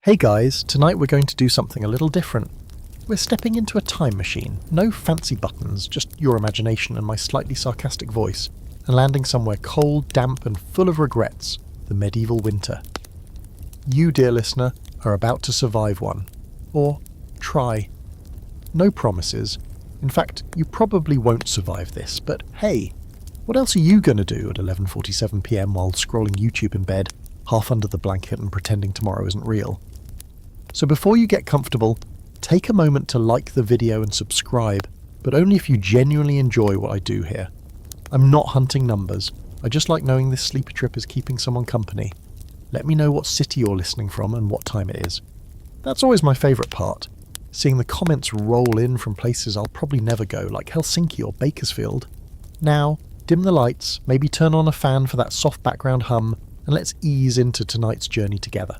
Hey guys, tonight we're going to do something a little different. We're stepping into a time machine, no fancy buttons, just your imagination and my slightly sarcastic voice, and landing somewhere cold, damp and full of regrets, the medieval winter. You, dear listener, are about to survive one. Or try. No promises. In fact, you probably won't survive this, but hey, what else are you going to do at 11:47 PM while scrolling YouTube in bed, half under the blanket and pretending tomorrow isn't real? So before you get comfortable, take a moment to like the video and subscribe, but only if you genuinely enjoy what I do here. I'm not hunting numbers, I just like knowing this sleepy trip is keeping someone company. Let me know what city you're listening from and what time it is. That's always my favourite part, seeing the comments roll in from places I'll probably never go, like Helsinki or Bakersfield. Now, dim the lights, maybe turn on a fan for that soft background hum, and let's ease into tonight's journey together.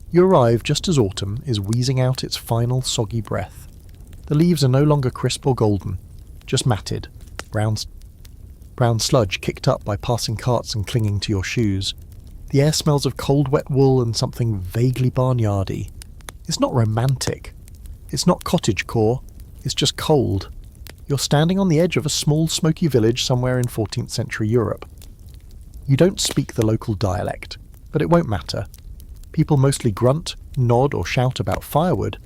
You arrive just as autumn is wheezing out its final soggy breath. The leaves are no longer crisp or golden, just matted, brown sludge kicked up by passing carts and clinging to your shoes. The air smells of cold wet wool and something vaguely barnyardy. It's not romantic. It's not cottagecore. It's just cold. You're standing on the edge of a small smoky village somewhere in 14th century Europe. You don't speak the local dialect, but it won't matter. People mostly grunt, nod or shout about firewood.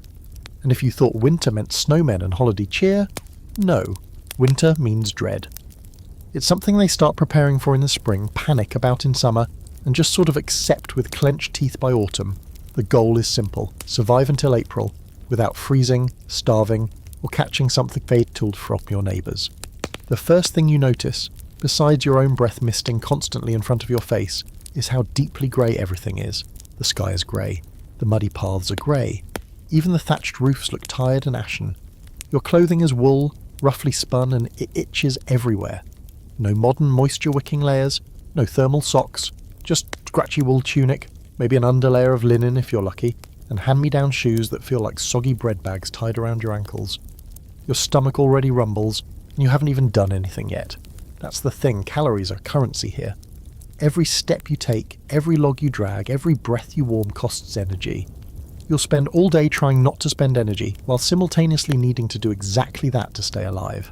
And if you thought winter meant snowmen and holiday cheer, no, winter means dread. It's something they start preparing for in the spring, panic about in summer, and just sort of accept with clenched teeth by autumn. The goal is simple: survive until April, without freezing, starving, or catching something fatal from your neighbours. The first thing you notice, besides your own breath misting constantly in front of your face, is how deeply grey everything is. The sky is grey. The muddy paths are grey. Even the thatched roofs look tired and ashen. Your clothing is wool, roughly spun, and it itches everywhere. No modern moisture-wicking layers, no thermal socks, just scratchy wool tunic, maybe an underlayer of linen if you're lucky, and hand-me-down shoes that feel like soggy bread bags tied around your ankles. Your stomach already rumbles, and you haven't even done anything yet. That's the thing, calories are currency here. Every step you take, every log you drag, every breath you warm costs energy. You'll spend all day trying not to spend energy, while simultaneously needing to do exactly that to stay alive.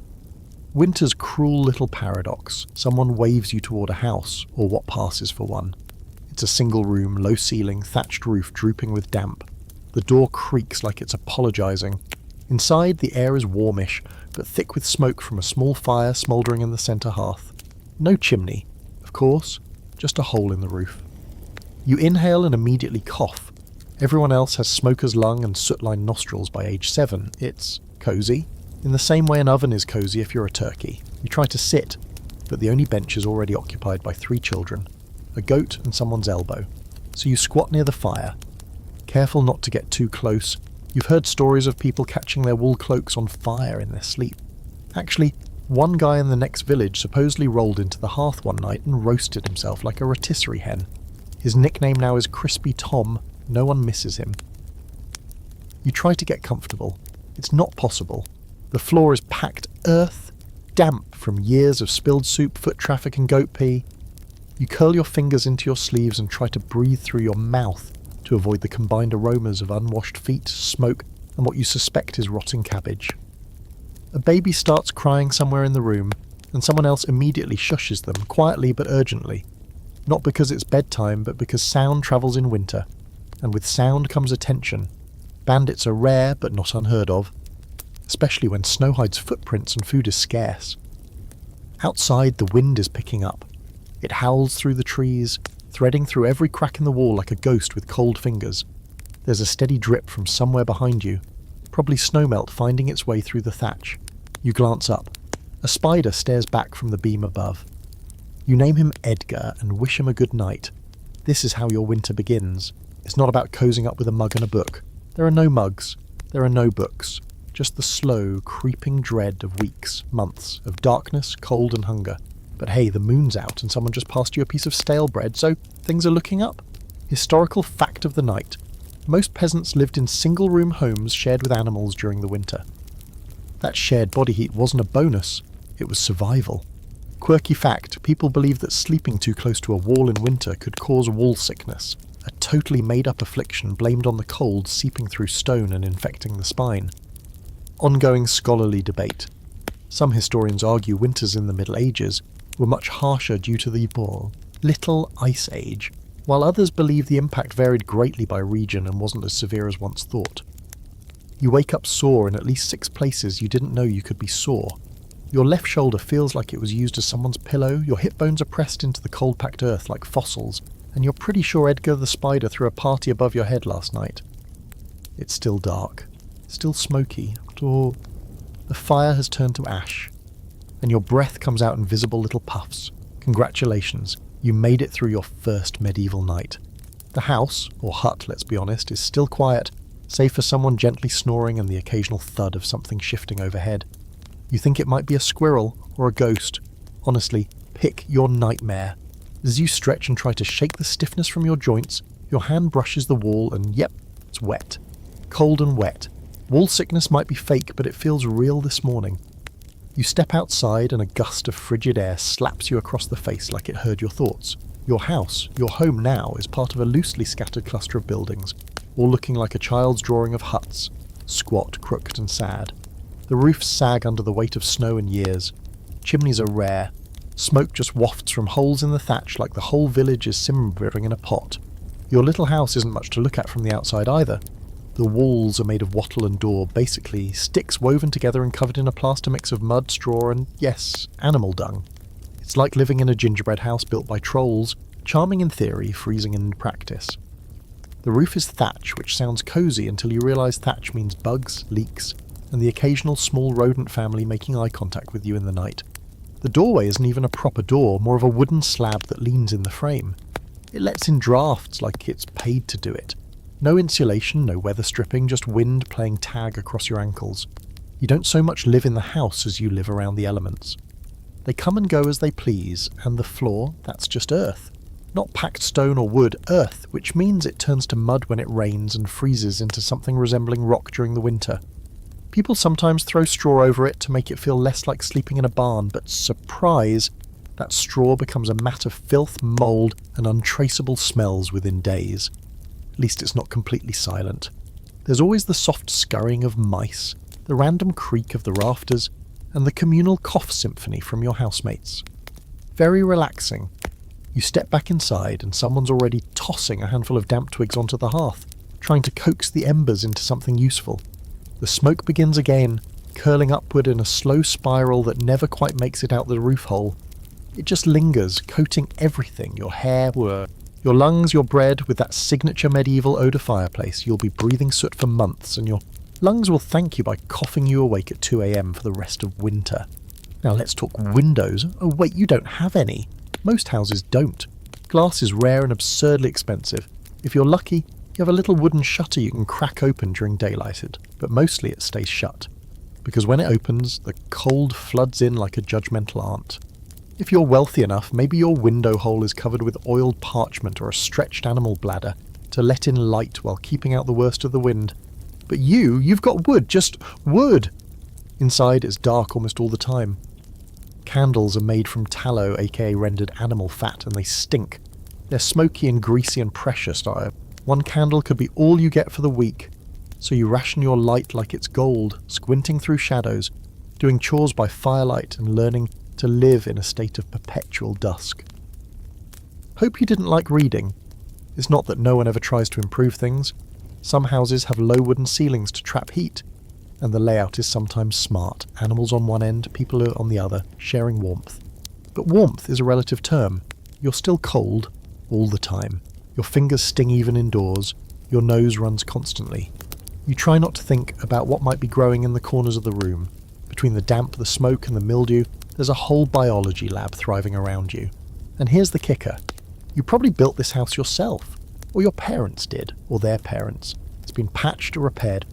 Winter's cruel little paradox. Someone waves you toward a house, or what passes for one. It's a single room, low ceiling, thatched roof drooping with damp. The door creaks like it's apologising. Inside, the air is warmish, but thick with smoke from a small fire smouldering in the centre hearth. No chimney, of course, just a hole in the roof. You inhale and immediately cough. Everyone else has smoker's lung and soot-lined nostrils by age 7. It's cosy. In the same way an oven is cosy if you're a turkey. You try to sit, but the only bench is already occupied by 3 children, a goat and someone's elbow. So you squat near the fire, careful not to get too close. You've heard stories of people catching their wool cloaks on fire in their sleep. Actually, one guy in the next village supposedly rolled into the hearth one night and roasted himself like a rotisserie hen. His nickname now is Crispy Tom. No one misses him. You try to get comfortable. It's not possible. The floor is packed earth, damp from years of spilled soup, foot traffic and goat pee. You curl your fingers into your sleeves and try to breathe through your mouth to avoid the combined aromas of unwashed feet, smoke, and what you suspect is rotting cabbage. A baby starts crying somewhere in the room, and someone else immediately shushes them, quietly but urgently. Not because it's bedtime, but because sound travels in winter, and with sound comes attention. Bandits are rare but not unheard of, especially when snow hides footprints and food is scarce. Outside, the wind is picking up. It howls through the trees, threading through every crack in the wall like a ghost with cold fingers. There's a steady drip from somewhere behind you, probably snowmelt finding its way through the thatch. You glance up. A spider stares back from the beam above. You name him Edgar and wish him a good night. This is how your winter begins. It's not about cozying up with a mug and a book. There are no mugs. There are no books. Just the slow, creeping dread of weeks, months, of darkness, cold and hunger. But hey, the moon's out and someone just passed you a piece of stale bread, so things are looking up. Historical fact of the night. Most peasants lived in single-room homes shared with animals during the winter. That shared body heat wasn't a bonus, it was survival. Quirky fact, people believed that sleeping too close to a wall in winter could cause wall sickness. a totally made-up affliction blamed on the cold seeping through stone and infecting the spine. Ongoing scholarly debate. Some historians argue winters in the Middle Ages were much harsher due to the Little Ice Age, while others believe the impact varied greatly by region and wasn't as severe as once thought. You wake up sore in at least 6 places you didn't know you could be sore. Your left shoulder feels like it was used as someone's pillow, your hip bones are pressed into the cold-packed earth like fossils, and you're pretty sure Edgar the Spider threw a party above your head last night. It's still dark, still smoky, or the fire has turned to ash, and your breath comes out in visible little puffs. Congratulations, you made it through your first medieval night. The house, or hut let's be honest, is still quiet, save for someone gently snoring and the occasional thud of something shifting overhead. You think it might be a squirrel or a ghost. Honestly, pick your nightmare. As you stretch and try to shake the stiffness from your joints, your hand brushes the wall and yep, it's wet. Cold and wet. Wall sickness might be fake, but it feels real this morning. You step outside and a gust of frigid air slaps you across the face like it heard your thoughts. Your house, your home now, is part of a loosely scattered cluster of buildings, all looking like a child's drawing of huts, squat, crooked and sad. The roofs sag under the weight of snow and years. Chimneys are rare. Smoke just wafts from holes in the thatch like the whole village is simmering in a pot. Your little house isn't much to look at from the outside either. The walls are made of wattle and daub, basically sticks woven together and covered in a plaster mix of mud, straw and, yes, animal dung. It's like living in a gingerbread house built by trolls, charming in theory, freezing in practice. The roof is thatch, which sounds cosy until you realise thatch means bugs, leaks, and the occasional small rodent family making eye contact with you in the night. The doorway isn't even a proper door, more of a wooden slab that leans in the frame. It lets in drafts like it's paid to do it. No insulation, no weather stripping, just wind playing tag across your ankles. You don't so much live in the house as you live around the elements. They come and go as they please, and the floor, that's just earth. Not packed stone or wood, earth, which means it turns to mud when it rains and freezes into something resembling rock during the winter. People sometimes throw straw over it to make it feel less like sleeping in a barn, but surprise, that straw becomes a mat of filth, mould, and untraceable smells within days. At least it's not completely silent. There's always the soft scurrying of mice, the random creak of the rafters, and the communal cough symphony from your housemates. Very relaxing. You step back inside and someone's already tossing a handful of damp twigs onto the hearth, trying to coax the embers into something useful. The smoke begins again, curling upward in a slow spiral that never quite makes it out the roof hole. It just lingers, coating everything, your hair, your lungs, your bread, with that signature medieval odour fireplace. You'll be breathing soot for months, and your lungs will thank you by coughing you awake at 2 a.m. for the rest of winter. Now let's talk windows. Oh wait, you don't have any. Most houses don't. Glass is rare and absurdly expensive. If you're lucky, you have a little wooden shutter you can crack open during daylighted, but mostly it stays shut. Because when it opens, the cold floods in like a judgmental aunt. If you're wealthy enough, maybe your window hole is covered with oiled parchment or a stretched animal bladder to let in light while keeping out the worst of the wind. But you've got wood, just wood! Inside it's dark almost all the time. Candles are made from tallow, aka rendered animal fat, and they stink. They're smoky and greasy and precious. One candle could be all you get for the week, so you ration your light like it's gold, squinting through shadows, doing chores by firelight and learning to live in a state of perpetual dusk. Hope you didn't like reading. It's not that no one ever tries to improve things. Some houses have low wooden ceilings to trap heat, and the layout is sometimes smart. Animals on one end, people on the other, sharing warmth. But warmth is a relative term. You're still cold all the time. Your fingers sting even indoors. Your nose runs constantly. You try not to think about what might be growing in the corners of the room. Between the damp, the smoke and the mildew, there's a whole biology lab thriving around you. And here's the kicker. You probably built this house yourself, or your parents did, or their parents. It's been patched or repaired,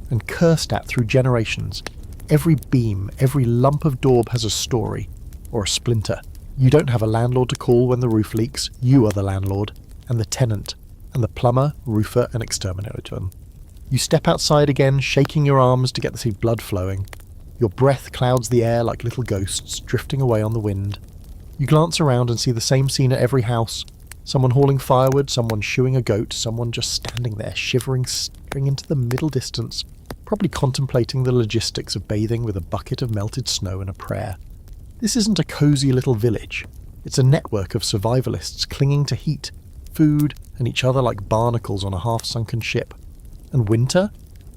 and cursed at through generations. Every beam, every lump of daub has a story, or a splinter. You don't have a landlord to call when the roof leaks. You are the landlord, and the tenant, and the plumber, roofer, and exterminator. You step outside again, shaking your arms to get the blood flowing. Your breath clouds the air like little ghosts drifting away on the wind. You glance around and see the same scene at every house. Someone hauling firewood, someone shoeing a goat, someone just standing there, shivering, staring into the middle distance, probably contemplating the logistics of bathing with a bucket of melted snow and a prayer. This isn't a cosy little village. It's a network of survivalists clinging to heat, food, and each other like barnacles on a half-sunken ship. And winter?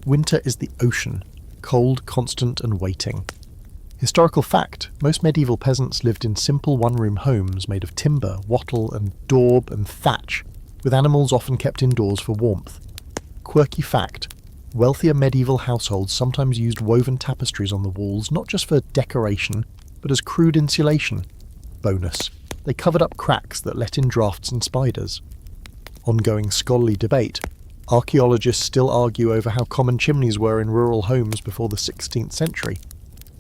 Winter is the ocean, cold, constant, and waiting. Historical fact, most medieval peasants lived in simple one-room homes made of timber, wattle, and daub and thatch, with animals often kept indoors for warmth. Quirky fact, wealthier medieval households sometimes used woven tapestries on the walls not just for decoration, but as crude insulation. Bonus, they covered up cracks that let in drafts and spiders. Ongoing scholarly debate. Archaeologists still argue over how common chimneys were in rural homes before the 16th century.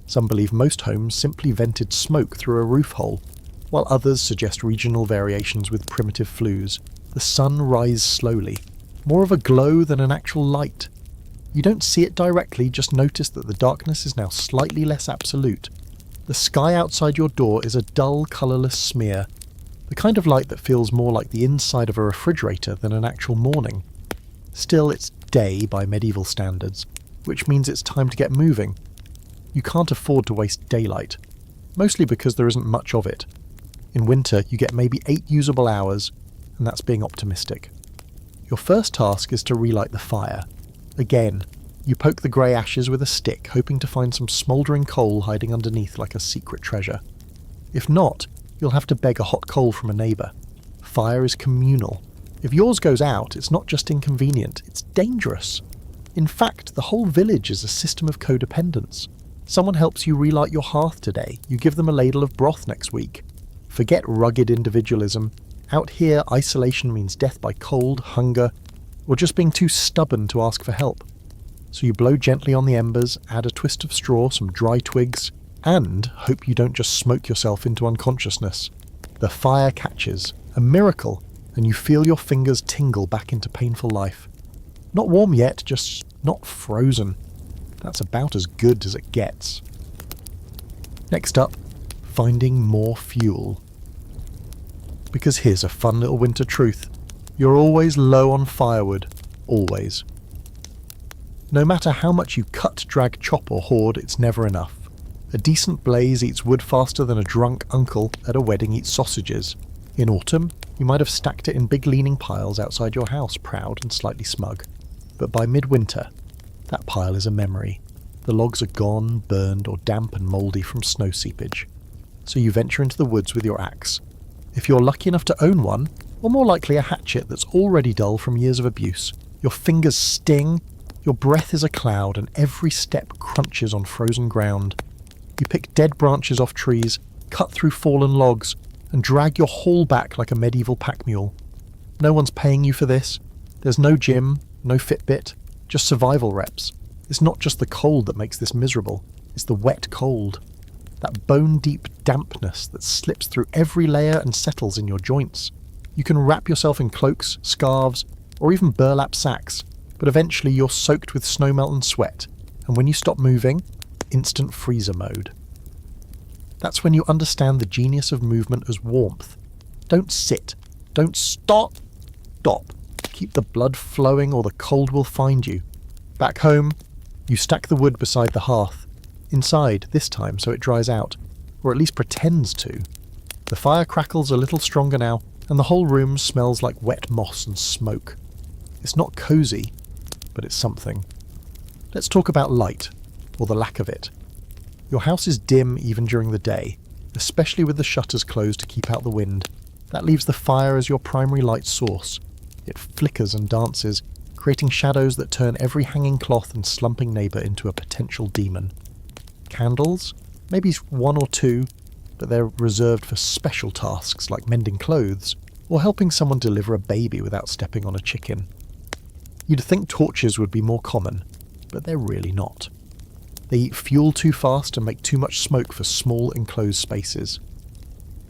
Some believe most homes simply vented smoke through a roof hole, while others suggest regional variations with primitive flues. The sun rises slowly, more of a glow than an actual light. You don't see it directly, just notice that the darkness is now slightly less absolute. The sky outside your door is a dull, colourless smear, the kind of light that feels more like the inside of a refrigerator than an actual morning. Still, it's day by medieval standards, which means it's time to get moving. You can't afford to waste daylight, mostly because there isn't much of it. In winter, you get maybe 8 usable hours, and that's being optimistic. Your first task is to relight the fire. Again, you poke the grey ashes with a stick, hoping to find some smouldering coal hiding underneath like a secret treasure. If not, you'll have to beg a hot coal from a neighbour. Fire is communal. If yours goes out, it's not just inconvenient, it's dangerous. In fact, the whole village is a system of codependence. Someone helps you relight your hearth today, you give them a ladle of broth next week. Forget rugged individualism. Out here, isolation means death by cold, hunger, or just being too stubborn to ask for help. So you blow gently on the embers, add a twist of straw, some dry twigs, and hope you don't just smoke yourself into unconsciousness. The fire catches, a miracle, and you feel your fingers tingle back into painful life. Not warm yet, just not frozen. That's about as good as it gets. Next up, finding more fuel. Because here's a fun little winter truth. You're always low on firewood. Always. No matter how much you cut, drag, chop or hoard, it's never enough. A decent blaze eats wood faster than a drunk uncle at a wedding eats sausages. In autumn, you might have stacked it in big leaning piles outside your house, proud and slightly smug. But by midwinter, that pile is a memory. The logs are gone, burned, or damp and mouldy from snow seepage. So you venture into the woods with your axe. If you're lucky enough to own one, or more likely a hatchet that's already dull from years of abuse, your fingers sting, your breath is a cloud, and every step crunches on frozen ground. You pick dead branches off trees, cut through fallen logs, and drag your haul back like a medieval pack mule. No one's paying you for this. There's no gym, no Fitbit, just survival reps. It's not just the cold that makes this miserable, it's the wet cold. That bone-deep dampness that slips through every layer and settles in your joints. You can wrap yourself in cloaks, scarves, or even burlap sacks, but eventually you're soaked with snowmelt and sweat, and when you stop moving, instant freezer mode. That's when you understand the genius of movement as warmth. Don't sit. Don't stop. Stop. Keep the blood flowing or the cold will find you. Back home, you stack the wood beside the hearth. Inside, this time, so it dries out, or at least pretends to. The fire crackles a little stronger now, and the whole room smells like wet moss and smoke. It's not cosy, but it's something. Let's talk about light, or the lack of it. Your house is dim even during the day, especially with the shutters closed to keep out the wind. That leaves the fire as your primary light source. It flickers and dances, creating shadows that turn every hanging cloth and slumping neighbour into a potential demon. Candles? Maybe one or two, but they're reserved for special tasks like mending clothes, or helping someone deliver a baby without stepping on a chicken. You'd think torches would be more common, but they're really not. They eat fuel too fast and make too much smoke for small enclosed spaces.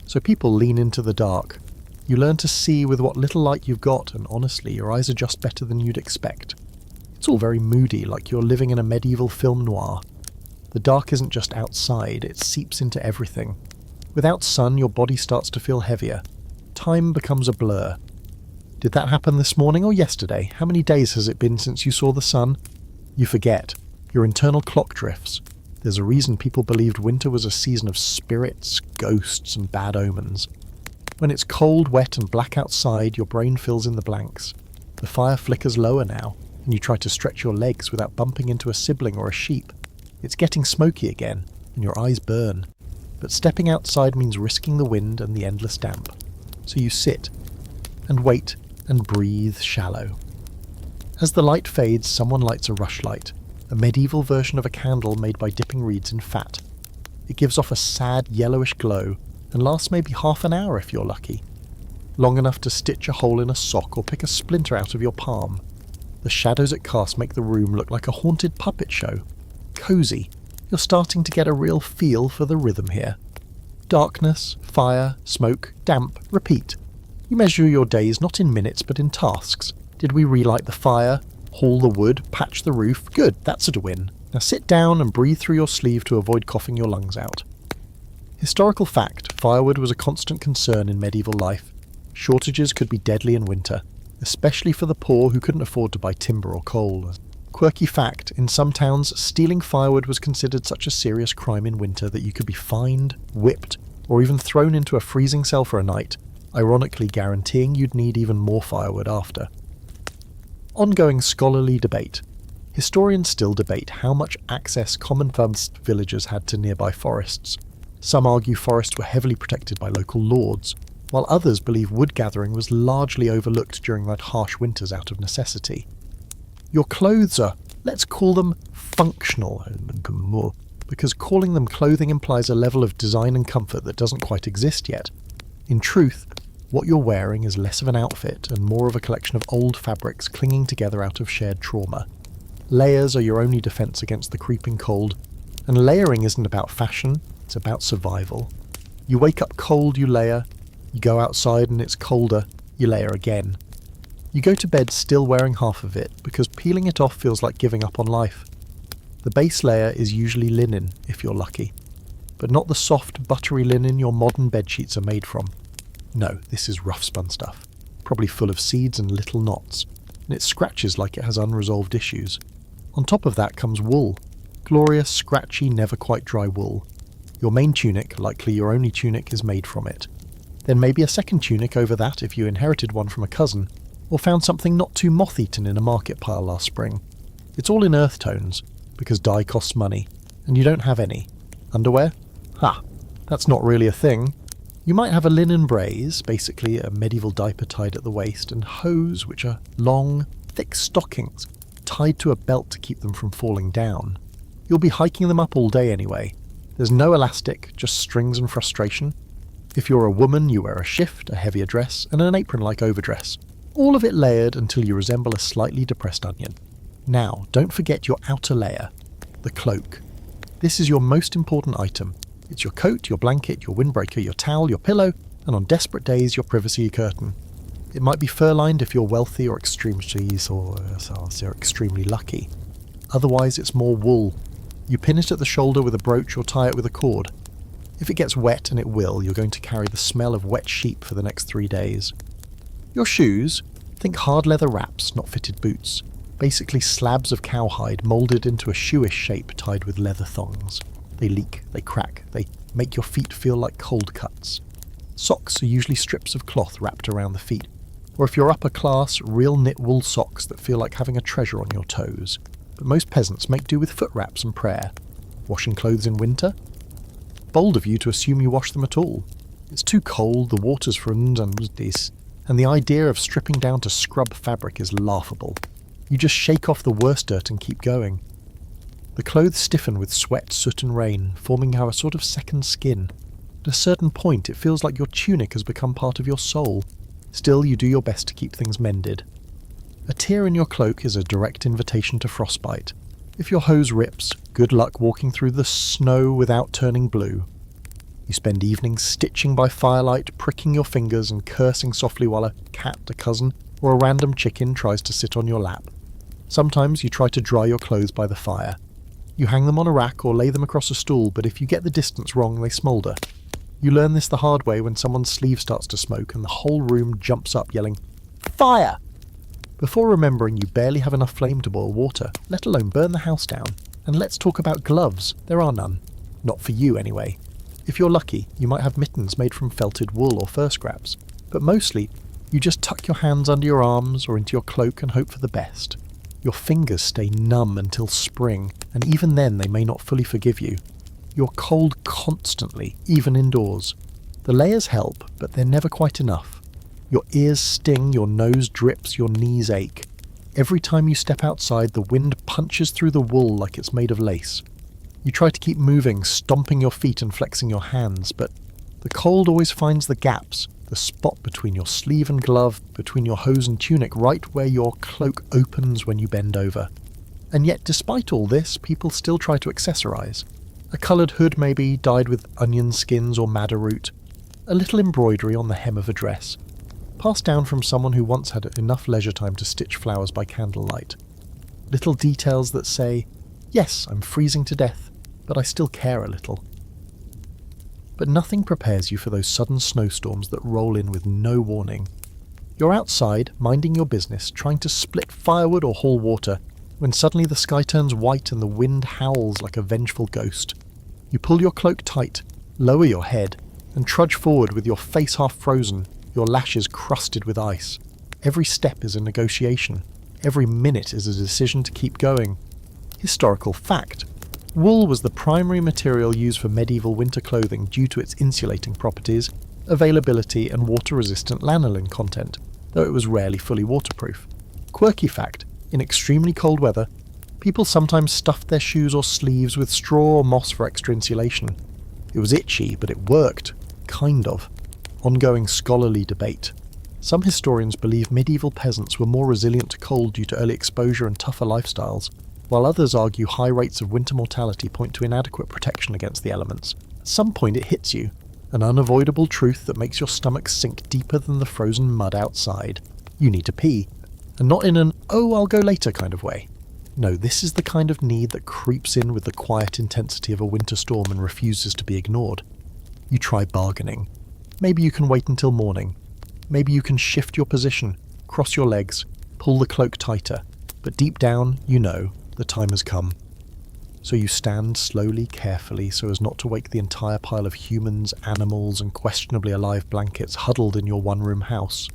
So people lean into the dark. You learn to see with what little light you've got, and honestly, your eyes adjust better than you'd expect. It's all very moody, like you're living in a medieval film noir. The dark isn't just outside, it seeps into everything. Without sun, your body starts to feel heavier. Time becomes a blur. Did that happen this morning or yesterday? How many days has it been since you saw the sun? You forget. Your internal clock drifts. There's a reason people believed winter was a season of spirits, ghosts, and bad omens. When it's cold, wet, and black outside, your brain fills in the blanks. The fire flickers lower now, and you try to stretch your legs without bumping into a sibling or a sheep. It's getting smoky again, and your eyes burn. But stepping outside means risking the wind and the endless damp. So you sit, and wait, and breathe shallow. As the light fades, someone lights a rushlight, a medieval version of a candle made by dipping reeds in fat. It gives off a sad yellowish glow, and lasts maybe half an hour if you're lucky. Long enough to stitch a hole in a sock or pick a splinter out of your palm. The shadows it casts make the room look like a haunted puppet show. Cozy. You're starting to get a real feel for the rhythm here. Darkness, fire, smoke, damp, repeat. You measure your days not in minutes but in tasks. Did we relight the fire? Haul the wood? Patch the roof? Good, that's a win. Now sit down and breathe through your sleeve to avoid coughing your lungs out. Historical fact, firewood was a constant concern in medieval life. Shortages could be deadly in winter, especially for the poor who couldn't afford to buy timber or coal. Quirky fact, in some towns, stealing firewood was considered such a serious crime in winter that you could be fined, whipped, or even thrown into a freezing cell for a night, ironically guaranteeing you'd need even more firewood after. Ongoing scholarly debate. Historians still debate how much access common villagers had to nearby forests. Some argue forests were heavily protected by local lords, while others believe wood gathering was largely overlooked during that harsh winters out of necessity. Your clothes are, let's call them, functional, because calling them clothing implies a level of design and comfort that doesn't quite exist yet. In truth, what you're wearing is less of an outfit and more of a collection of old fabrics clinging together out of shared trauma. Layers are your only defense against the creeping cold, and layering isn't about fashion, it's about survival. You wake up cold, you layer. You go outside and it's colder, you layer again. You go to bed still wearing half of it, because peeling it off feels like giving up on life. The base layer is usually linen, if you're lucky, but not the soft, buttery linen your modern bedsheets are made from. No, this is rough spun stuff, probably full of seeds and little knots, and it scratches like it has unresolved issues. On top of that comes wool. Glorious, scratchy, never quite dry wool. Your main tunic, likely your only tunic, is made from it. Then maybe a second tunic over that if you inherited one from a cousin, or found something not too moth-eaten in a market pile last spring. It's all in earth tones, because dye costs money, and you don't have any. Underwear? Ha! That's not really a thing. You might have a linen braise, basically a medieval diaper tied at the waist, and hose, which are long, thick stockings, tied to a belt to keep them from falling down. You'll be hiking them up all day anyway. There's no elastic, just strings and frustration. If you're a woman, you wear a shift, a heavier dress, and an apron-like overdress. All of it layered until you resemble a slightly depressed onion. Now, don't forget your outer layer, the cloak. This is your most important item. It's your coat, your blanket, your windbreaker, your towel, your pillow, and on desperate days, your privacy curtain. It might be fur-lined if you're wealthy or extremely lucky. Otherwise, it's more wool. You pin it at the shoulder with a brooch or tie it with a cord. If it gets wet, and it will, you're going to carry the smell of wet sheep for the next 3 days. Your shoes? Think hard leather wraps, not fitted boots. Basically slabs of cowhide moulded into a shoeish shape tied with leather thongs. They leak, they crack, they make your feet feel like cold cuts. Socks are usually strips of cloth wrapped around the feet, or if you're upper class, real knit wool socks that feel like having a treasure on your toes. But most peasants make do with foot wraps and prayer. Washing clothes in winter? Bold of you to assume you wash them at all. It's too cold, the water's frozen and this, and the idea of stripping down to scrub fabric is laughable. You just shake off the worst dirt and keep going. The clothes stiffen with sweat, soot and rain, forming a sort of second skin. At a certain point, it feels like your tunic has become part of your soul. Still, you do your best to keep things mended. A tear in your cloak is a direct invitation to frostbite. If your hose rips, good luck walking through the snow without turning blue. You spend evenings stitching by firelight, pricking your fingers and cursing softly while a cat, a cousin, or a random chicken tries to sit on your lap. Sometimes you try to dry your clothes by the fire. You hang them on a rack or lay them across a stool, but if you get the distance wrong, they smoulder. You learn this the hard way when someone's sleeve starts to smoke and the whole room jumps up yelling, "Fire!" Before remembering you barely have enough flame to boil water, let alone burn the house down. And let's talk about gloves. There are none. Not for you, anyway. If you're lucky, you might have mittens made from felted wool or fur scraps. But mostly, you just tuck your hands under your arms or into your cloak and hope for the best. Your fingers stay numb until spring, and even then they may not fully forgive you. You're cold constantly, even indoors. The layers help, but they're never quite enough. Your ears sting, your nose drips, your knees ache. Every time you step outside, the wind punches through the wool like it's made of lace. You try to keep moving, stomping your feet and flexing your hands, but the cold always finds the gaps, the spot between your sleeve and glove, between your hose and tunic, right where your cloak opens when you bend over. And yet, despite all this, people still try to accessorize. A coloured hood maybe, dyed with onion skins or madder root. A little embroidery on the hem of a dress. Passed down from someone who once had enough leisure time to stitch flowers by candlelight. Little details that say, yes, I'm freezing to death, but I still care a little. But nothing prepares you for those sudden snowstorms that roll in with no warning. You're outside, minding your business, trying to split firewood or haul water, when suddenly the sky turns white and the wind howls like a vengeful ghost. You pull your cloak tight, lower your head, and trudge forward with your face half frozen, your lashes crusted with ice. Every step is a negotiation. Every minute is a decision to keep going. Historical fact. Wool was the primary material used for medieval winter clothing due to its insulating properties, availability and water-resistant lanolin content, though it was rarely fully waterproof. Quirky fact. In extremely cold weather, people sometimes stuffed their shoes or sleeves with straw or moss for extra insulation. It was itchy, but it worked. Kind of. Ongoing scholarly debate. Some historians believe medieval peasants were more resilient to cold due to early exposure and tougher lifestyles, while others argue high rates of winter mortality point to inadequate protection against the elements. At some point it hits you, an unavoidable truth that makes your stomach sink deeper than the frozen mud outside. You need to pee, and not in an "oh, I'll go later" kind of way. No, this is the kind of need that creeps in with the quiet intensity of a winter storm and refuses to be ignored. You try bargaining. Maybe you can wait until morning. Maybe you can shift your position, cross your legs, pull the cloak tighter. But deep down, you know, the time has come. So you stand slowly, carefully, so as not to wake the entire pile of humans, animals, and questionably alive blankets huddled in your one-room house.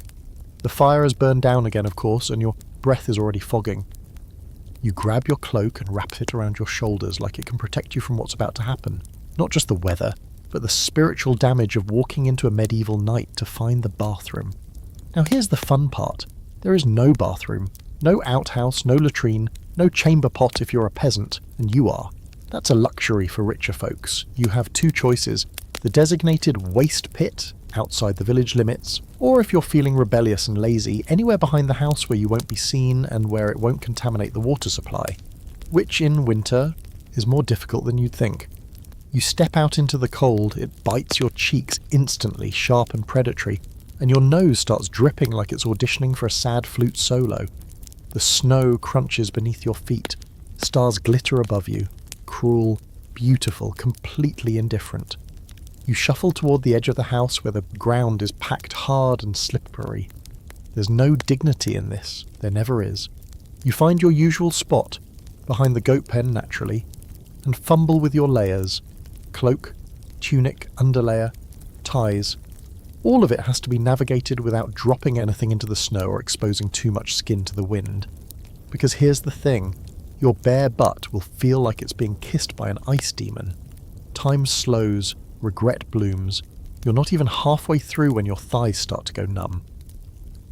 The fire has burned down again, of course, and your breath is already fogging. You grab your cloak and wrap it around your shoulders like it can protect you from what's about to happen. Not just the weather, but the spiritual damage of walking into a medieval night to find the bathroom. Now here's the fun part. There is no bathroom, no outhouse, no latrine, no chamber pot if you're a peasant, and you are. That's a luxury for richer folks. You have two choices: the designated waste pit, outside the village limits, or if you're feeling rebellious and lazy, anywhere behind the house where you won't be seen and where it won't contaminate the water supply. Which in winter is more difficult than you'd think. You step out into the cold, it bites your cheeks instantly, sharp and predatory, and your nose starts dripping like it's auditioning for a sad flute solo. The snow crunches beneath your feet, stars glitter above you, cruel, beautiful, completely indifferent. You shuffle toward the edge of the house where the ground is packed hard and slippery. There's no dignity in this, there never is. You find your usual spot, behind the goat pen naturally, and fumble with your layers. Cloak, tunic, underlayer, ties. All of it has to be navigated without dropping anything into the snow or exposing too much skin to the wind. Because here's the thing, your bare butt will feel like it's being kissed by an ice demon. Time slows, regret blooms. You're not even halfway through when your thighs start to go numb.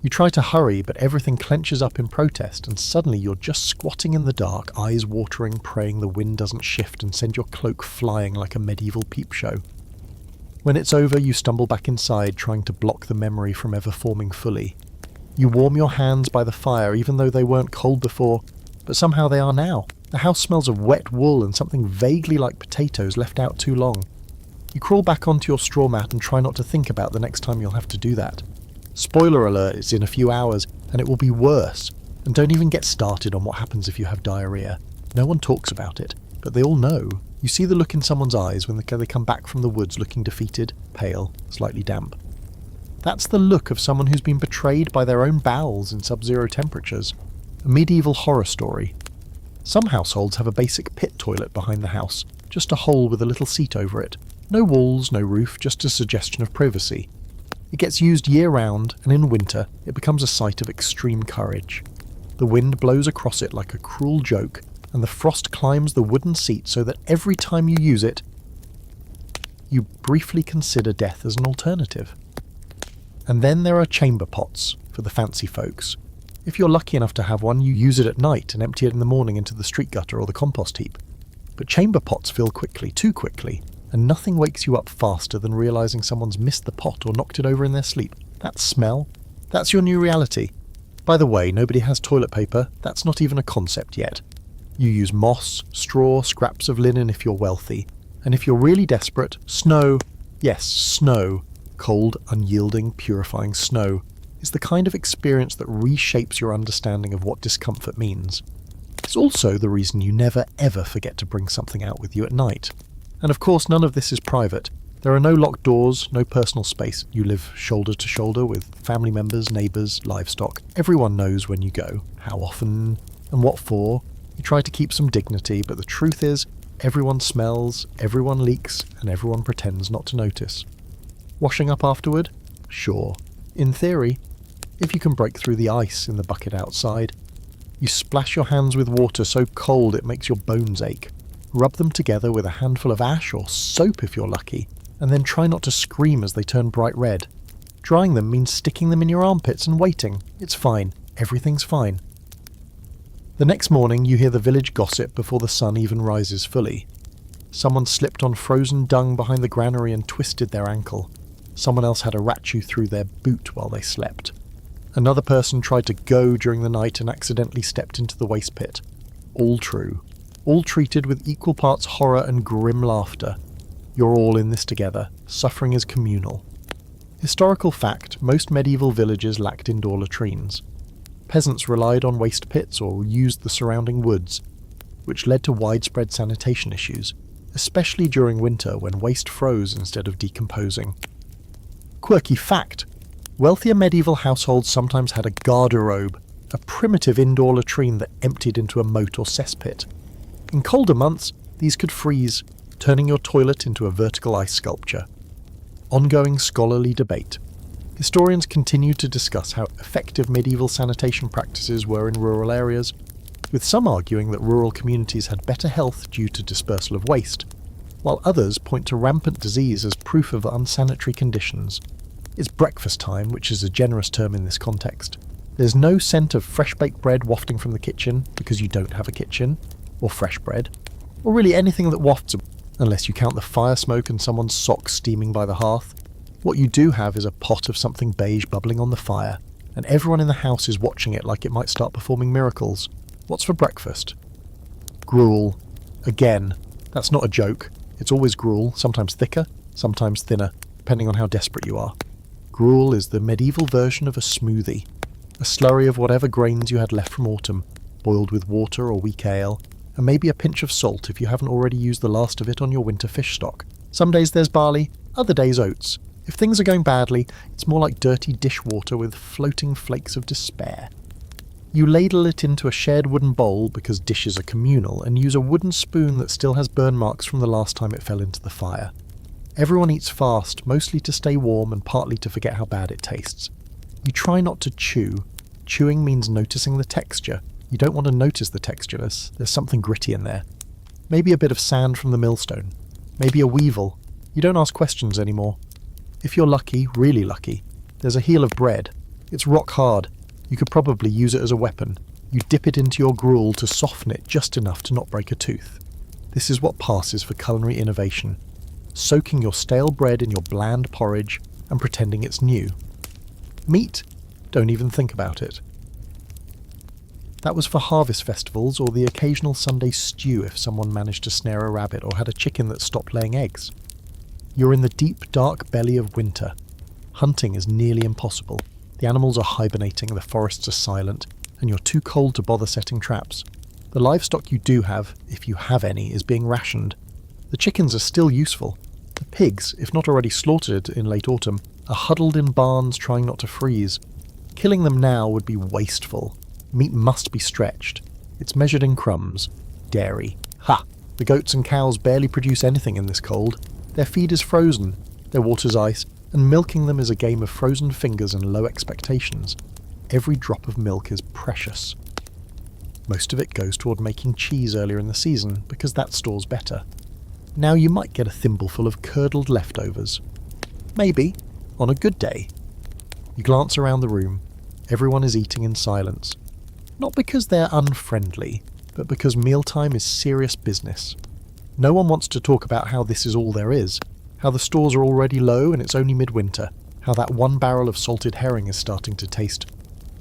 You try to hurry, but everything clenches up in protest, and suddenly you're just squatting in the dark, eyes watering, praying the wind doesn't shift and send your cloak flying like a medieval peep show. When it's over, you stumble back inside, trying to block the memory from ever forming fully. You warm your hands by the fire, even though they weren't cold before, but somehow they are now. The house smells of wet wool and something vaguely like potatoes left out too long. You crawl back onto your straw mat and try not to think about the next time you'll have to do that. Spoiler alert, it's in a few hours, and it will be worse. And don't even get started on what happens if you have diarrhea. No one talks about it, but they all know. You see the look in someone's eyes when they come back from the woods looking defeated, pale, slightly damp. That's the look of someone who's been betrayed by their own bowels in sub-zero temperatures. A medieval horror story. Some households have a basic pit toilet behind the house, just a hole with a little seat over it. No walls, no roof, just a suggestion of privacy. It gets used year-round, and in winter it becomes a sight of extreme courage. The wind blows across it like a cruel joke, and the frost climbs the wooden seat so that every time you use it, you briefly consider death as an alternative. And then there are chamber pots, for the fancy folks. If you're lucky enough to have one, you use it at night and empty it in the morning into the street gutter or the compost heap. But chamber pots fill quickly, too quickly, and nothing wakes you up faster than realising someone's missed the pot or knocked it over in their sleep. That smell? That's your new reality. By the way, nobody has toilet paper. That's not even a concept yet. You use moss, straw, scraps of linen if you're wealthy. And if you're really desperate, snow. Yes, snow. Cold, unyielding, purifying snow is the kind of experience that reshapes your understanding of what discomfort means. It's also the reason you never ever forget to bring something out with you at night. And of course none of this is private. There are no locked doors, no personal space. You live shoulder to shoulder with family members, neighbours, livestock. Everyone knows when you go, how often, and what for. You try to keep some dignity, but the truth is, everyone smells, everyone leaks, and everyone pretends not to notice. Washing up afterward? Sure. In theory, if you can break through the ice in the bucket outside. You splash your hands with water so cold it makes your bones ache. Rub them together with a handful of ash or soap if you're lucky, and then try not to scream as they turn bright red. Drying them means sticking them in your armpits and waiting. It's fine. Everything's fine. The next morning you hear the village gossip before the sun even rises fully. Someone slipped on frozen dung behind the granary and twisted their ankle. Someone else had a rat chew through their boot while they slept. Another person tried to go during the night and accidentally stepped into the waste pit. All true. All treated with equal parts horror and grim laughter. You're all in this together. Suffering is communal. Historical fact, most medieval villages lacked indoor latrines. Peasants relied on waste pits or used the surrounding woods, which led to widespread sanitation issues, especially during winter when waste froze instead of decomposing. Quirky fact, wealthier medieval households sometimes had a garderobe, a primitive indoor latrine that emptied into a moat or cesspit. In colder months, these could freeze, turning your toilet into a vertical ice sculpture. Ongoing scholarly debate. Historians continue to discuss how effective medieval sanitation practices were in rural areas, with some arguing that rural communities had better health due to dispersal of waste, while others point to rampant disease as proof of unsanitary conditions. It's breakfast time, which is a generous term in this context. There's no scent of fresh-baked bread wafting from the kitchen, because you don't have a kitchen, or fresh bread, or really anything that wafts, unless you count the fire smoke and someone's socks steaming by the hearth. What you do have is a pot of something beige bubbling on the fire, and everyone in the house is watching it like it might start performing miracles. What's for breakfast? Gruel. Again, that's not a joke. It's always gruel, sometimes thicker, sometimes thinner, depending on how desperate you are. Gruel is the medieval version of a smoothie, a slurry of whatever grains you had left from autumn, boiled with water or weak ale, and maybe a pinch of salt if you haven't already used the last of it on your winter fish stock. Some days there's barley, other days oats. If things are going badly, it's more like dirty dishwater with floating flakes of despair. You ladle it into a shared wooden bowl because dishes are communal, and use a wooden spoon that still has burn marks from the last time it fell into the fire. Everyone eats fast, mostly to stay warm and partly to forget how bad it tastes. You try not to chew. Chewing means noticing the texture. You don't want to notice the texture, there's something gritty in there. Maybe a bit of sand from the millstone. Maybe a weevil. You don't ask questions anymore. If you're lucky, really lucky, there's a heel of bread. It's rock hard. You could probably use it as a weapon. You dip it into your gruel to soften it just enough to not break a tooth. This is what passes for culinary innovation. Soaking your stale bread in your bland porridge and pretending it's new. Meat? Don't even think about it. That was for harvest festivals or the occasional Sunday stew if someone managed to snare a rabbit or had a chicken that stopped laying eggs. You're in the deep, dark belly of winter. Hunting is nearly impossible. The animals are hibernating, the forests are silent, and you're too cold to bother setting traps. The livestock you do have, if you have any, is being rationed. The chickens are still useful. The pigs, if not already slaughtered in late autumn, are huddled in barns trying not to freeze. Killing them now would be wasteful. Meat must be stretched. It's measured in crumbs. Dairy. Ha! The goats and cows barely produce anything in this cold. Their feed is frozen, their water's ice, and milking them is a game of frozen fingers and low expectations. Every drop of milk is precious. Most of it goes toward making cheese earlier in the season, because that stores better. Now you might get a thimbleful of curdled leftovers. Maybe, on a good day. You glance around the room. Everyone is eating in silence. Not because they're unfriendly, but because mealtime is serious business. No one wants to talk about how this is all there is, how the stores are already low and it's only midwinter, how that one barrel of salted herring is starting to taste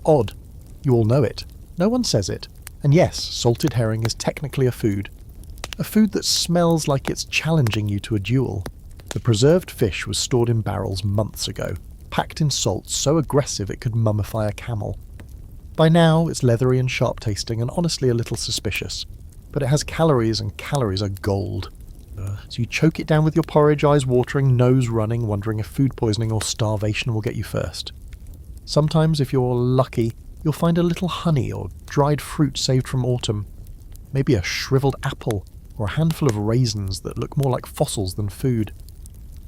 odd. You all know it. No one says it. And yes, salted herring is technically a food. A food that smells like it's challenging you to a duel. The preserved fish was stored in barrels months ago, packed in salt so aggressive it could mummify a camel. By now, it's leathery and sharp-tasting and honestly a little suspicious. But it has calories, and calories are gold. So you choke it down with your porridge, eyes watering, nose running, wondering if food poisoning or starvation will get you first. Sometimes, if you're lucky, you'll find a little honey or dried fruit saved from autumn. Maybe a shriveled apple or a handful of raisins that look more like fossils than food.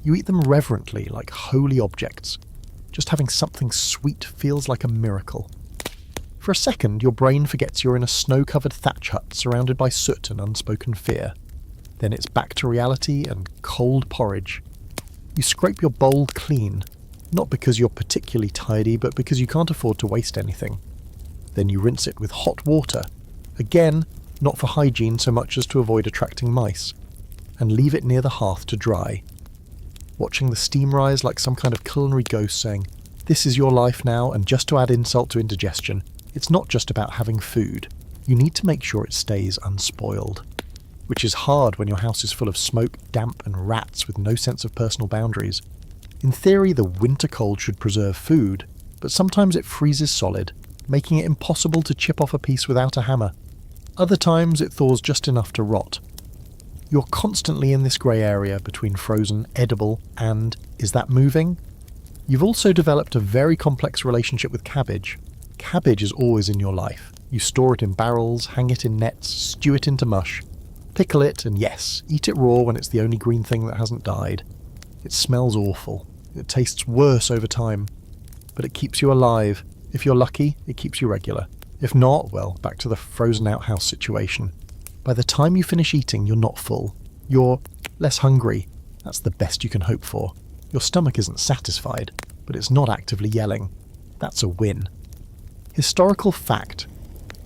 You eat them reverently, like holy objects. Just having something sweet feels like a miracle. For a second, your brain forgets you're in a snow-covered thatch hut surrounded by soot and unspoken fear. Then it's back to reality and cold porridge. You scrape your bowl clean, not because you're particularly tidy, but because you can't afford to waste anything. Then you rinse it with hot water, again, not for hygiene so much as to avoid attracting mice, and leave it near the hearth to dry. Watching the steam rise like some kind of culinary ghost saying, "This is your life now," and just to add insult to indigestion, it's not just about having food. You need to make sure it stays unspoiled. Which is hard when your house is full of smoke, damp, and rats with no sense of personal boundaries. In theory, the winter cold should preserve food, but sometimes it freezes solid, making it impossible to chip off a piece without a hammer. Other times it thaws just enough to rot. You're constantly in this grey area between frozen, edible, and is that moving? You've also developed a very complex relationship with cabbage. Cabbage is always in your life. You store it in barrels, hang it in nets, stew it into mush, pickle it, and yes, eat it raw when it's the only green thing that hasn't died. It smells awful. It tastes worse over time. But it keeps you alive. If you're lucky, it keeps you regular. If not, well, back to the frozen outhouse situation. By the time you finish eating, you're not full. You're less hungry. That's the best you can hope for. Your stomach isn't satisfied, but it's not actively yelling. That's a win. Historical fact.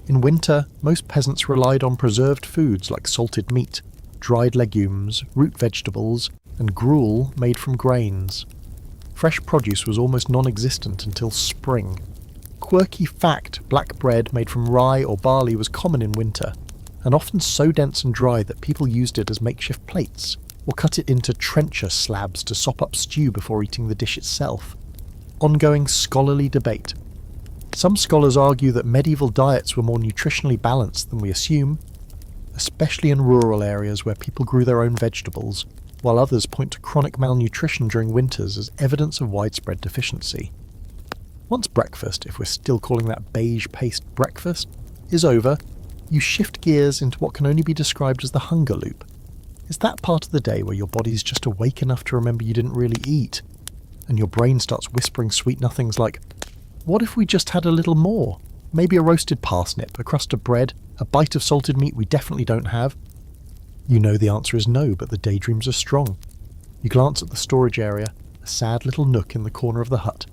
In winter, most peasants relied on preserved foods like salted meat, dried legumes, root vegetables, and gruel made from grains. Fresh produce was almost non-existent until spring. Quirky fact, black bread made from rye or barley was common in winter, and often so dense and dry that people used it as makeshift plates, or cut it into trencher slabs to sop up stew before eating the dish itself. Ongoing scholarly debate. Some scholars argue that medieval diets were more nutritionally balanced than we assume, especially in rural areas where people grew their own vegetables, while others point to chronic malnutrition during winters as evidence of widespread deficiency. Once breakfast, if we're still calling that beige paste breakfast, is over, you shift gears into what can only be described as the hunger loop. It's that part of the day where your body's just awake enough to remember you didn't really eat, and your brain starts whispering sweet nothings like, what if we just had a little more? Maybe a roasted parsnip, a crust of bread, a bite of salted meat we definitely don't have? You know the answer is no, but the daydreams are strong. You glance at the storage area, a sad little nook in the corner of the hut.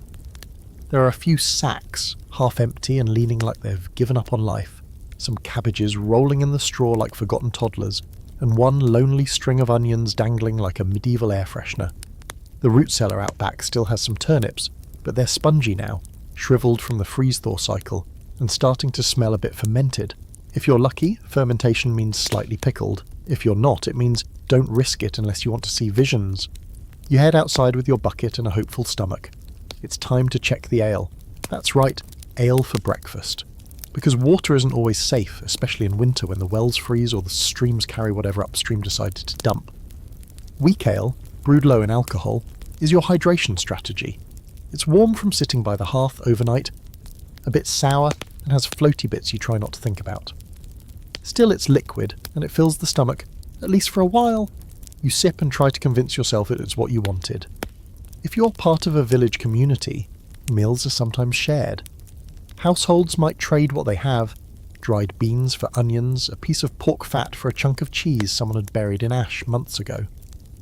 There are a few sacks, half empty and leaning like they've given up on life, some cabbages rolling in the straw like forgotten toddlers, and one lonely string of onions dangling like a medieval air freshener. The root cellar out back still has some turnips, but they're spongy now, shriveled from the freeze-thaw cycle, and starting to smell a bit fermented. If you're lucky, fermentation means slightly pickled. If you're not, it means don't risk it unless you want to see visions. You head outside with your bucket and a hopeful stomach. It's time to check the ale. That's right, ale for breakfast. Because water isn't always safe, especially in winter when the wells freeze or the streams carry whatever upstream decided to dump. Weak ale, brewed low in alcohol, is your hydration strategy. It's warm from sitting by the hearth overnight, a bit sour, and has floaty bits you try not to think about. Still, it's liquid, and it fills the stomach, at least for a while. You sip and try to convince yourself that it's what you wanted. If you're part of a village community, meals are sometimes shared. Households might trade what they have: dried beans for onions, a piece of pork fat for a chunk of cheese someone had buried in ash months ago.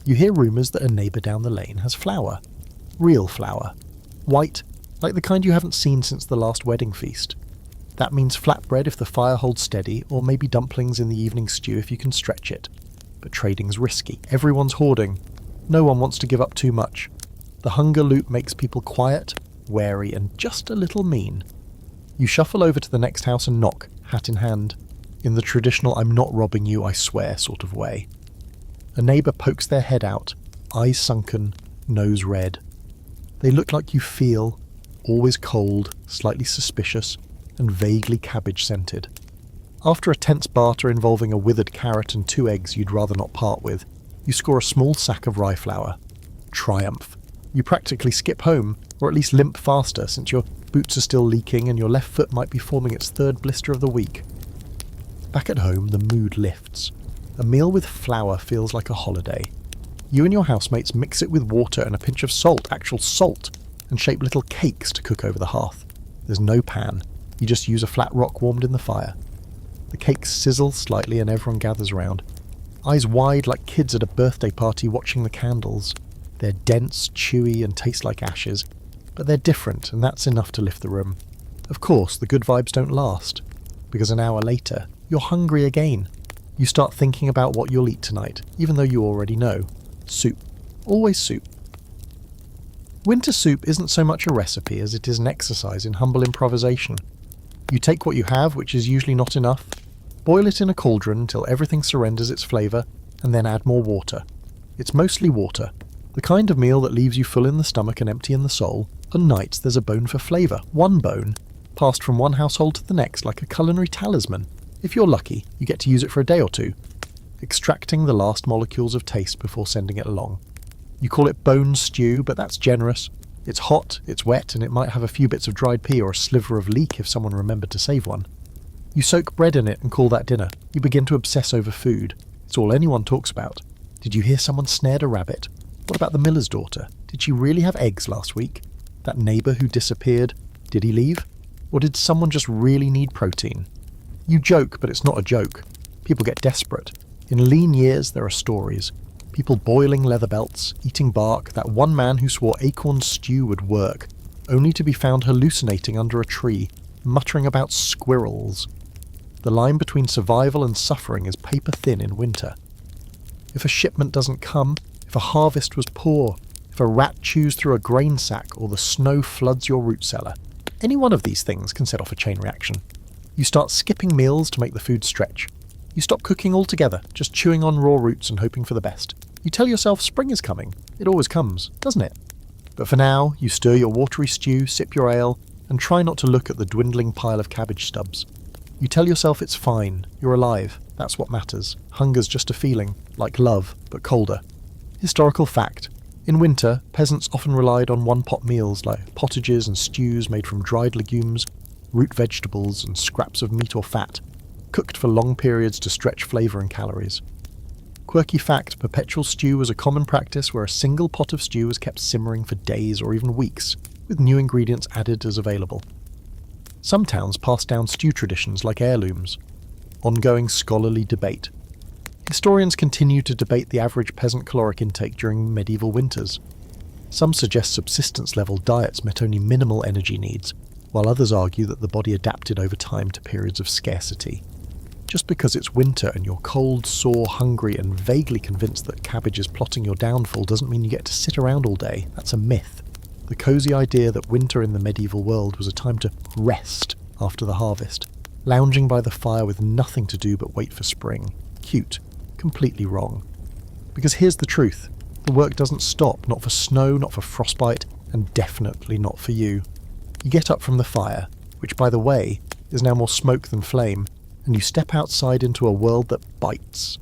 You hear rumours that a neighbour down the lane has flour. Real flour. White, like the kind you haven't seen since the last wedding feast. That means flatbread if the fire holds steady, or maybe dumplings in the evening stew if you can stretch it. But trading's risky. Everyone's hoarding. No one wants to give up too much. The hunger loop makes people quiet, wary, and just a little mean. You shuffle over to the next house and knock, hat in hand, in the traditional "I'm not robbing you, I swear" sort of way. A neighbour pokes their head out, eyes sunken, nose red. They look like you feel, always cold, slightly suspicious, and vaguely cabbage-scented. After a tense barter involving a withered carrot and 2 eggs you'd rather not part with, you score a small sack of rye flour. Triumph. You practically skip home, or at least limp faster, since your boots are still leaking and your left foot might be forming its 3rd blister of the week. Back at home, the mood lifts. A meal with flour feels like a holiday. You and your housemates mix it with water and a pinch of salt, actual salt, and shape little cakes to cook over the hearth. There's no pan. You just use a flat rock warmed in the fire. The cakes sizzle slightly and everyone gathers around, eyes wide like kids at a birthday party watching the candles. They're dense, chewy, and taste like ashes, but they're different, and that's enough to lift the room. Of course, the good vibes don't last, because an hour later, you're hungry again. You start thinking about what you'll eat tonight, even though you already know. Soup. Always soup. Winter soup isn't so much a recipe as it is an exercise in humble improvisation. You take what you have, which is usually not enough, boil it in a cauldron until everything surrenders its flavour, and then add more water. It's mostly water. The kind of meal that leaves you full in the stomach and empty in the soul. On nights there's a bone for flavour, one bone, passed from one household to the next like a culinary talisman. If you're lucky, you get to use it for a day or two, extracting the last molecules of taste before sending it along. You call it bone stew, but that's generous. It's hot, it's wet, and it might have a few bits of dried pea or a sliver of leek if someone remembered to save one. You soak bread in it and call that dinner. You begin to obsess over food. It's all anyone talks about. Did you hear someone snared a rabbit? What about the miller's daughter? Did she really have eggs last week? That neighbour who disappeared? Did he leave? Or did someone just really need protein? You joke, but it's not a joke. People get desperate. In lean years, there are stories. People boiling leather belts, eating bark, that one man who swore acorn stew would work, only to be found hallucinating under a tree, muttering about squirrels. The line between survival and suffering is paper thin in winter. If a shipment doesn't come, if a harvest was poor, if a rat chews through a grain sack, or the snow floods your root cellar, any one of these things can set off a chain reaction. You start skipping meals to make the food stretch. You stop cooking altogether, just chewing on raw roots and hoping for the best. You tell yourself spring is coming. It always comes, doesn't it? But for now, you stir your watery stew, sip your ale, and try not to look at the dwindling pile of cabbage stubs. You tell yourself it's fine, you're alive, that's what matters. Hunger's just a feeling, like love, but colder. Historical fact. In winter, peasants often relied on one-pot meals like pottages and stews made from dried legumes, root vegetables, and scraps of meat or fat, cooked for long periods to stretch flavour and calories. Quirky fact, perpetual stew was a common practice where a single pot of stew was kept simmering for days or even weeks, with new ingredients added as available. Some towns passed down stew traditions like heirlooms. Ongoing scholarly debate. Historians continue to debate the average peasant caloric intake during medieval winters. Some suggest subsistence-level diets met only minimal energy needs, while others argue that the body adapted over time to periods of scarcity. Just because it's winter and you're cold, sore, hungry, and vaguely convinced that cabbage is plotting your downfall doesn't mean you get to sit around all day. That's a myth. The cosy idea that winter in the medieval world was a time to rest after the harvest, lounging by the fire with nothing to do but wait for spring. Cute. Completely wrong. Because here's the truth. The work doesn't stop, not for snow, not for frostbite, and definitely not for you. You get up from the fire, which by the way, is now more smoke than flame, and you step outside into a world that bites.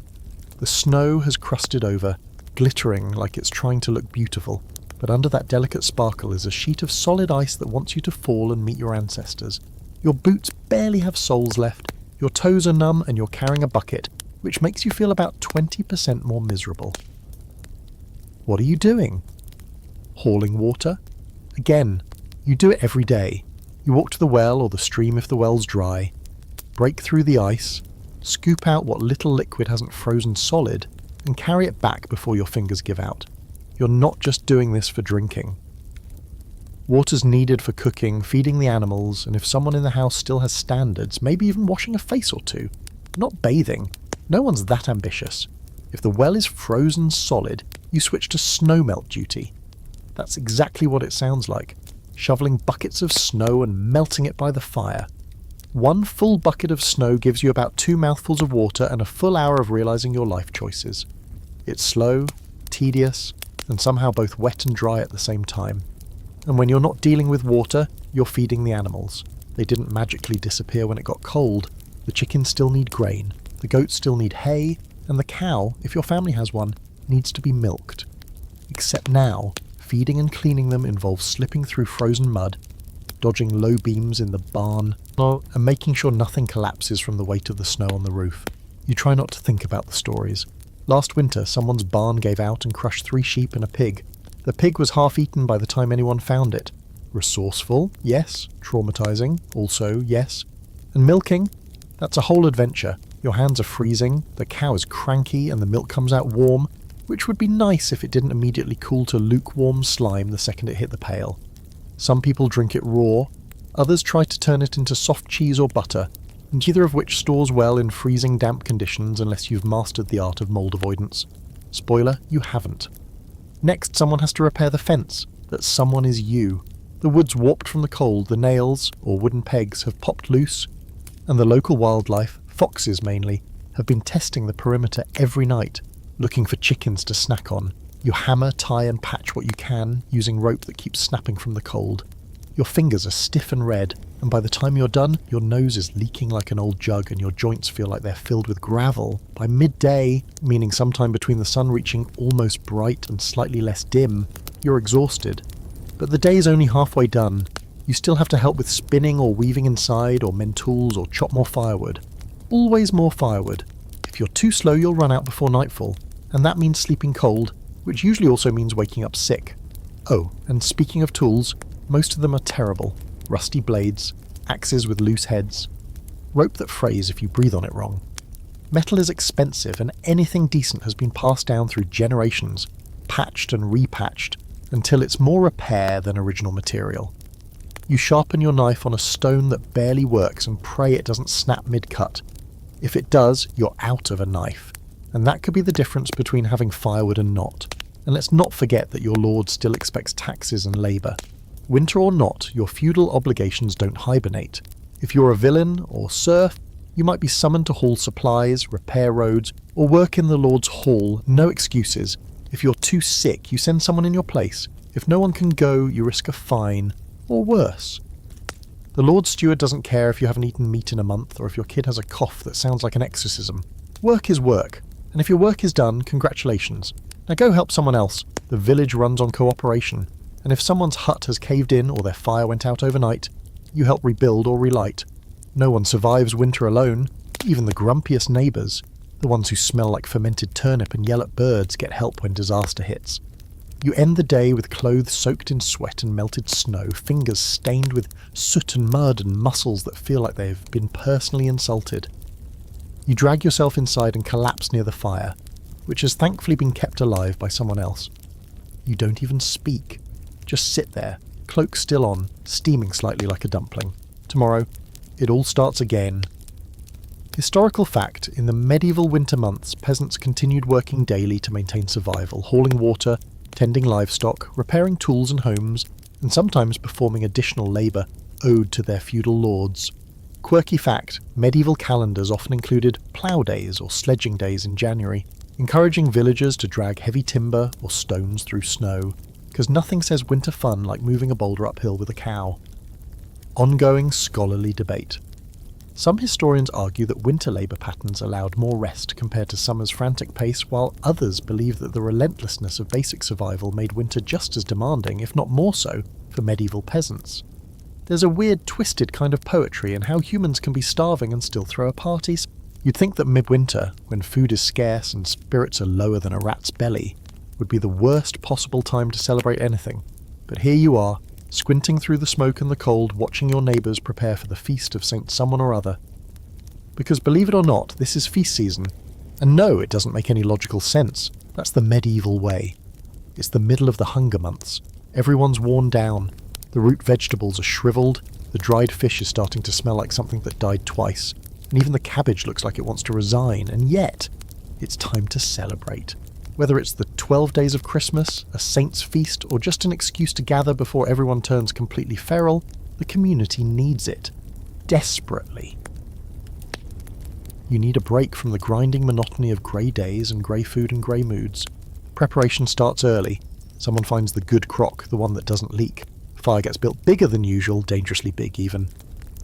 The snow has crusted over, glittering like it's trying to look beautiful, but under that delicate sparkle is a sheet of solid ice that wants you to fall and meet your ancestors. Your boots barely have soles left, your toes are numb, and you're carrying a bucket, which makes you feel about 20% more miserable. What are you doing? Hauling water? Again, you do it every day. You walk to the well or the stream if the well's dry, break through the ice, scoop out what little liquid hasn't frozen solid, and carry it back before your fingers give out. You're not just doing this for drinking. Water's needed for cooking, feeding the animals, and if someone in the house still has standards, maybe even washing a face or two. Not bathing. No one's that ambitious. If the well is frozen solid, you switch to snowmelt duty. That's exactly what it sounds like. Shoveling buckets of snow and melting it by the fire. One full bucket of snow gives you about 2 mouthfuls of water and a full hour of realising your life choices. It's slow, tedious, and somehow both wet and dry at the same time. And when you're not dealing with water, you're feeding the animals. They didn't magically disappear when it got cold. The chickens still need grain, the goats still need hay, and the cow, if your family has one, needs to be milked. Except now, feeding and cleaning them involves slipping through frozen mud, dodging low beams in the barn, and making sure nothing collapses from the weight of the snow on the roof. You try not to think about the stories. Last winter, someone's barn gave out and crushed 3 sheep and a pig. The pig was half eaten by the time anyone found it. Resourceful, yes. Traumatizing, also yes. And milking? That's a whole adventure. Your hands are freezing, the cow is cranky, and the milk comes out warm, which would be nice if it didn't immediately cool to lukewarm slime the second it hit the pail. Some people drink it raw, others try to turn it into soft cheese or butter, neither of which stores well in freezing damp conditions unless you've mastered the art of mould avoidance. Spoiler, you haven't. Next, someone has to repair the fence. That someone is you. The wood's warped from the cold, the nails, or wooden pegs, have popped loose, and the local wildlife, foxes mainly, have been testing the perimeter every night, looking for chickens to snack on. You hammer, tie and patch what you can, using rope that keeps snapping from the cold. Your fingers are stiff and red, and by the time you're done, your nose is leaking like an old jug and your joints feel like they're filled with gravel. By midday, meaning sometime between the sun reaching almost bright and slightly less dim, you're exhausted. But the day is only halfway done. You still have to help with spinning or weaving inside, or mend tools or chop more firewood. Always more firewood. If you're too slow, you'll run out before nightfall, and that means sleeping cold, which usually also means waking up sick. Oh, and speaking of tools, most of them are terrible. Rusty blades, axes with loose heads, rope that frays if you breathe on it wrong. Metal is expensive, and anything decent has been passed down through generations, patched and repatched, until it's more repair than original material. You sharpen your knife on a stone that barely works and pray it doesn't snap mid-cut. If it does, you're out of a knife. And that could be the difference between having firewood and not. And let's not forget that your lord still expects taxes and labour. Winter or not, your feudal obligations don't hibernate. If you're a villain or serf, you might be summoned to haul supplies, repair roads, or work in the lord's hall. No excuses. If you're too sick, you send someone in your place. If no one can go, you risk a fine, or worse. The lord steward doesn't care if you haven't eaten meat in a month, or if your kid has a cough that sounds like an exorcism. Work is work, and if your work is done, congratulations. Now go help someone else. The village runs on cooperation. And if someone's hut has caved in or their fire went out overnight, you help rebuild or relight. No one survives winter alone. Even the grumpiest neighbours, the ones who smell like fermented turnip and yell at birds, get help when disaster hits. You end the day with clothes soaked in sweat and melted snow, fingers stained with soot and mud, and muscles that feel like they've been personally insulted. You drag yourself inside and collapse near the fire, which has thankfully been kept alive by someone else. You don't even speak. Just sit there, cloak still on, steaming slightly like a dumpling. Tomorrow, it all starts again. Historical fact, in the medieval winter months, peasants continued working daily to maintain survival, hauling water, tending livestock, repairing tools and homes, and sometimes performing additional labour owed to their feudal lords. Quirky fact, medieval calendars often included plough days or sledging days in January, encouraging villagers to drag heavy timber or stones through snow, because nothing says winter fun like moving a boulder uphill with a cow. Ongoing scholarly debate. Some historians argue that winter labour patterns allowed more rest compared to summer's frantic pace, while others believe that the relentlessness of basic survival made winter just as demanding, if not more so, for medieval peasants. There's a weird, twisted kind of poetry in how humans can be starving and still throw a party. You'd think that midwinter, when food is scarce and spirits are lower than a rat's belly, would be the worst possible time to celebrate anything. But here you are, squinting through the smoke and the cold, watching your neighbours prepare for the feast of Saint someone or other. Because believe it or not, this is feast season. And no, it doesn't make any logical sense. That's the medieval way. It's the middle of the hunger months. Everyone's worn down. The root vegetables are shriveled. The dried fish is starting to smell like something that died twice. And even the cabbage looks like it wants to resign. And yet, it's time to celebrate. Whether it's the 12 days of Christmas, a saint's feast, or just an excuse to gather before everyone turns completely feral, the community needs it. Desperately. You need a break from the grinding monotony of grey days and grey food and grey moods. Preparation starts early. Someone finds the good crock, the one that doesn't leak. Fire gets built bigger than usual, dangerously big even.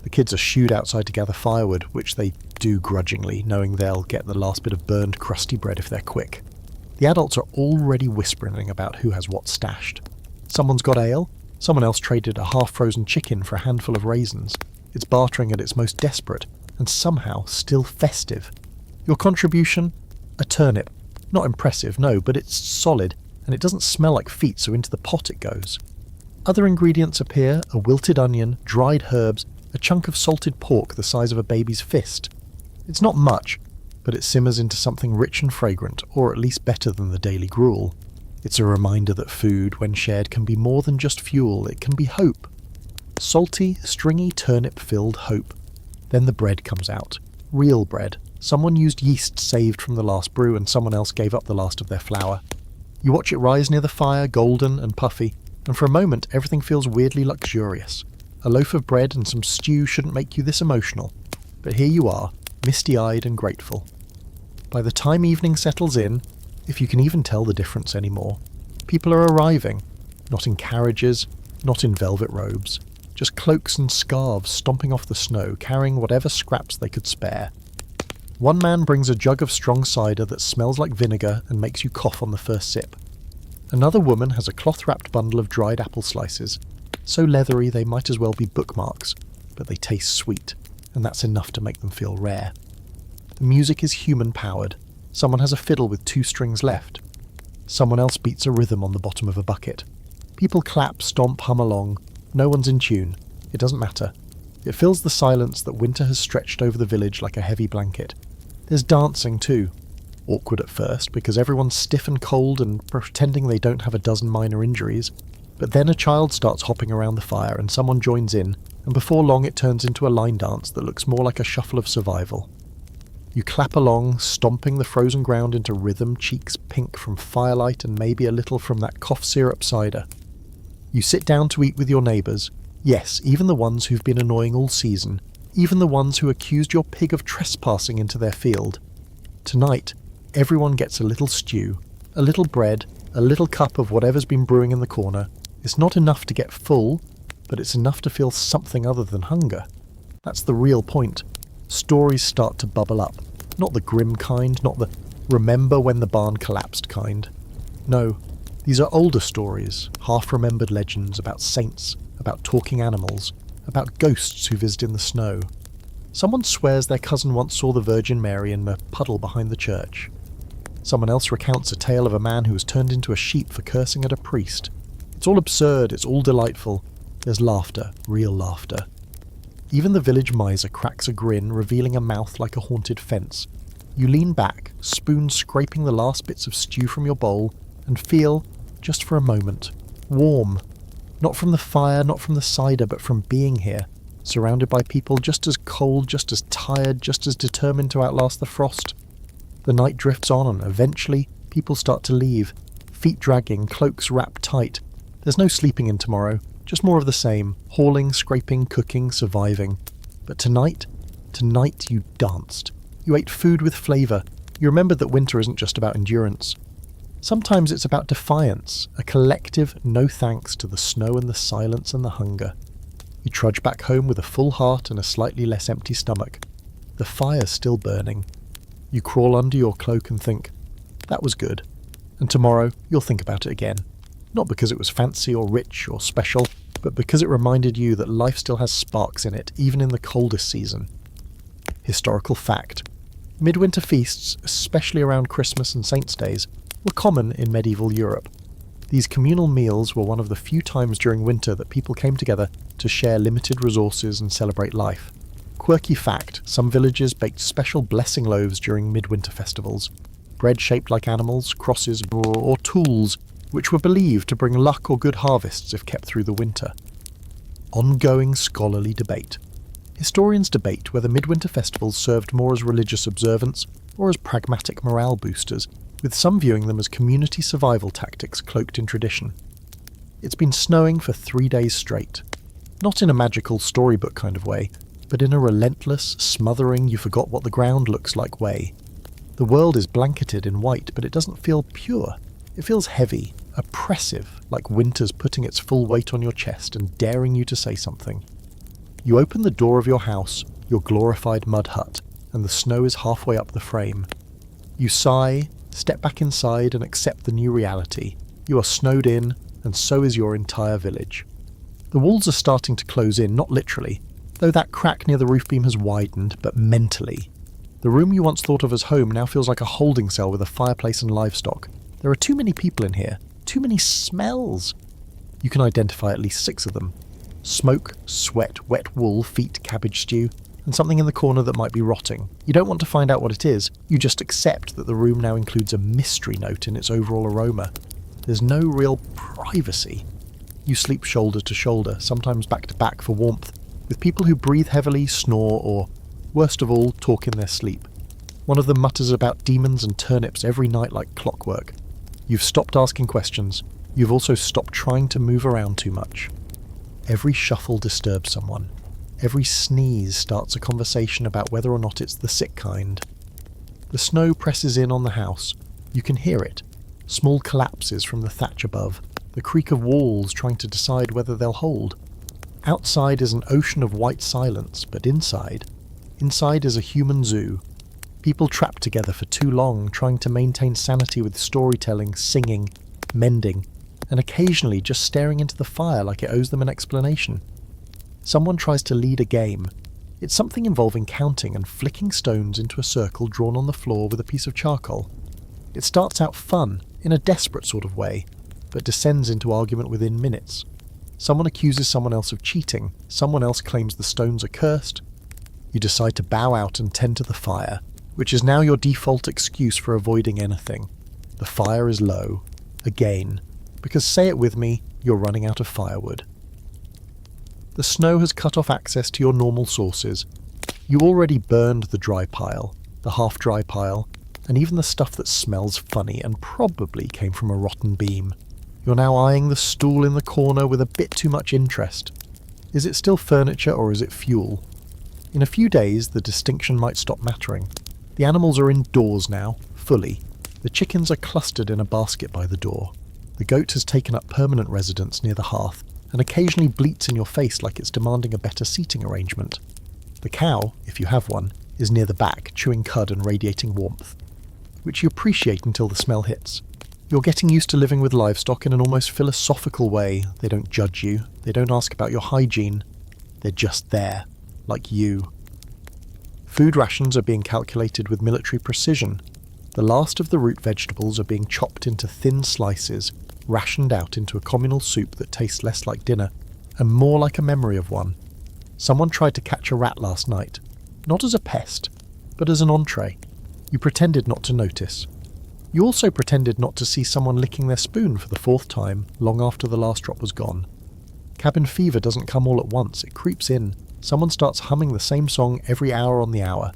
The kids are shooed outside to gather firewood, which they do grudgingly, knowing they'll get the last bit of burned crusty bread if they're quick. The adults are already whispering about who has what stashed. Someone's got ale, someone else traded a half-frozen chicken for a handful of raisins. It's bartering at its most desperate, and somehow still festive. Your contribution? A turnip. Not impressive, no, but it's solid, and it doesn't smell like feet, so into the pot it goes. Other ingredients appear: a wilted onion, dried herbs, a chunk of salted pork the size of a baby's fist. It's not much, but it simmers into something rich and fragrant, or at least better than the daily gruel. It's a reminder that food, when shared, can be more than just fuel, it can be hope. Salty, stringy, turnip-filled hope. Then the bread comes out. Real bread. Someone used yeast saved from the last brew, and someone else gave up the last of their flour. You watch it rise near the fire, golden and puffy, and for a moment everything feels weirdly luxurious. A loaf of bread and some stew shouldn't make you this emotional. But here you are, misty-eyed and grateful. By the time evening settles in, if you can even tell the difference anymore, people are arriving, not in carriages, not in velvet robes, just cloaks and scarves stomping off the snow, carrying whatever scraps they could spare. One man brings a jug of strong cider that smells like vinegar and makes you cough on the first sip. Another woman has a cloth-wrapped bundle of dried apple slices, so leathery they might as well be bookmarks, but they taste sweet, and that's enough to make them feel rare. The music is human-powered. Someone has a fiddle with 2 strings left. Someone else beats a rhythm on the bottom of a bucket. People clap, stomp, hum along. No one's in tune. It doesn't matter. It fills the silence that winter has stretched over the village like a heavy blanket. There's dancing too. Awkward at first, because everyone's stiff and cold and pretending they don't have a dozen minor injuries. But then a child starts hopping around the fire and someone joins in, and before long it turns into a line dance that looks more like a shuffle of survival. You clap along, stomping the frozen ground into rhythm, cheeks pink from firelight and maybe a little from that cough syrup cider. You sit down to eat with your neighbours, yes, even the ones who've been annoying all season, even the ones who accused your pig of trespassing into their field. Tonight, everyone gets a little stew, a little bread, a little cup of whatever's been brewing in the corner. It's not enough to get full, but it's enough to feel something other than hunger. That's the real point. Stories start to bubble up. Not the grim kind, not the remember when the barn collapsed kind. No, these are older stories, half-remembered legends about saints, about talking animals, about ghosts who visit in the snow. Someone swears their cousin once saw the Virgin Mary in a puddle behind the church. Someone else recounts a tale of a man who was turned into a sheep for cursing at a priest. It's all absurd, it's all delightful. There's laughter, real laughter. Even the village miser cracks a grin, revealing a mouth like a haunted fence. You lean back, spoon scraping the last bits of stew from your bowl, and feel, just for a moment, warm. Not from the fire, not from the cider, but from being here, surrounded by people just as cold, just as tired, just as determined to outlast the frost. The night drifts on, and eventually, people start to leave, feet dragging, cloaks wrapped tight. There's no sleeping in tomorrow. Just more of the same, hauling, scraping, cooking, surviving. But tonight you danced. You ate food with flavour. You remembered that winter isn't just about endurance. Sometimes it's about defiance, a collective no thanks to the snow and the silence and the hunger. You trudge back home with a full heart and a slightly less empty stomach. The fire's still burning. You crawl under your cloak and think, that was good. And tomorrow you'll think about it again. Not because it was fancy or rich or special, but because it reminded you that life still has sparks in it, even in the coldest season. Historical fact. Midwinter feasts, especially around Christmas and Saints' Days, were common in medieval Europe. These communal meals were one of the few times during winter that people came together to share limited resources and celebrate life. Quirky fact, some villages baked special blessing loaves during midwinter festivals. Bread shaped like animals, crosses, or tools, which were believed to bring luck or good harvests if kept through the winter. Ongoing scholarly debate. Historians debate whether midwinter festivals served more as religious observance or as pragmatic morale boosters, with some viewing them as community survival tactics cloaked in tradition. It's been snowing for 3 days straight. Not in a magical storybook kind of way, but in a relentless, smothering you-forgot-what-the-ground looks like way. The world is blanketed in white, but it doesn't feel pure. It feels heavy, oppressive, like winter's putting its full weight on your chest and daring you to say something. You open the door of your house, your glorified mud hut, and the snow is halfway up the frame. You sigh, step back inside and accept the new reality. You are snowed in, and so is your entire village. The walls are starting to close in, not literally, though that crack near the roof beam has widened, but mentally. The room you once thought of as home now feels like a holding cell with a fireplace and livestock. There are too many people in here, too many smells. You can identify at least 6 of them. Smoke, sweat, wet wool, feet, cabbage stew, and something in the corner that might be rotting. You don't want to find out what it is, you just accept that the room now includes a mystery note in its overall aroma. There's no real privacy. You sleep shoulder to shoulder, sometimes back to back for warmth, with people who breathe heavily, snore, or, worst of all, talk in their sleep. One of them mutters about demons and turnips every night like clockwork. You've stopped asking questions. You've also stopped trying to move around too much. Every shuffle disturbs someone. Every sneeze starts a conversation about whether or not it's the sick kind. The snow presses in on the house. You can hear it. Small collapses from the thatch above. The creak of walls trying to decide whether they'll hold. Outside is an ocean of white silence, but inside is a human zoo. People trapped together for too long, trying to maintain sanity with storytelling, singing, mending, and occasionally just staring into the fire like it owes them an explanation. Someone tries to lead a game. It's something involving counting and flicking stones into a circle drawn on the floor with a piece of charcoal. It starts out fun, in a desperate sort of way, but descends into argument within minutes. Someone accuses someone else of cheating, someone else claims the stones are cursed. You decide to bow out and tend to the fire, which is now your default excuse for avoiding anything. The fire is low, again, because say it with me, you're running out of firewood. The snow has cut off access to your normal sources. You already burned the dry pile, the half-dry pile, and even the stuff that smells funny and probably came from a rotten beam. You're now eyeing the stool in the corner with a bit too much interest. Is it still furniture or is it fuel? In a few days, the distinction might stop mattering. The animals are indoors now, fully. The chickens are clustered in a basket by the door. The goat has taken up permanent residence near the hearth, and occasionally bleats in your face like it's demanding a better seating arrangement. The cow, if you have one, is near the back, chewing cud and radiating warmth, which you appreciate until the smell hits. You're getting used to living with livestock in an almost philosophical way. They don't judge you, they don't ask about your hygiene. They're just there, like you. Food rations are being calculated with military precision. The last of the root vegetables are being chopped into thin slices, rationed out into a communal soup that tastes less like dinner, and more like a memory of one. Someone tried to catch a rat last night, not as a pest, but as an entree. You pretended not to notice. You also pretended not to see someone licking their spoon for the 4th time, long after the last drop was gone. Cabin fever doesn't come all at once, it creeps in. Someone starts humming the same song every hour on the hour.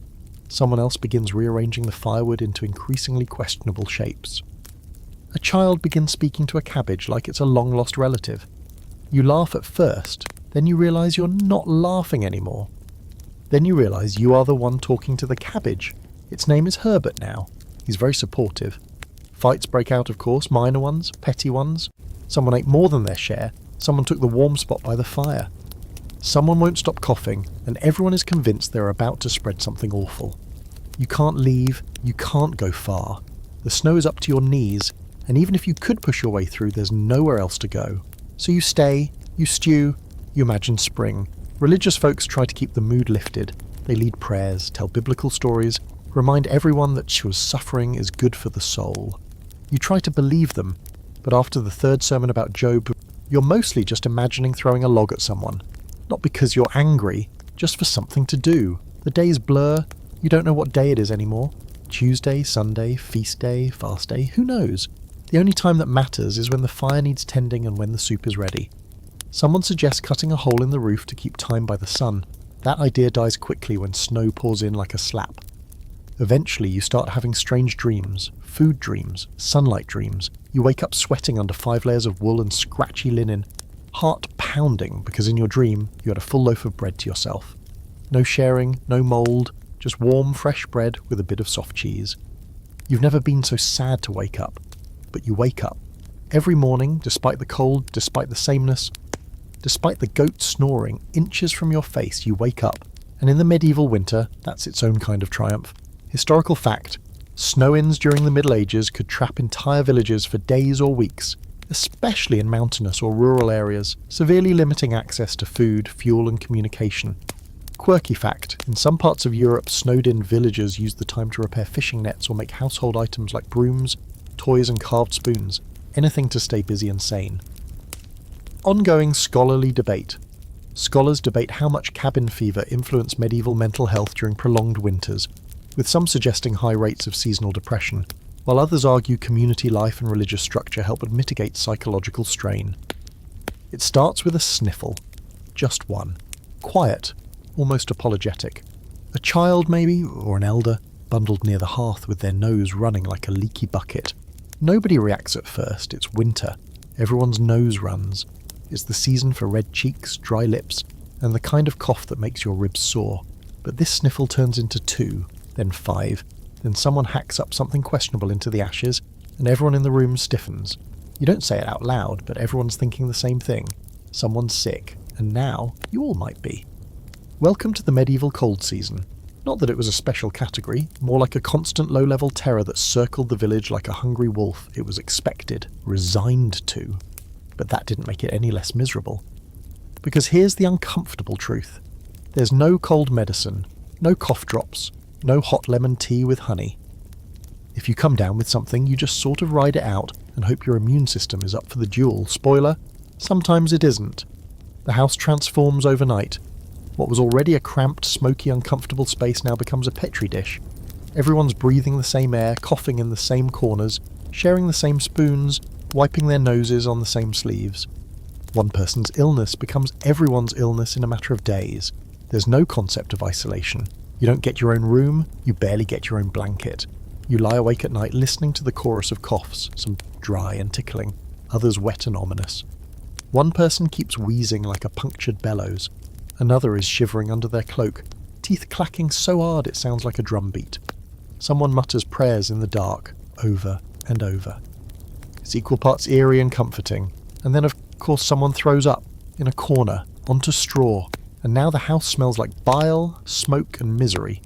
Someone else begins rearranging the firewood into increasingly questionable shapes. A child begins speaking to a cabbage like it's a long-lost relative. You laugh at first, then you realise you're not laughing anymore. Then you realise you are the one talking to the cabbage. Its name is Herbert now. He's very supportive. Fights break out, of course, minor ones, petty ones. Someone ate more than their share. Someone took the warm spot by the fire. Someone won't stop coughing, and everyone is convinced they're about to spread something awful. You can't leave, you can't go far. The snow is up to your knees, and even if you could push your way through, there's nowhere else to go. So you stay, you stew, you imagine spring. Religious folks try to keep the mood lifted. They lead prayers, tell biblical stories, remind everyone that suffering is good for the soul. You try to believe them, but after the third sermon about Job, you're mostly just imagining throwing a log at someone. Not because you're angry, just for something to do. The days blur, you don't know what day it is anymore. Tuesday, Sunday, feast day, fast day, who knows? The only time that matters is when the fire needs tending and when the soup is ready. Someone suggests cutting a hole in the roof to keep time by the sun. That idea dies quickly when snow pours in like a slap. Eventually you start having strange dreams, food dreams, sunlight dreams. You wake up sweating under 5 layers of wool and scratchy linen, heart pounding because in your dream you had a full loaf of bread to yourself. No sharing, no mould, just warm, fresh bread with a bit of soft cheese. You've never been so sad to wake up, but you wake up. Every morning, despite the cold, despite the sameness, despite the goat snoring inches from your face, you wake up. And in the medieval winter, that's its own kind of triumph. Historical fact, snow-ins during the Middle Ages could trap entire villages for days or weeks, especially in mountainous or rural areas, severely limiting access to food, fuel and communication. Quirky fact, in some parts of Europe, snowed-in villagers used the time to repair fishing nets or make household items like brooms, toys and carved spoons, anything to stay busy and sane. Ongoing scholarly debate. Scholars debate how much cabin fever influenced medieval mental health during prolonged winters, with some suggesting high rates of seasonal depression, while others argue community life and religious structure help mitigate psychological strain. It starts with a sniffle. Just one. Quiet, almost apologetic. A child maybe, or an elder, bundled near the hearth with their nose running like a leaky bucket. Nobody reacts at first, it's winter. Everyone's nose runs. It's the season for red cheeks, dry lips, and the kind of cough that makes your ribs sore. But this sniffle turns into 2, then 5, then someone hacks up something questionable into the ashes, and everyone in the room stiffens. You don't say it out loud, but everyone's thinking the same thing. Someone's sick, and now you all might be. Welcome to the medieval cold season. Not that it was a special category, more like a constant low-level terror that circled the village like a hungry wolf. It was expected, resigned to. But that didn't make it any less miserable. Because here's the uncomfortable truth. There's no cold medicine, no cough drops, no hot lemon tea with honey. If you come down with something, you just sort of ride it out and hope your immune system is up for the duel. Spoiler, sometimes it isn't. The house transforms overnight. What was already a cramped, smoky, uncomfortable space now becomes a petri dish. Everyone's breathing the same air, coughing in the same corners, sharing the same spoons, wiping their noses on the same sleeves. One person's illness becomes everyone's illness in a matter of days. There's no concept of isolation. You don't get your own room, you barely get your own blanket. You lie awake at night listening to the chorus of coughs, some dry and tickling, others wet and ominous. One person keeps wheezing like a punctured bellows. Another is shivering under their cloak, teeth clacking so hard it sounds like a drumbeat. Someone mutters prayers in the dark, over and over. It's equal parts eerie and comforting. And then of course someone throws up, in a corner, onto straw, and now the house smells like bile, smoke and misery.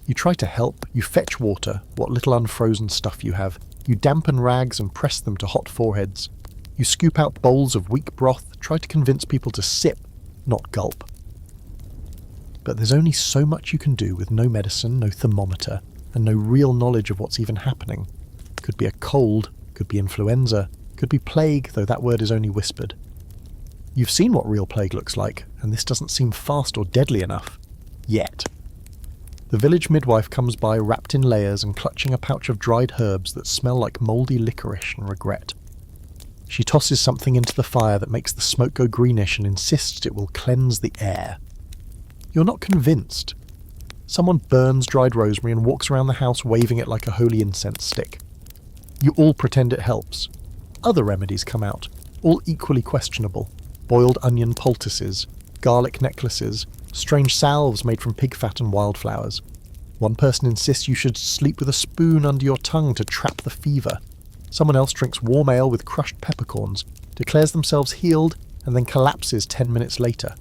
You try to help, you fetch water, what little unfrozen stuff you have. You dampen rags and press them to hot foreheads. You scoop out bowls of weak broth, try to convince people to sip, not gulp. But there's only so much you can do with no medicine, no thermometer, and no real knowledge of what's even happening. Could be a cold, could be influenza, could be plague, though that word is only whispered. You've seen what real plague looks like, and this doesn't seem fast or deadly enough. Yet. The village midwife comes by wrapped in layers and clutching a pouch of dried herbs that smell like mouldy licorice and regret. She tosses something into the fire that makes the smoke go greenish and insists it will cleanse the air. You're not convinced. Someone burns dried rosemary and walks around the house waving it like a holy incense stick. You all pretend it helps. Other remedies come out, all equally questionable. Boiled onion poultices, garlic necklaces, strange salves made from pig fat and wildflowers. One person insists you should sleep with a spoon under your tongue to trap the fever. Someone else drinks warm ale with crushed peppercorns, declares themselves healed, and then collapses 10 minutes later.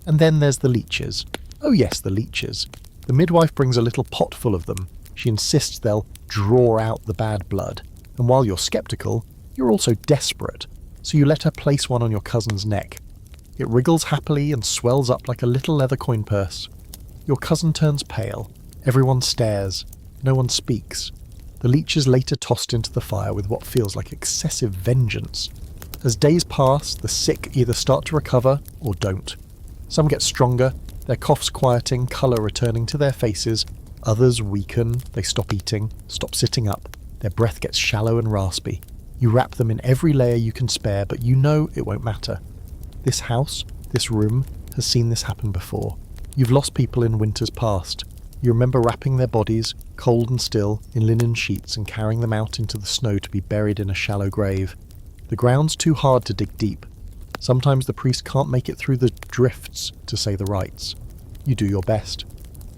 And then there's the leeches. Oh yes, the leeches. The midwife brings a little pot full of them. She insists they'll draw out the bad blood. And while you're sceptical, you're also desperate. So you let her place one on your cousin's neck. It wriggles happily and swells up like a little leather coin purse. Your cousin turns pale. Everyone stares. No one speaks. The leech is later tossed into the fire with what feels like excessive vengeance. As days pass, the sick either start to recover or don't. Some get stronger, their coughs quieting, colour returning to their faces. Others weaken, they stop eating, stop sitting up. Their breath gets shallow and raspy. You wrap them in every layer you can spare, but you know it won't matter. This house, this room, has seen this happen before. You've lost people in winters past. You remember wrapping their bodies, cold and still, in linen sheets and carrying them out into the snow to be buried in a shallow grave. The ground's too hard to dig deep. Sometimes the priest can't make it through the drifts to say the rites. You do your best.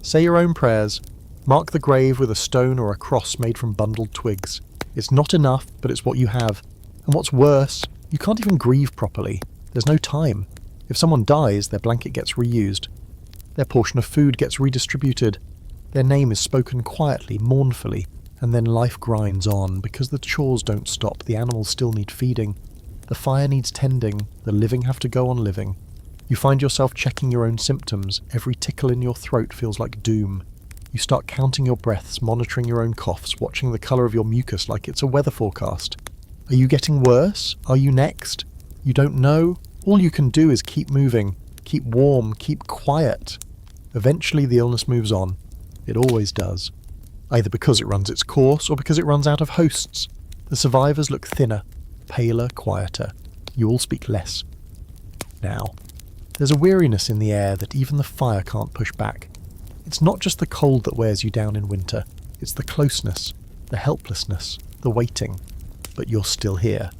Say your own prayers. Mark the grave with a stone or a cross made from bundled twigs. It's not enough, but it's what you have. And what's worse, you can't even grieve properly. There's no time. If someone dies, their blanket gets reused. Their portion of food gets redistributed. Their name is spoken quietly, mournfully, and then life grinds on because the chores don't stop, the animals still need feeding. The fire needs tending, the living have to go on living. You find yourself checking your own symptoms, every tickle in your throat feels like doom. You start counting your breaths, monitoring your own coughs, watching the colour of your mucus like it's a weather forecast. Are you getting worse? Are you next? You don't know? All you can do is keep moving, keep warm, keep quiet. Eventually the illness moves on. It always does. Either because it runs its course or because it runs out of hosts. The survivors look thinner, paler, quieter. You all speak less. Now, there's a weariness in the air that even the fire can't push back. It's not just the cold that wears you down in winter. It's the closeness, the helplessness, the waiting. But you're still here.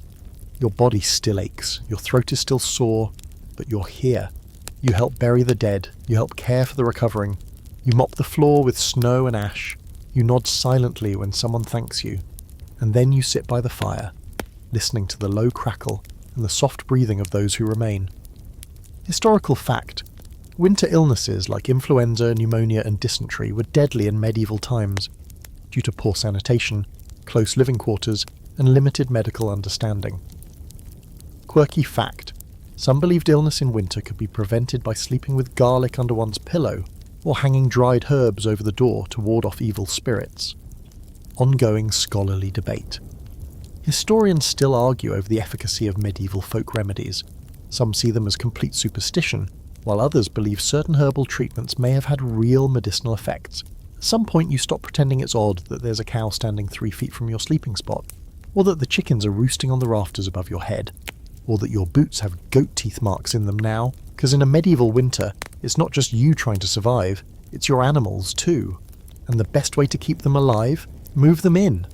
Your body still aches. Your throat is still sore. But you're here. You help bury the dead. You help care for the recovering. You mop the floor with snow and ash. You nod silently when someone thanks you. And then you sit by the fire, listening to the low crackle and the soft breathing of those who remain. Historical fact. Winter illnesses like influenza, pneumonia and dysentery were deadly in medieval times, due to poor sanitation, close living quarters, and limited medical understanding. Quirky fact. Some believed illness in winter could be prevented by sleeping with garlic under one's pillow, or hanging dried herbs over the door to ward off evil spirits. Ongoing scholarly debate. Historians still argue over the efficacy of medieval folk remedies. Some see them as complete superstition, while others believe certain herbal treatments may have had real medicinal effects. At some point you stop pretending it's odd that there's a cow standing 3 feet from your sleeping spot, or that the chickens are roosting on the rafters above your head, or that your boots have goat teeth marks in them now, because in a medieval winter, it's not just you trying to survive, it's your animals too. And the best way to keep them alive? Move them in.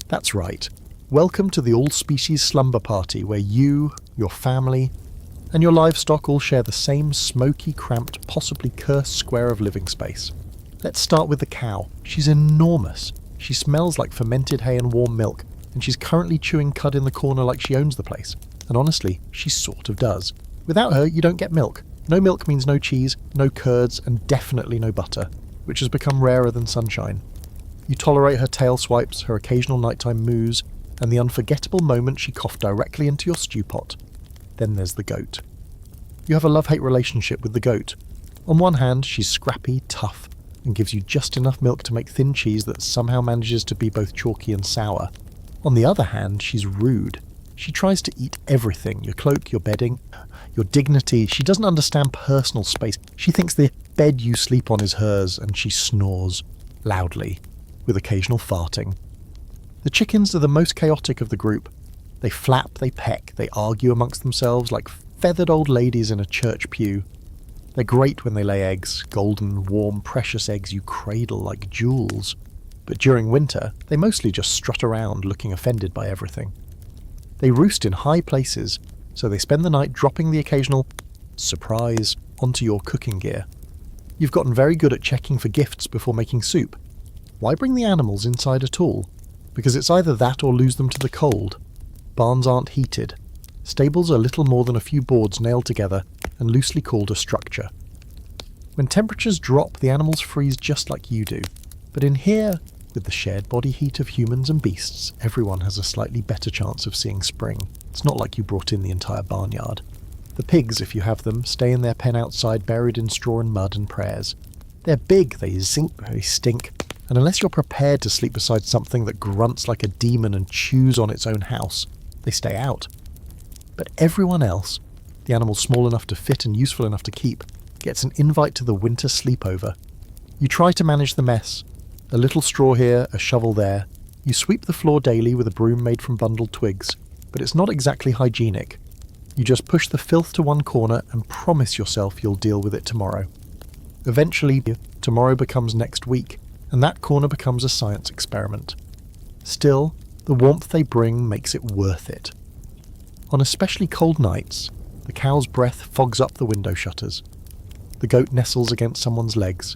That's right. Welcome to the all-species slumber party where you, your family, and your livestock all share the same smoky, cramped, possibly cursed square of living space. Let's start with the cow. She's enormous. She smells like fermented hay and warm milk, and she's currently chewing cud in the corner like she owns the place. And honestly, she sort of does. Without her, you don't get milk. No milk means no cheese, no curds, and definitely no butter, which has become rarer than sunshine. You tolerate her tail swipes, her occasional nighttime moos, and the unforgettable moment she coughed directly into your stew pot. Then there's the goat. You have a love-hate relationship with the goat. On one hand, she's scrappy, tough, and gives you just enough milk to make thin cheese that somehow manages to be both chalky and sour. On the other hand, she's rude. She tries to eat everything, your cloak, your bedding, your dignity. She doesn't understand personal space. She thinks the bed you sleep on is hers, and she snores, loudly, with occasional farting. The chickens are the most chaotic of the group. They flap, they peck, they argue amongst themselves like feathered old ladies in a church pew. They're great when they lay eggs, golden, warm, precious eggs you cradle like jewels. But during winter, they mostly just strut around looking offended by everything. They roost in high places, so they spend the night dropping the occasional surprise onto your cooking gear. You've gotten very good at checking for gifts before making soup. Why bring the animals inside at all? Because it's either that or lose them to the cold. Barns aren't heated. Stables are little more than a few boards nailed together and loosely called a structure. When temperatures drop, the animals freeze just like you do. But in here, with the shared body heat of humans and beasts, everyone has a slightly better chance of seeing spring. It's not like you brought in the entire barnyard. The pigs, if you have them, stay in their pen outside buried in straw and mud and prayers. They're big, they zinc, they stink, and unless you're prepared to sleep beside something that grunts like a demon and chews on its own house, they stay out. But everyone else, the animals small enough to fit and useful enough to keep, gets an invite to the winter sleepover. You try to manage the mess. A little straw here, a shovel there. You sweep the floor daily with a broom made from bundled twigs, but it's not exactly hygienic. You just push the filth to one corner and promise yourself you'll deal with it tomorrow. Eventually, tomorrow becomes next week, and that corner becomes a science experiment. Still, the warmth they bring makes it worth it. On especially cold nights, the cow's breath fogs up the window shutters. The goat nestles against someone's legs.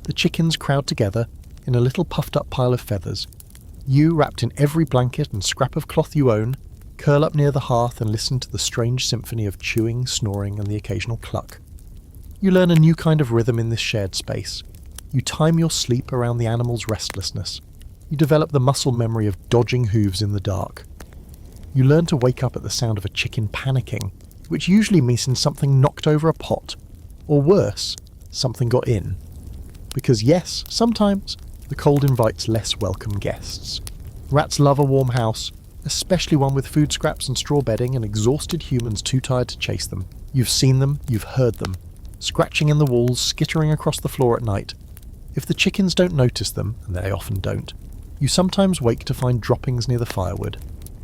The chickens crowd together in a little puffed-up pile of feathers. You, wrapped in every blanket and scrap of cloth you own, curl up near the hearth and listen to the strange symphony of chewing, snoring, and the occasional cluck. You learn a new kind of rhythm in this shared space. You time your sleep around the animal's restlessness. You develop the muscle memory of dodging hooves in the dark. You learn to wake up at the sound of a chicken panicking, which usually means something knocked over a pot, or worse, something got in. Because yes, sometimes the cold invites less welcome guests. Rats love a warm house, especially one with food scraps and straw bedding and exhausted humans too tired to chase them. You've seen them, you've heard them, scratching in the walls, skittering across the floor at night. If the chickens don't notice them, and they often don't, you sometimes wake to find droppings near the firewood.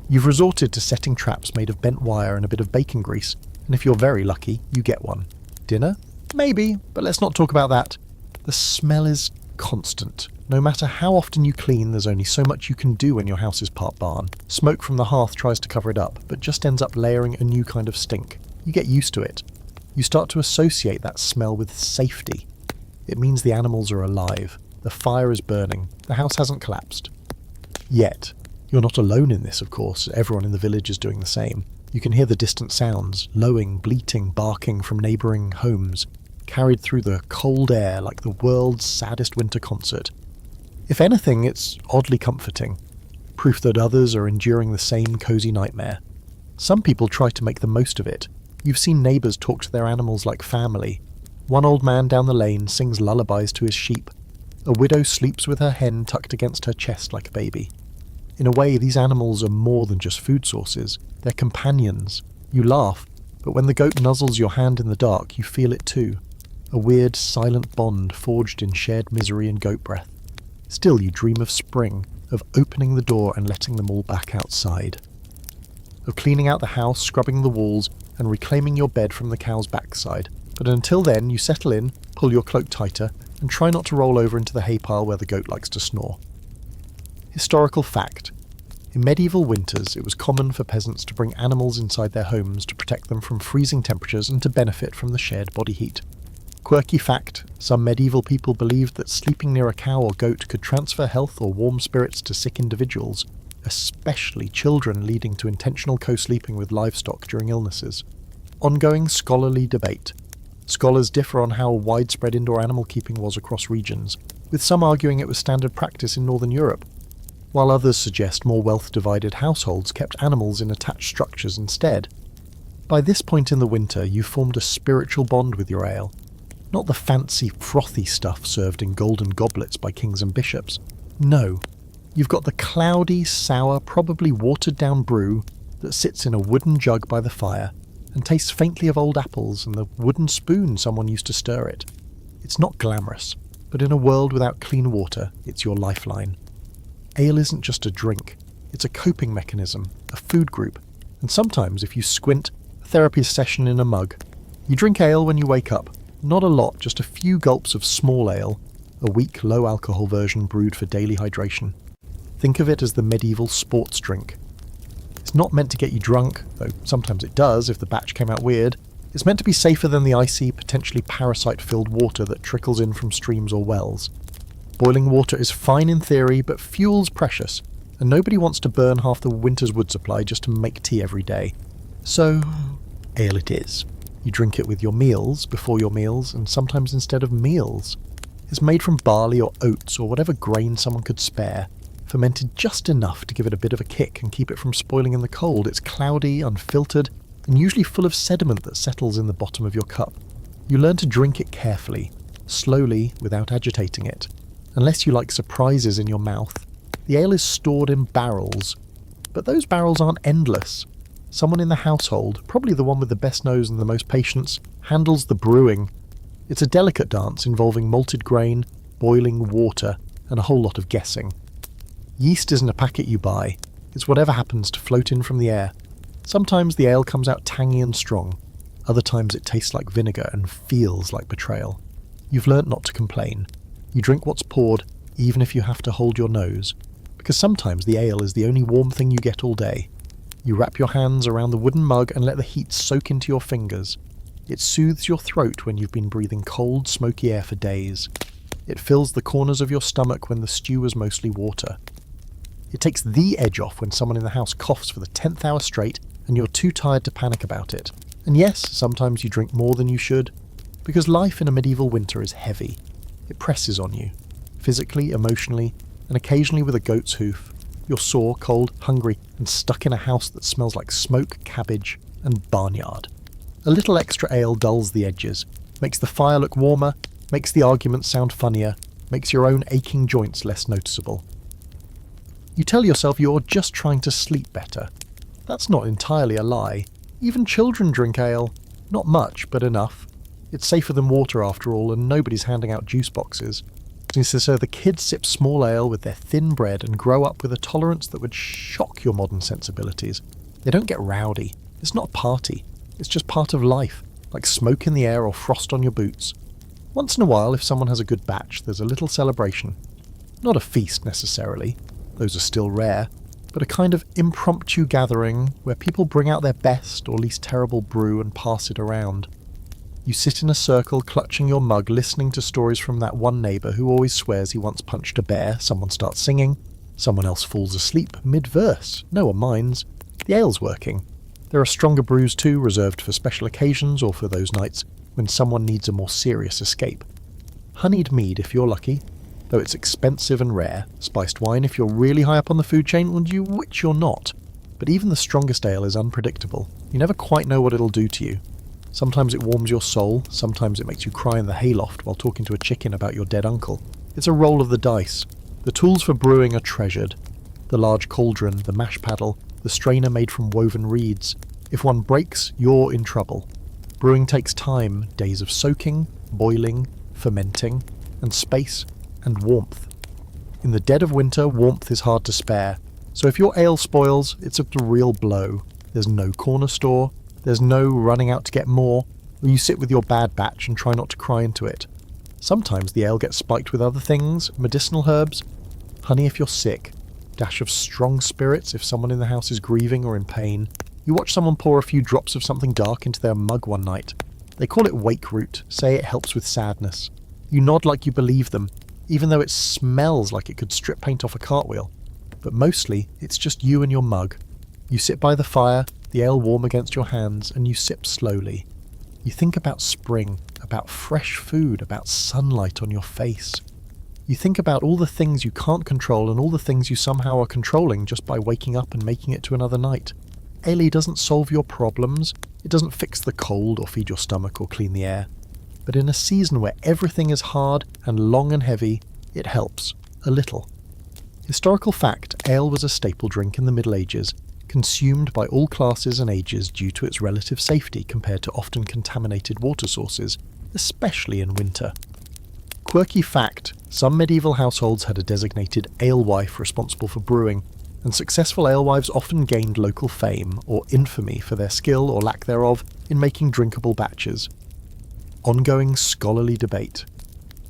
You've resorted to setting traps made of bent wire and a bit of bacon grease, and if you're very lucky, you get one. Dinner? Maybe, but let's not talk about that. The smell is constant. No matter how often you clean, there's only so much you can do when your house is part barn. Smoke from the hearth tries to cover it up, but just ends up layering a new kind of stink. You get used to it. You start to associate that smell with safety. It means the animals are alive. The fire is burning. The house hasn't collapsed. Yet. You're not alone in this, of course. Everyone in the village is doing the same. You can hear the distant sounds, lowing, bleating, barking from neighbouring homes, carried through the cold air like the world's saddest winter concert. If anything, it's oddly comforting. Proof that others are enduring the same cosy nightmare. Some people try to make the most of it. You've seen neighbours talk to their animals like family. One old man down the lane sings lullabies to his sheep. A widow sleeps with her hen tucked against her chest like a baby. In a way, these animals are more than just food sources. They're companions. You laugh, but when the goat nuzzles your hand in the dark, you feel it too. A weird, silent bond forged in shared misery and goat breath. Still, you dream of spring, of opening the door and letting them all back outside. Of cleaning out the house, scrubbing the walls, and reclaiming your bed from the cow's backside. But until then, you settle in, pull your cloak tighter, and try not to roll over into the hay pile where the goat likes to snore. Historical fact. In medieval winters, it was common for peasants to bring animals inside their homes to protect them from freezing temperatures and to benefit from the shared body heat. Quirky fact, some medieval people believed that sleeping near a cow or goat could transfer health or warm spirits to sick individuals, especially children, leading to intentional co-sleeping with livestock during illnesses. Ongoing scholarly debate. Scholars differ on how widespread indoor animal keeping was across regions, with some arguing it was standard practice in Northern Europe, while others suggest more wealth-divided households kept animals in attached structures instead. By this point in the winter, you've formed a spiritual bond with your ale. Not the fancy, frothy stuff served in golden goblets by kings and bishops. No, you've got the cloudy, sour, probably watered-down brew that sits in a wooden jug by the fire and tastes faintly of old apples and the wooden spoon someone used to stir it. It's not glamorous, but in a world without clean water, it's your lifeline. Ale isn't just a drink, it's a coping mechanism, a food group, and sometimes, if you squint, a therapy session in a mug. You drink ale when you wake up, not a lot, just a few gulps of small ale, a weak, low-alcohol version brewed for daily hydration. Think of it as the medieval sports drink. It's not meant to get you drunk, though sometimes it does if the batch came out weird. It's meant to be safer than the icy, potentially parasite-filled water that trickles in from streams or wells. Boiling water is fine in theory, but fuel's precious, and nobody wants to burn half the winter's wood supply just to make tea every day. So, ale it is. You drink it with your meals, before your meals, and sometimes instead of meals. It's made from barley or oats or whatever grain someone could spare, fermented just enough to give it a bit of a kick and keep it from spoiling in the cold. It's cloudy, unfiltered, and usually full of sediment that settles in the bottom of your cup. You learn to drink it carefully, slowly, without agitating it. Unless you like surprises in your mouth, the ale is stored in barrels. But those barrels aren't endless. Someone in the household, probably the one with the best nose and the most patience, handles the brewing. It's a delicate dance involving malted grain, boiling water, and a whole lot of guessing. Yeast isn't a packet you buy. It's whatever happens to float in from the air. Sometimes the ale comes out tangy and strong. Other times it tastes like vinegar and feels like betrayal. You've learnt not to complain. You drink what's poured, even if you have to hold your nose, because sometimes the ale is the only warm thing you get all day. You wrap your hands around the wooden mug and let the heat soak into your fingers. It soothes your throat when you've been breathing cold, smoky air for days. It fills the corners of your stomach when the stew is mostly water. It takes the edge off when someone in the house coughs for the 10th hour straight and you're too tired to panic about it. And yes, sometimes you drink more than you should, because life in a medieval winter is heavy. It presses on you, physically, emotionally, and occasionally with a goat's hoof. You're sore, cold, hungry, and stuck in a house that smells like smoke, cabbage, and barnyard. A little extra ale dulls the edges, makes the fire look warmer, makes the arguments sound funnier, makes your own aching joints less noticeable. You tell yourself you're just trying to sleep better. That's not entirely a lie. Even children drink ale. Not much, but enough. It's safer than water after all, and nobody's handing out juice boxes. So the kids sip small ale with their thin bread and grow up with a tolerance that would shock your modern sensibilities. They don't get rowdy. It's not a party. It's just part of life, like smoke in the air or frost on your boots. Once in a while, if someone has a good batch, there's a little celebration. Not a feast necessarily, those are still rare, but a kind of impromptu gathering where people bring out their best or least terrible brew and pass it around. You sit in a circle clutching your mug, listening to stories from that one neighbour who always swears he once punched a bear. Someone starts singing, someone else falls asleep mid-verse. No one minds. The ale's working. There are stronger brews too, reserved for special occasions or for those nights when someone needs a more serious escape. Honeyed mead if you're lucky, though it's expensive and rare. Spiced wine if you're really high up on the food chain, which you're not. But even the strongest ale is unpredictable. You never quite know what it'll do to you. Sometimes it warms your soul, sometimes it makes you cry in the hayloft while talking to a chicken about your dead uncle. It's a roll of the dice. The tools for brewing are treasured. The large cauldron, the mash paddle, the strainer made from woven reeds. If one breaks, you're in trouble. Brewing takes time, days of soaking, boiling, fermenting, and space, and warmth. In the dead of winter, warmth is hard to spare, so if your ale spoils, it's a real blow. There's no corner store, there's no running out to get more, or you sit with your bad batch and try not to cry into it. Sometimes the ale gets spiked with other things, medicinal herbs, honey if you're sick, dash of strong spirits if someone in the house is grieving or in pain. You watch someone pour a few drops of something dark into their mug one night. They call it wake root, say it helps with sadness. You nod like you believe them, even though it smells like it could strip paint off a cartwheel. But mostly, it's just you and your mug. You sit by the fire, the ale warm against your hands, and you sip slowly. You think about spring, about fresh food, about sunlight on your face. You think about all the things you can't control and all the things you somehow are controlling just by waking up and making it to another night. Ale doesn't solve your problems, it doesn't fix the cold or feed your stomach or clean the air. But in a season where everything is hard and long and heavy, it helps, a little. Historical fact, ale was a staple drink in the Middle Ages, consumed by all classes and ages due to its relative safety compared to often contaminated water sources, especially in winter. Quirky fact, some medieval households had a designated alewife responsible for brewing, and successful alewives often gained local fame or infamy for their skill or lack thereof in making drinkable batches. Ongoing scholarly debate.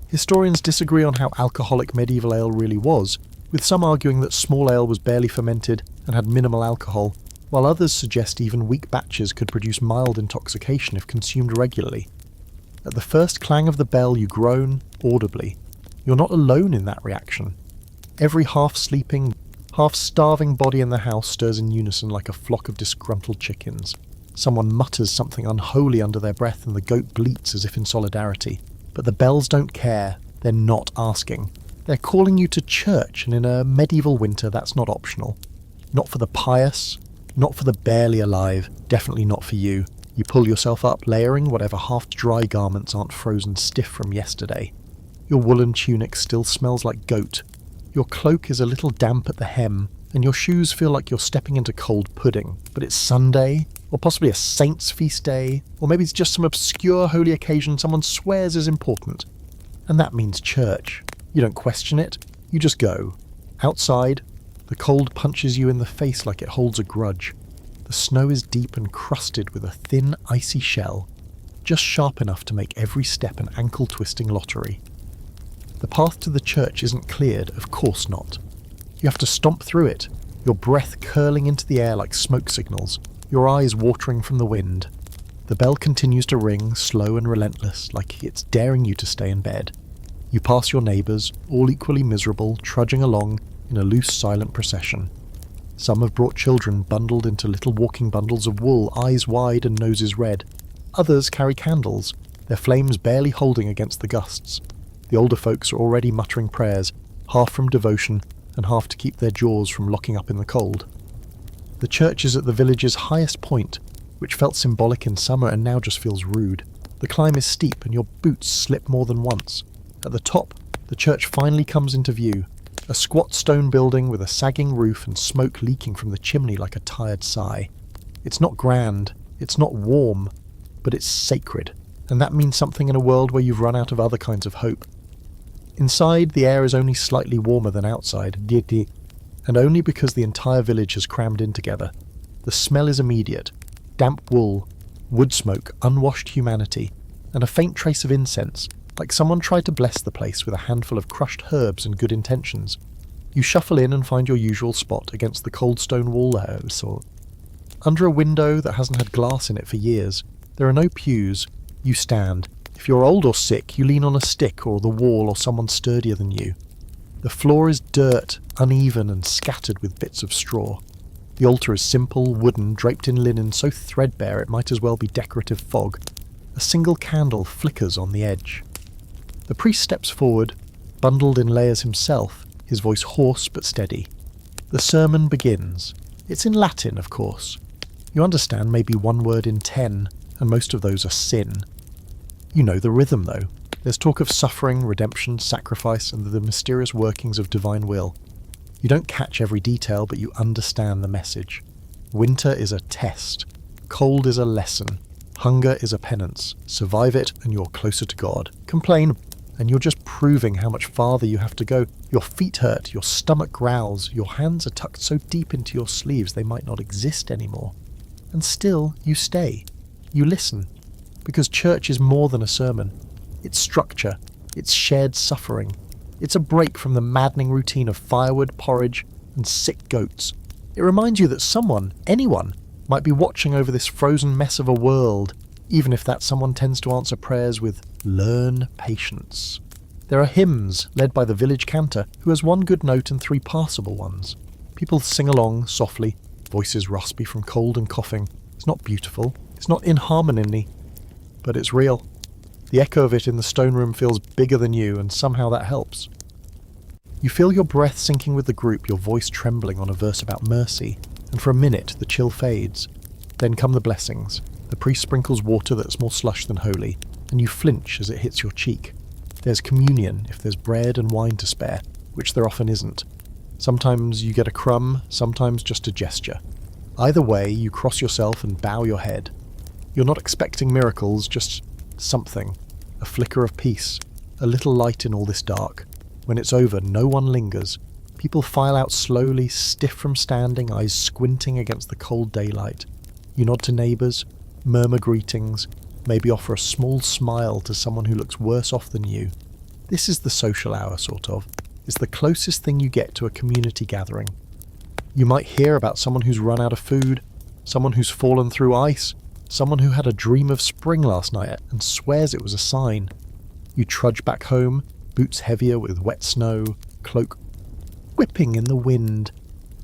Historians disagree on how alcoholic medieval ale really was, with some arguing that small ale was barely fermented and had minimal alcohol, while others suggest even weak batches could produce mild intoxication if consumed regularly. At the first clang of the bell you groan, audibly. You're not alone in that reaction. Every half-sleeping, half-starving body in the house stirs in unison like a flock of disgruntled chickens. Someone mutters something unholy under their breath and the goat bleats as if in solidarity. But the bells don't care. They're not asking. They're calling you to church, and in a medieval winter that's not optional. Not for the pious, not for the barely alive, definitely not for you. You pull yourself up, layering whatever half-dry garments aren't frozen stiff from yesterday. Your woolen tunic still smells like goat. Your cloak is a little damp at the hem, and your shoes feel like you're stepping into cold pudding. But it's Sunday, or possibly a saint's feast day, or maybe it's just some obscure holy occasion someone swears is important. And that means church. You don't question it, you just go. Outside, the cold punches you in the face like it holds a grudge. The snow is deep and crusted with a thin, icy shell, just sharp enough to make every step an ankle-twisting lottery. The path to the church isn't cleared, of course not. You have to stomp through it, your breath curling into the air like smoke signals, your eyes watering from the wind. The bell continues to ring, slow and relentless, like it's daring you to stay in bed. You pass your neighbours, all equally miserable, trudging along in a loose, silent procession. Some have brought children bundled into little walking bundles of wool, eyes wide and noses red. Others carry candles, their flames barely holding against the gusts. The older folks are already muttering prayers, half from devotion and half to keep their jaws from locking up in the cold. The church is at the village's highest point, which felt symbolic in summer and now just feels rude. The climb is steep and your boots slip more than once. At the top, the church finally comes into view, a squat stone building with a sagging roof and smoke leaking from the chimney like a tired sigh. It's not grand, it's not warm, but it's sacred, and that means something in a world where you've run out of other kinds of hope. Inside, the air is only slightly warmer than outside, and only because the entire village has crammed in together. The smell is immediate: damp wool, wood smoke, unwashed humanity, and a faint trace of incense, like someone tried to bless the place with a handful of crushed herbs and good intentions. You shuffle in and find your usual spot against the cold stone wall under a window that hasn't had glass in it for years. There are no pews. You stand. If you're old or sick, you lean on a stick or the wall or someone sturdier than you. The floor is dirt, uneven and scattered with bits of straw. The altar is simple, wooden, draped in linen so threadbare it might as well be decorative fog. A single candle flickers on the edge. The priest steps forward, bundled in layers himself, his voice hoarse but steady. The sermon begins. It's in Latin, of course. You understand maybe one word in 10, and most of those are sin. You know the rhythm, though. There's talk of suffering, redemption, sacrifice, and the mysterious workings of divine will. You don't catch every detail, but you understand the message. Winter is a test. Cold is a lesson. Hunger is a penance. Survive it, and you're closer to God. Complain, and you're just proving how much farther you have to go. Your feet hurt, your stomach growls, your hands are tucked so deep into your sleeves they might not exist anymore. And still, you stay. You listen. Because church is more than a sermon. It's structure. It's shared suffering. It's a break from the maddening routine of firewood, porridge, and sick goats. It reminds you that someone, anyone, might be watching over this frozen mess of a world, even if that someone tends to answer prayers with "learn patience." There are hymns, led by the village cantor, who has one good note and 3 passable ones. People sing along, softly, voices raspy from cold and coughing. It's not beautiful, it's not in harmony, but it's real. The echo of it in the stone room feels bigger than you, and somehow that helps. You feel your breath sinking with the group, your voice trembling on a verse about mercy, and for a minute the chill fades. Then come the blessings. The priest sprinkles water that's more slush than holy, and you flinch as it hits your cheek. There's communion if there's bread and wine to spare, which there often isn't. Sometimes you get a crumb, sometimes just a gesture. Either way, you cross yourself and bow your head. You're not expecting miracles, just something. A flicker of peace, a little light in all this dark. When it's over, no one lingers. People file out slowly, stiff from standing, eyes squinting against the cold daylight. You nod to neighbours, murmur greetings, maybe offer a small smile to someone who looks worse off than you. This is the social hour, sort of. It's the closest thing you get to a community gathering. You might hear about someone who's run out of food, someone who's fallen through ice, someone who had a dream of spring last night and swears it was a sign. You trudge back home, boots heavier with wet snow, cloak whipping in the wind.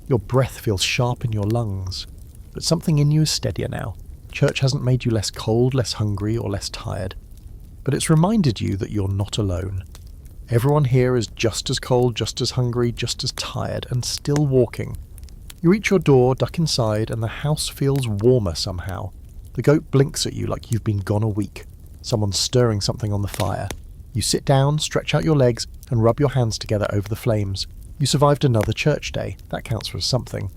Your breath feels sharp in your lungs, but something in you is steadier now, Church hasn't made you less cold, less hungry, or less tired, but it's reminded you that you're not alone. Everyone here is just as cold, just as hungry, just as tired, and still walking. You reach your door, duck inside, and the house feels warmer somehow. The goat blinks at you like you've been gone a week. Someone's stirring something on the fire. You sit down, stretch out your legs, and rub your hands together over the flames. You survived another church day. That counts for something.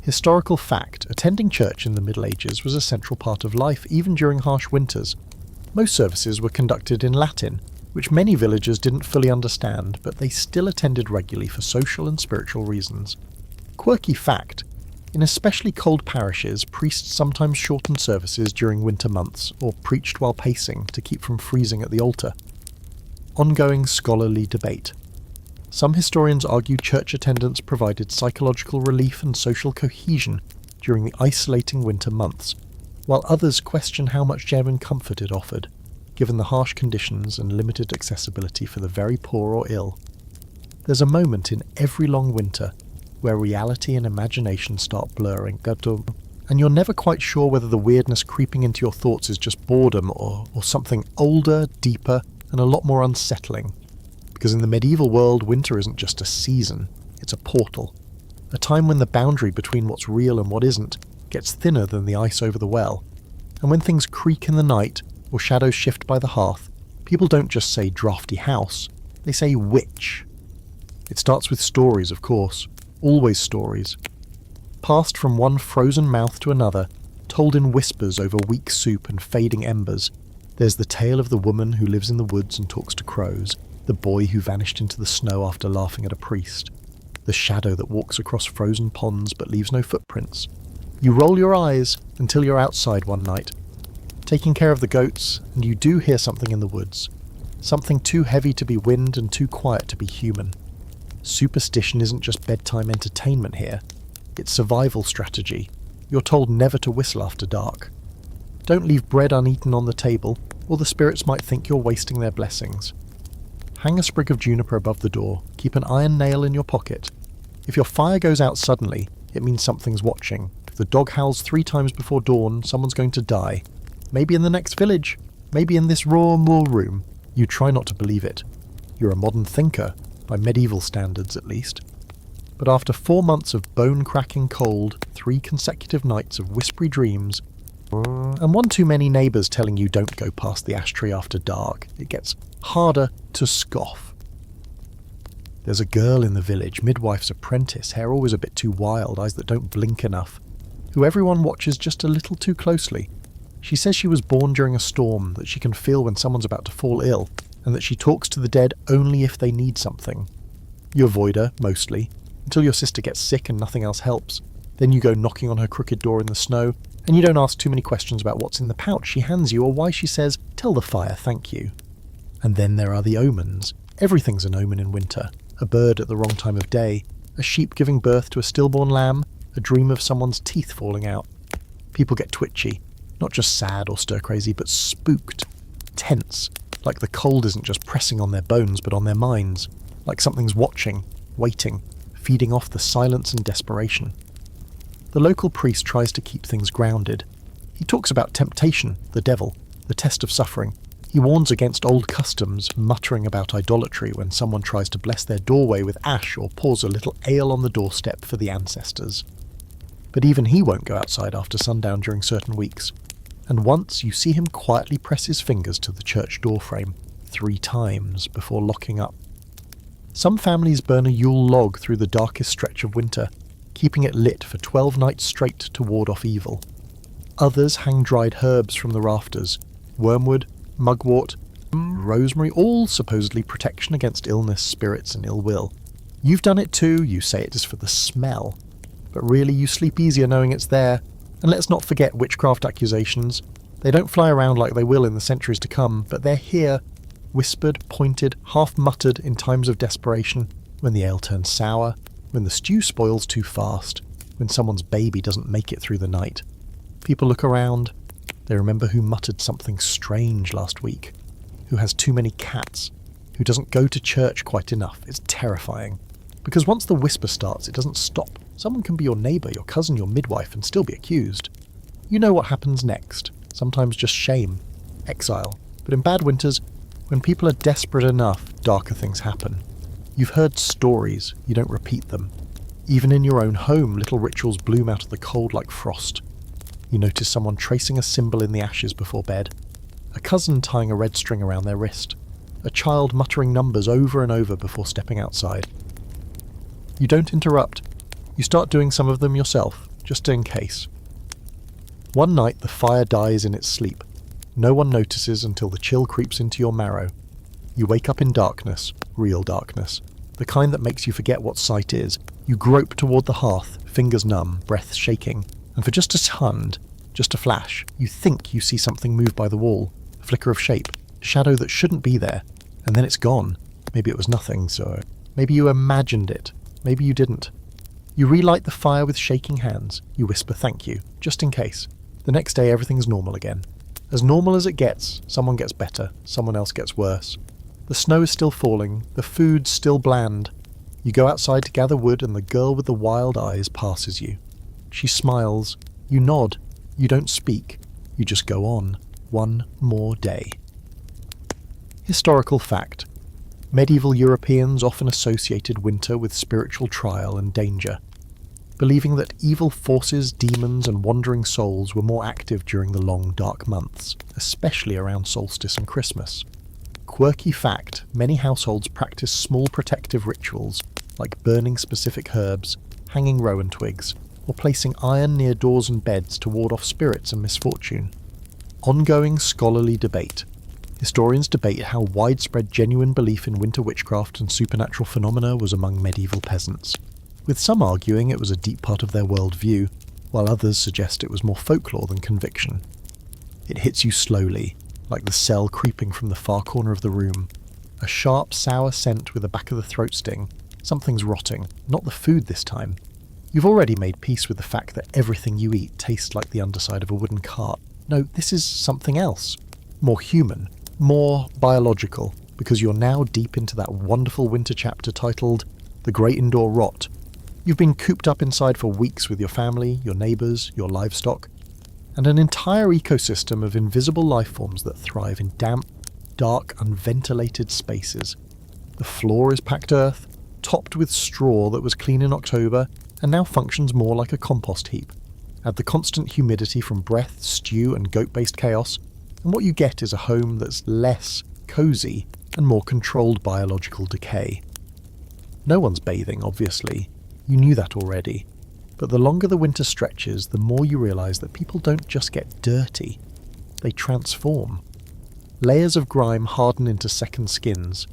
Historical fact, attending church in the Middle Ages was a central part of life, even during harsh winters. Most services were conducted in Latin, which many villagers didn't fully understand, but they still attended regularly for social and spiritual reasons. Quirky fact, in especially cold parishes, priests sometimes shortened services during winter months, or preached while pacing to keep from freezing at the altar. Ongoing scholarly debate. Some historians argue church attendance provided psychological relief and social cohesion during the isolating winter months, while others question how much genuine comfort it offered, given the harsh conditions and limited accessibility for the very poor or ill. There's a moment in every long winter where reality and imagination start blurring, and you're never quite sure whether the weirdness creeping into your thoughts is just boredom or something older, deeper, and a lot more unsettling. Because in the medieval world, winter isn't just a season, it's a portal. A time when the boundary between what's real and what isn't gets thinner than the ice over the well. And when things creak in the night, or shadows shift by the hearth, people don't just say drafty house, they say witch. It starts with stories, of course, always stories. Passed from one frozen mouth to another, told in whispers over weak soup and fading embers. There's the tale of the woman who lives in the woods and talks to crows, the boy who vanished into the snow after laughing at a priest, the shadow that walks across frozen ponds but leaves no footprints. You roll your eyes until you're outside one night, taking care of the goats, and you do hear something in the woods. Something too heavy to be wind and too quiet to be human. Superstition isn't just bedtime entertainment here, it's survival strategy. You're told never to whistle after dark. Don't leave bread uneaten on the table, or the spirits might think you're wasting their blessings. Hang a sprig of juniper above the door, keep an iron nail in your pocket. If your fire goes out suddenly, it means something's watching. If the dog howls 3 times before dawn, someone's going to die. Maybe in the next village, maybe in this raw moor room. You try not to believe it. You're a modern thinker, by medieval standards at least. But after 4 months of bone-cracking cold, 3 consecutive nights of whispery dreams, and one too many neighbours telling you don't go past the ash tree after dark, it gets harder to scoff. There's a girl in the village, midwife's apprentice, hair always a bit too wild, eyes that don't blink enough, who everyone watches just a little too closely. She says she was born during a storm, that she can feel when someone's about to fall ill, and that she talks to the dead only if they need something. You avoid her, mostly, until your sister gets sick and nothing else helps. Then you go knocking on her crooked door in the snow, and you don't ask too many questions about what's in the pouch she hands you or why she says, "Tell the fire, thank you." And then there are the omens. Everything's an omen in winter. A bird at the wrong time of day, a sheep giving birth to a stillborn lamb, a dream of someone's teeth falling out. People get twitchy, not just sad or stir-crazy, but spooked, tense, like the cold isn't just pressing on their bones but on their minds, like something's watching, waiting, feeding off the silence and desperation. The local priest tries to keep things grounded. He talks about temptation, the devil, the test of suffering. He warns against old customs, muttering about idolatry when someone tries to bless their doorway with ash or pours a little ale on the doorstep for the ancestors. But even he won't go outside after sundown during certain weeks. And once you see him quietly press his fingers to the church doorframe 3 times before locking up. Some families burn a Yule log through the darkest stretch of winter, keeping it lit for 12 nights straight to ward off evil. Others hang dried herbs from the rafters, wormwood, mugwort, rosemary, all supposedly protection against illness, spirits and ill will. You've done it too, you say it is for the smell. But really you sleep easier knowing it's there. And let's not forget witchcraft accusations. They don't fly around like they will in the centuries to come, but they're here, whispered, pointed, half-muttered in times of desperation, when the ale turns sour, when the stew spoils too fast, when someone's baby doesn't make it through the night. People look around. They remember who muttered something strange last week, who has too many cats, who doesn't go to church quite enough. It's terrifying. Because once the whisper starts, it doesn't stop. Someone can be your neighbour, your cousin, your midwife, and still be accused. You know what happens next. Sometimes just shame, exile. But in bad winters, when people are desperate enough, darker things happen. You've heard stories, you don't repeat them. Even in your own home, little rituals bloom out of the cold like frost. You notice someone tracing a symbol in the ashes before bed, a cousin tying a red string around their wrist, a child muttering numbers over and over before stepping outside. You don't interrupt. You start doing some of them yourself, just in case. One night the fire dies in its sleep. No one notices until the chill creeps into your marrow. You wake up in darkness, real darkness, the kind that makes you forget what sight is. You grope toward the hearth, fingers numb, breath shaking, and for just a second, just a flash, you think you see something move by the wall, a flicker of shape, a shadow that shouldn't be there, and then it's gone. Maybe it was nothing, so maybe you imagined it, maybe you didn't. You relight the fire with shaking hands, you whisper thank you, just in case. The next day everything's normal again. As normal as it gets, someone gets better, someone else gets worse. The snow is still falling, the food's still bland. You go outside to gather wood and the girl with the wild eyes passes you. She smiles, you nod, you don't speak, you just go on. One more day. Historical fact. Medieval Europeans often associated winter with spiritual trial and danger, believing that evil forces, demons and wandering souls were more active during the long dark months, especially around solstice and Christmas. Quirky fact, many households practice small protective rituals, like burning specific herbs, hanging rowan twigs, or placing iron near doors and beds to ward off spirits and misfortune. Ongoing scholarly debate. Historians debate how widespread genuine belief in winter witchcraft and supernatural phenomena was among medieval peasants, with some arguing it was a deep part of their worldview, while others suggest it was more folklore than conviction. It hits you slowly, like the cell creeping from the far corner of the room. A sharp, sour scent with a back-of-the-throat sting. Something's rotting, not the food this time. You've already made peace with the fact that everything you eat tastes like the underside of a wooden cart. No, this is something else. More human, more biological, because you're now deep into that wonderful winter chapter titled The Great Indoor Rot. You've been cooped up inside for weeks with your family, your neighbours, your livestock, and an entire ecosystem of invisible life forms that thrive in damp, dark, unventilated spaces. The floor is packed earth, topped with straw that was clean in October, and now functions more like a compost heap. Add the constant humidity from breath, stew, and goat-based chaos, and what you get is a home that's less cosy and more controlled biological decay. No one's bathing, obviously. You knew that already. But the longer the winter stretches, the more you realise that people don't just get dirty. They transform. Layers of grime harden into second skins.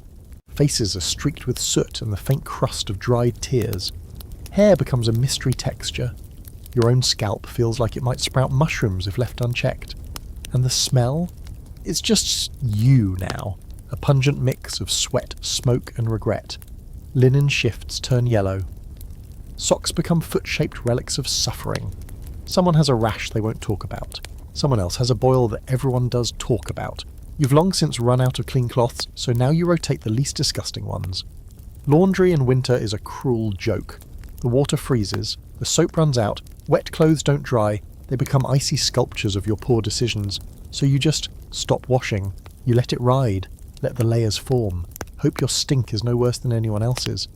Faces are streaked with soot and the faint crust of dried tears. Hair becomes a mystery texture. Your own scalp feels like it might sprout mushrooms if left unchecked. And the smell? It's just you now. A pungent mix of sweat, smoke and regret. Linen shifts turn yellow. Socks become foot-shaped relics of suffering. Someone has a rash they won't talk about. Someone else has a boil that everyone does talk about. You've long since run out of clean cloths, so now you rotate the least disgusting ones. Laundry in winter is a cruel joke. The water freezes, the soap runs out, wet clothes don't dry, they become icy sculptures of your poor decisions, so you just stop washing. You let it ride, let the layers form. Hope your stink is no worse than anyone else's.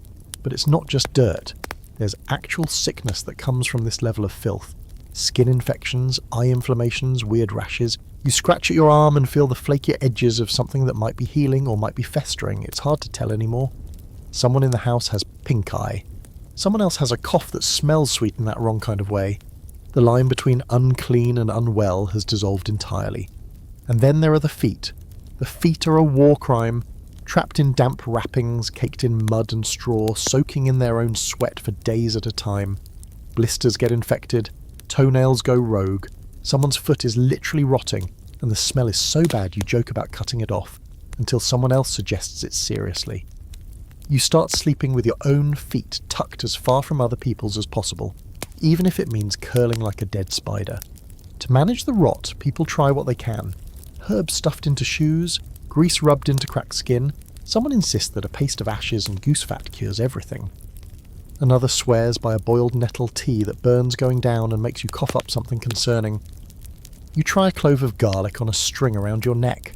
But it's not just dirt. There's actual sickness that comes from this level of filth. Skin infections, eye inflammations, weird rashes. You scratch at your arm and feel the flaky edges of something that might be healing or might be festering. It's hard to tell anymore. Someone in the house has pink eye. Someone else has a cough that smells sweet in that wrong kind of way. The line between unclean and unwell has dissolved entirely. And then there are the feet. The feet are a war crime. Trapped in damp wrappings, caked in mud and straw, soaking in their own sweat for days at a time. Blisters get infected, toenails go rogue, someone's foot is literally rotting, and the smell is so bad you joke about cutting it off, until someone else suggests it seriously. You start sleeping with your own feet tucked as far from other people's as possible, even if it means curling like a dead spider. To manage the rot, people try what they can. Herbs stuffed into shoes, grease rubbed into cracked skin. Someone insists that a paste of ashes and goose fat cures everything. Another swears by a boiled nettle tea that burns going down and makes you cough up something concerning. You try a clove of garlic on a string around your neck.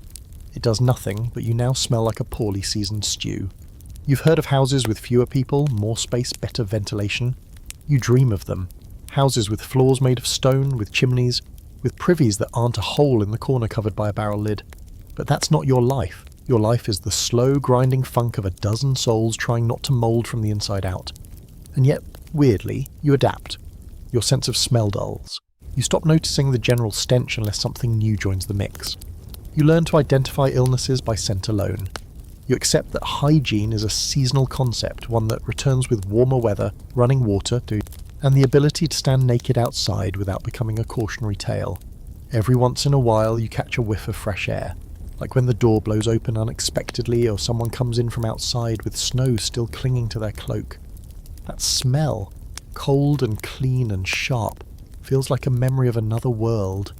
It does nothing, but you now smell like a poorly seasoned stew. You've heard of houses with fewer people, more space, better ventilation. You dream of them. Houses with floors made of stone, with chimneys, with privies that aren't a hole in the corner covered by a barrel lid. But that's not your life. Your life is the slow, grinding funk of a dozen souls trying not to mould from the inside out. And yet, weirdly, you adapt. Your sense of smell dulls. You stop noticing the general stench unless something new joins the mix. You learn to identify illnesses by scent alone. You accept that hygiene is a seasonal concept, one that returns with warmer weather, running water, and the ability to stand naked outside without becoming a cautionary tale. Every once in a while you catch a whiff of fresh air, like when the door blows open unexpectedly or someone comes in from outside with snow still clinging to their cloak. That smell, cold and clean and sharp, feels like a memory of another world.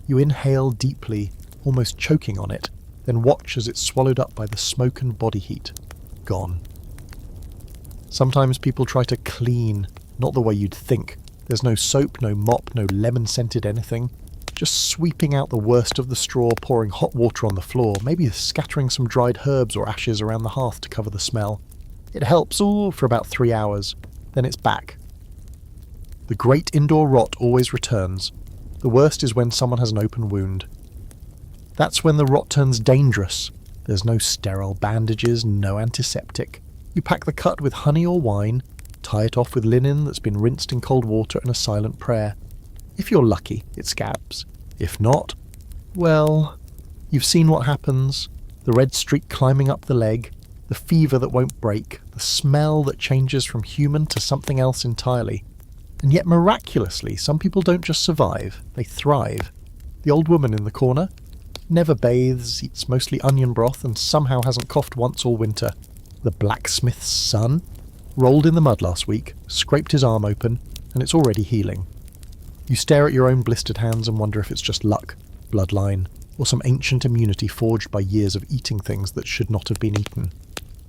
You inhale deeply, almost choking on it, then watch as it's swallowed up by the smoke and body heat. Gone. Sometimes people try to clean, not the way you'd think. There's no soap, no mop, no lemon-scented anything. Just sweeping out the worst of the straw, pouring hot water on the floor, maybe scattering some dried herbs or ashes around the hearth to cover the smell. It helps, for about 3 hours. Then it's back. The great indoor rot always returns. The worst is when someone has an open wound. That's when the rot turns dangerous. There's no sterile bandages, no antiseptic. You pack the cut with honey or wine, tie it off with linen that's been rinsed in cold water and a silent prayer. If you're lucky, it scabs. If not, well, you've seen what happens. The red streak climbing up the leg, the fever that won't break, the smell that changes from human to something else entirely. And yet miraculously, some people don't just survive, they thrive. The old woman in the corner never bathes, eats mostly onion broth, and somehow hasn't coughed once all winter. The blacksmith's son rolled in the mud last week, scraped his arm open, and it's already healing. You stare at your own blistered hands and wonder if it's just luck, bloodline, or some ancient immunity forged by years of eating things that should not have been eaten.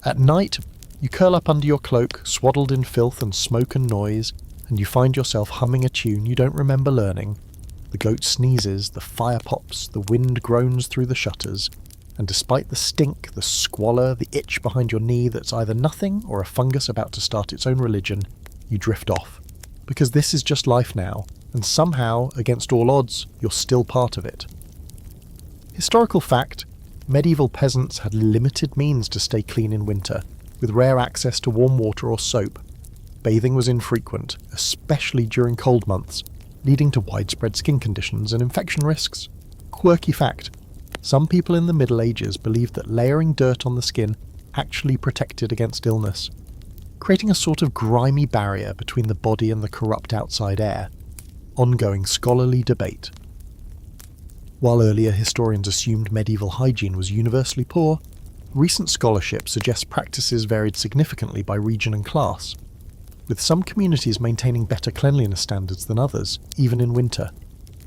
At night, you curl up under your cloak, swaddled in filth and smoke and noise, and you find yourself humming a tune you don't remember learning. The goat sneezes, the fire pops, the wind groans through the shutters, and despite the stink, the squalor, the itch behind your knee that's either nothing or a fungus about to start its own religion, you drift off. Because this is just life now, and somehow, against all odds, you're still part of it. Historical fact, medieval peasants had limited means to stay clean in winter, with rare access to warm water or soap. Bathing was infrequent, especially during cold months, leading to widespread skin conditions and infection risks. Quirky fact, some people in the Middle Ages believed that layering dirt on the skin actually protected against illness, creating a sort of grimy barrier between the body and the corrupt outside air. Ongoing scholarly debate. While earlier historians assumed medieval hygiene was universally poor, recent scholarship suggests practices varied significantly by region and class, with some communities maintaining better cleanliness standards than others, even in winter.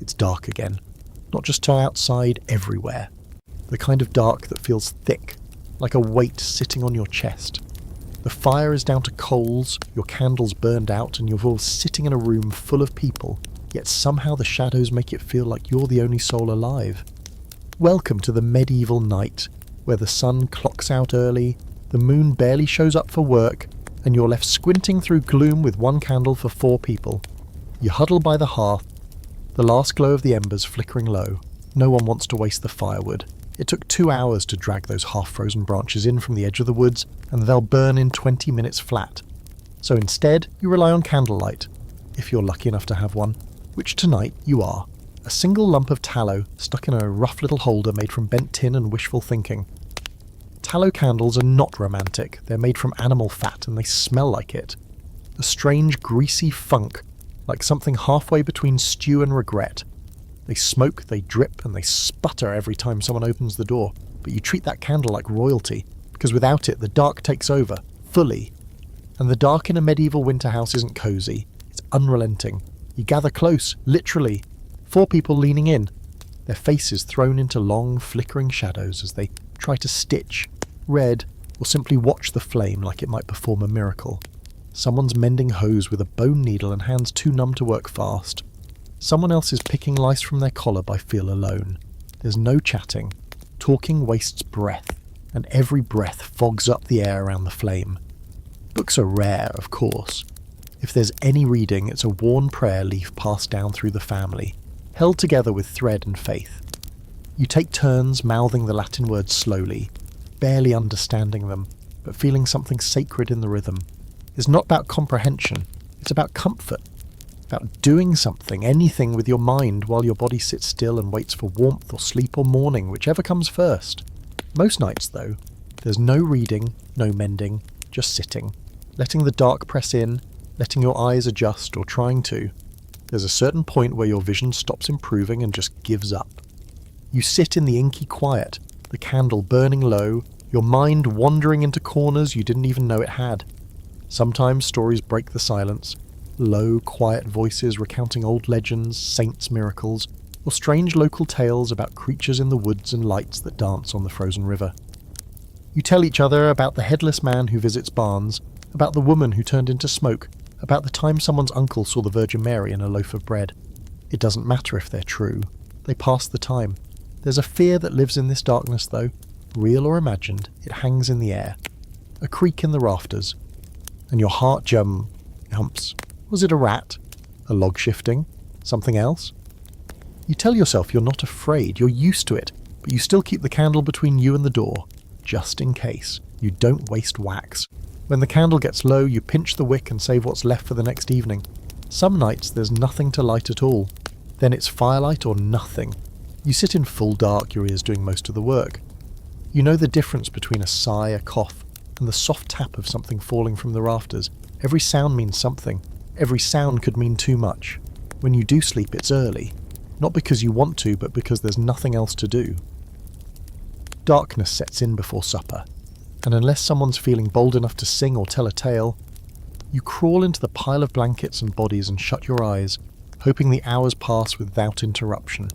It's dark again. Not just to outside, everywhere. The kind of dark that feels thick, like a weight sitting on your chest. The fire is down to coals, your candles burned out, and you're all sitting in a room full of people, yet somehow the shadows make it feel like you're the only soul alive. Welcome to the medieval night, where the sun clocks out early, the moon barely shows up for work, and you're left squinting through gloom with one candle for 4 people. You huddle by the hearth, the last glow of the embers flickering low. No one wants to waste the firewood. It took 2 hours to drag those half-frozen branches in from the edge of the woods, and they'll burn in 20 minutes flat. So instead, you rely on candlelight, if you're lucky enough to have one, which tonight you are. A single lump of tallow stuck in a rough little holder made from bent tin and wishful thinking. Tallow candles are not romantic, they're made from animal fat and they smell like it. A strange greasy funk, like something halfway between stew and regret. They smoke, they drip, and they sputter every time someone opens the door, but you treat that candle like royalty, because without it the dark takes over, fully. And the dark in a medieval winter house isn't cosy, it's unrelenting. You gather close, literally. 4 people leaning in, their faces thrown into long, flickering shadows as they try to stitch, read, or simply watch the flame like it might perform a miracle. Someone's mending hose with a bone needle and hands too numb to work fast. Someone else is picking lice from their collar by feel alone. There's no chatting. Talking wastes breath, and every breath fogs up the air around the flame. Books are rare, of course. If there's any reading, it's a worn prayer leaf passed down through the family, held together with thread and faith. You take turns mouthing the Latin words slowly, barely understanding them, but feeling something sacred in the rhythm. It's not about comprehension, it's about comfort. About doing something, anything with your mind while your body sits still and waits for warmth or sleep or morning, whichever comes first. Most nights, though, there's no reading, no mending, just sitting, letting the dark press in, letting your eyes adjust or trying to. There's a certain point where your vision stops improving and just gives up. You sit in the inky quiet, the candle burning low, your mind wandering into corners you didn't even know it had. Sometimes stories break the silence. Low, quiet voices recounting old legends, saints' miracles, or strange local tales about creatures in the woods and lights that dance on the frozen river. You tell each other about the headless man who visits barns, about the woman who turned into smoke, about the time someone's uncle saw the Virgin Mary in a loaf of bread. It doesn't matter if they're true. They pass the time. There's a fear that lives in this darkness, though. Real or imagined, it hangs in the air. A creak in the rafters. And your heart jumps. Was it a rat? A log shifting? Something else? You tell yourself you're not afraid, you're used to it, but you still keep the candle between you and the door, just in case. You don't waste wax. When the candle gets low, you pinch the wick and save what's left for the next evening. Some nights there's nothing to light at all. Then it's firelight or nothing. You sit in full dark, your ears doing most of the work. You know the difference between a sigh, a cough, and the soft tap of something falling from the rafters. Every sound means something. Every sound could mean too much. When you do sleep, it's early. Not because you want to, but because there's nothing else to do. Darkness sets in before supper, and unless someone's feeling bold enough to sing or tell a tale, you crawl into the pile of blankets and bodies and shut your eyes, hoping the hours pass without interruption.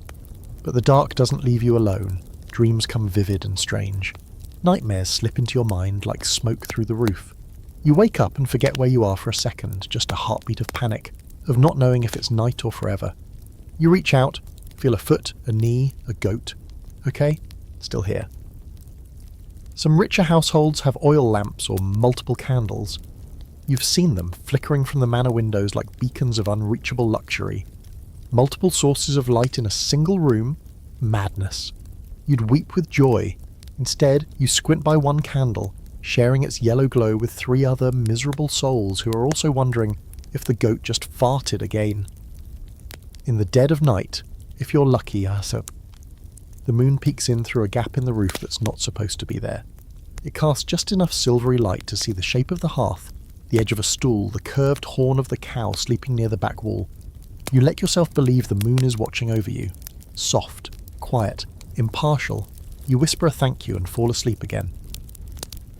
But the dark doesn't leave you alone. Dreams come vivid and strange. Nightmares slip into your mind like smoke through the roof. You wake up and forget where you are for a second, just a heartbeat of panic, of not knowing if it's night or forever. You reach out, feel a foot, a knee, a goat. Okay, still here. Some richer households have oil lamps or multiple candles. You've seen them flickering from the manor windows like beacons of unreachable luxury. Multiple sources of light in a single room? Madness. You'd weep with joy. Instead, you squint by one candle, sharing its yellow glow with 3 other miserable souls who are also wondering if the goat just farted again. In the dead of night, if you're lucky, the moon peeks in through a gap in the roof that's not supposed to be there. It casts just enough silvery light to see the shape of the hearth, the edge of a stool, the curved horn of the cow sleeping near the back wall. You let yourself believe the moon is watching over you. Soft, quiet, impartial. You whisper a thank you and fall asleep again.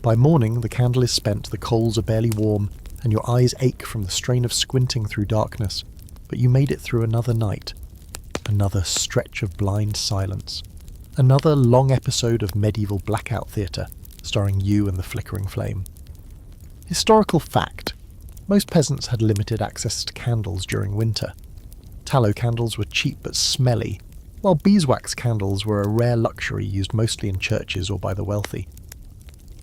By morning, the candle is spent, the coals are barely warm, and your eyes ache from the strain of squinting through darkness. But you made it through another night. Another stretch of blind silence. Another long episode of medieval blackout theatre, starring you and the flickering flame. Historical fact. Most peasants had limited access to candles during winter. Tallow candles were cheap but smelly, while beeswax candles were a rare luxury used mostly in churches or by the wealthy.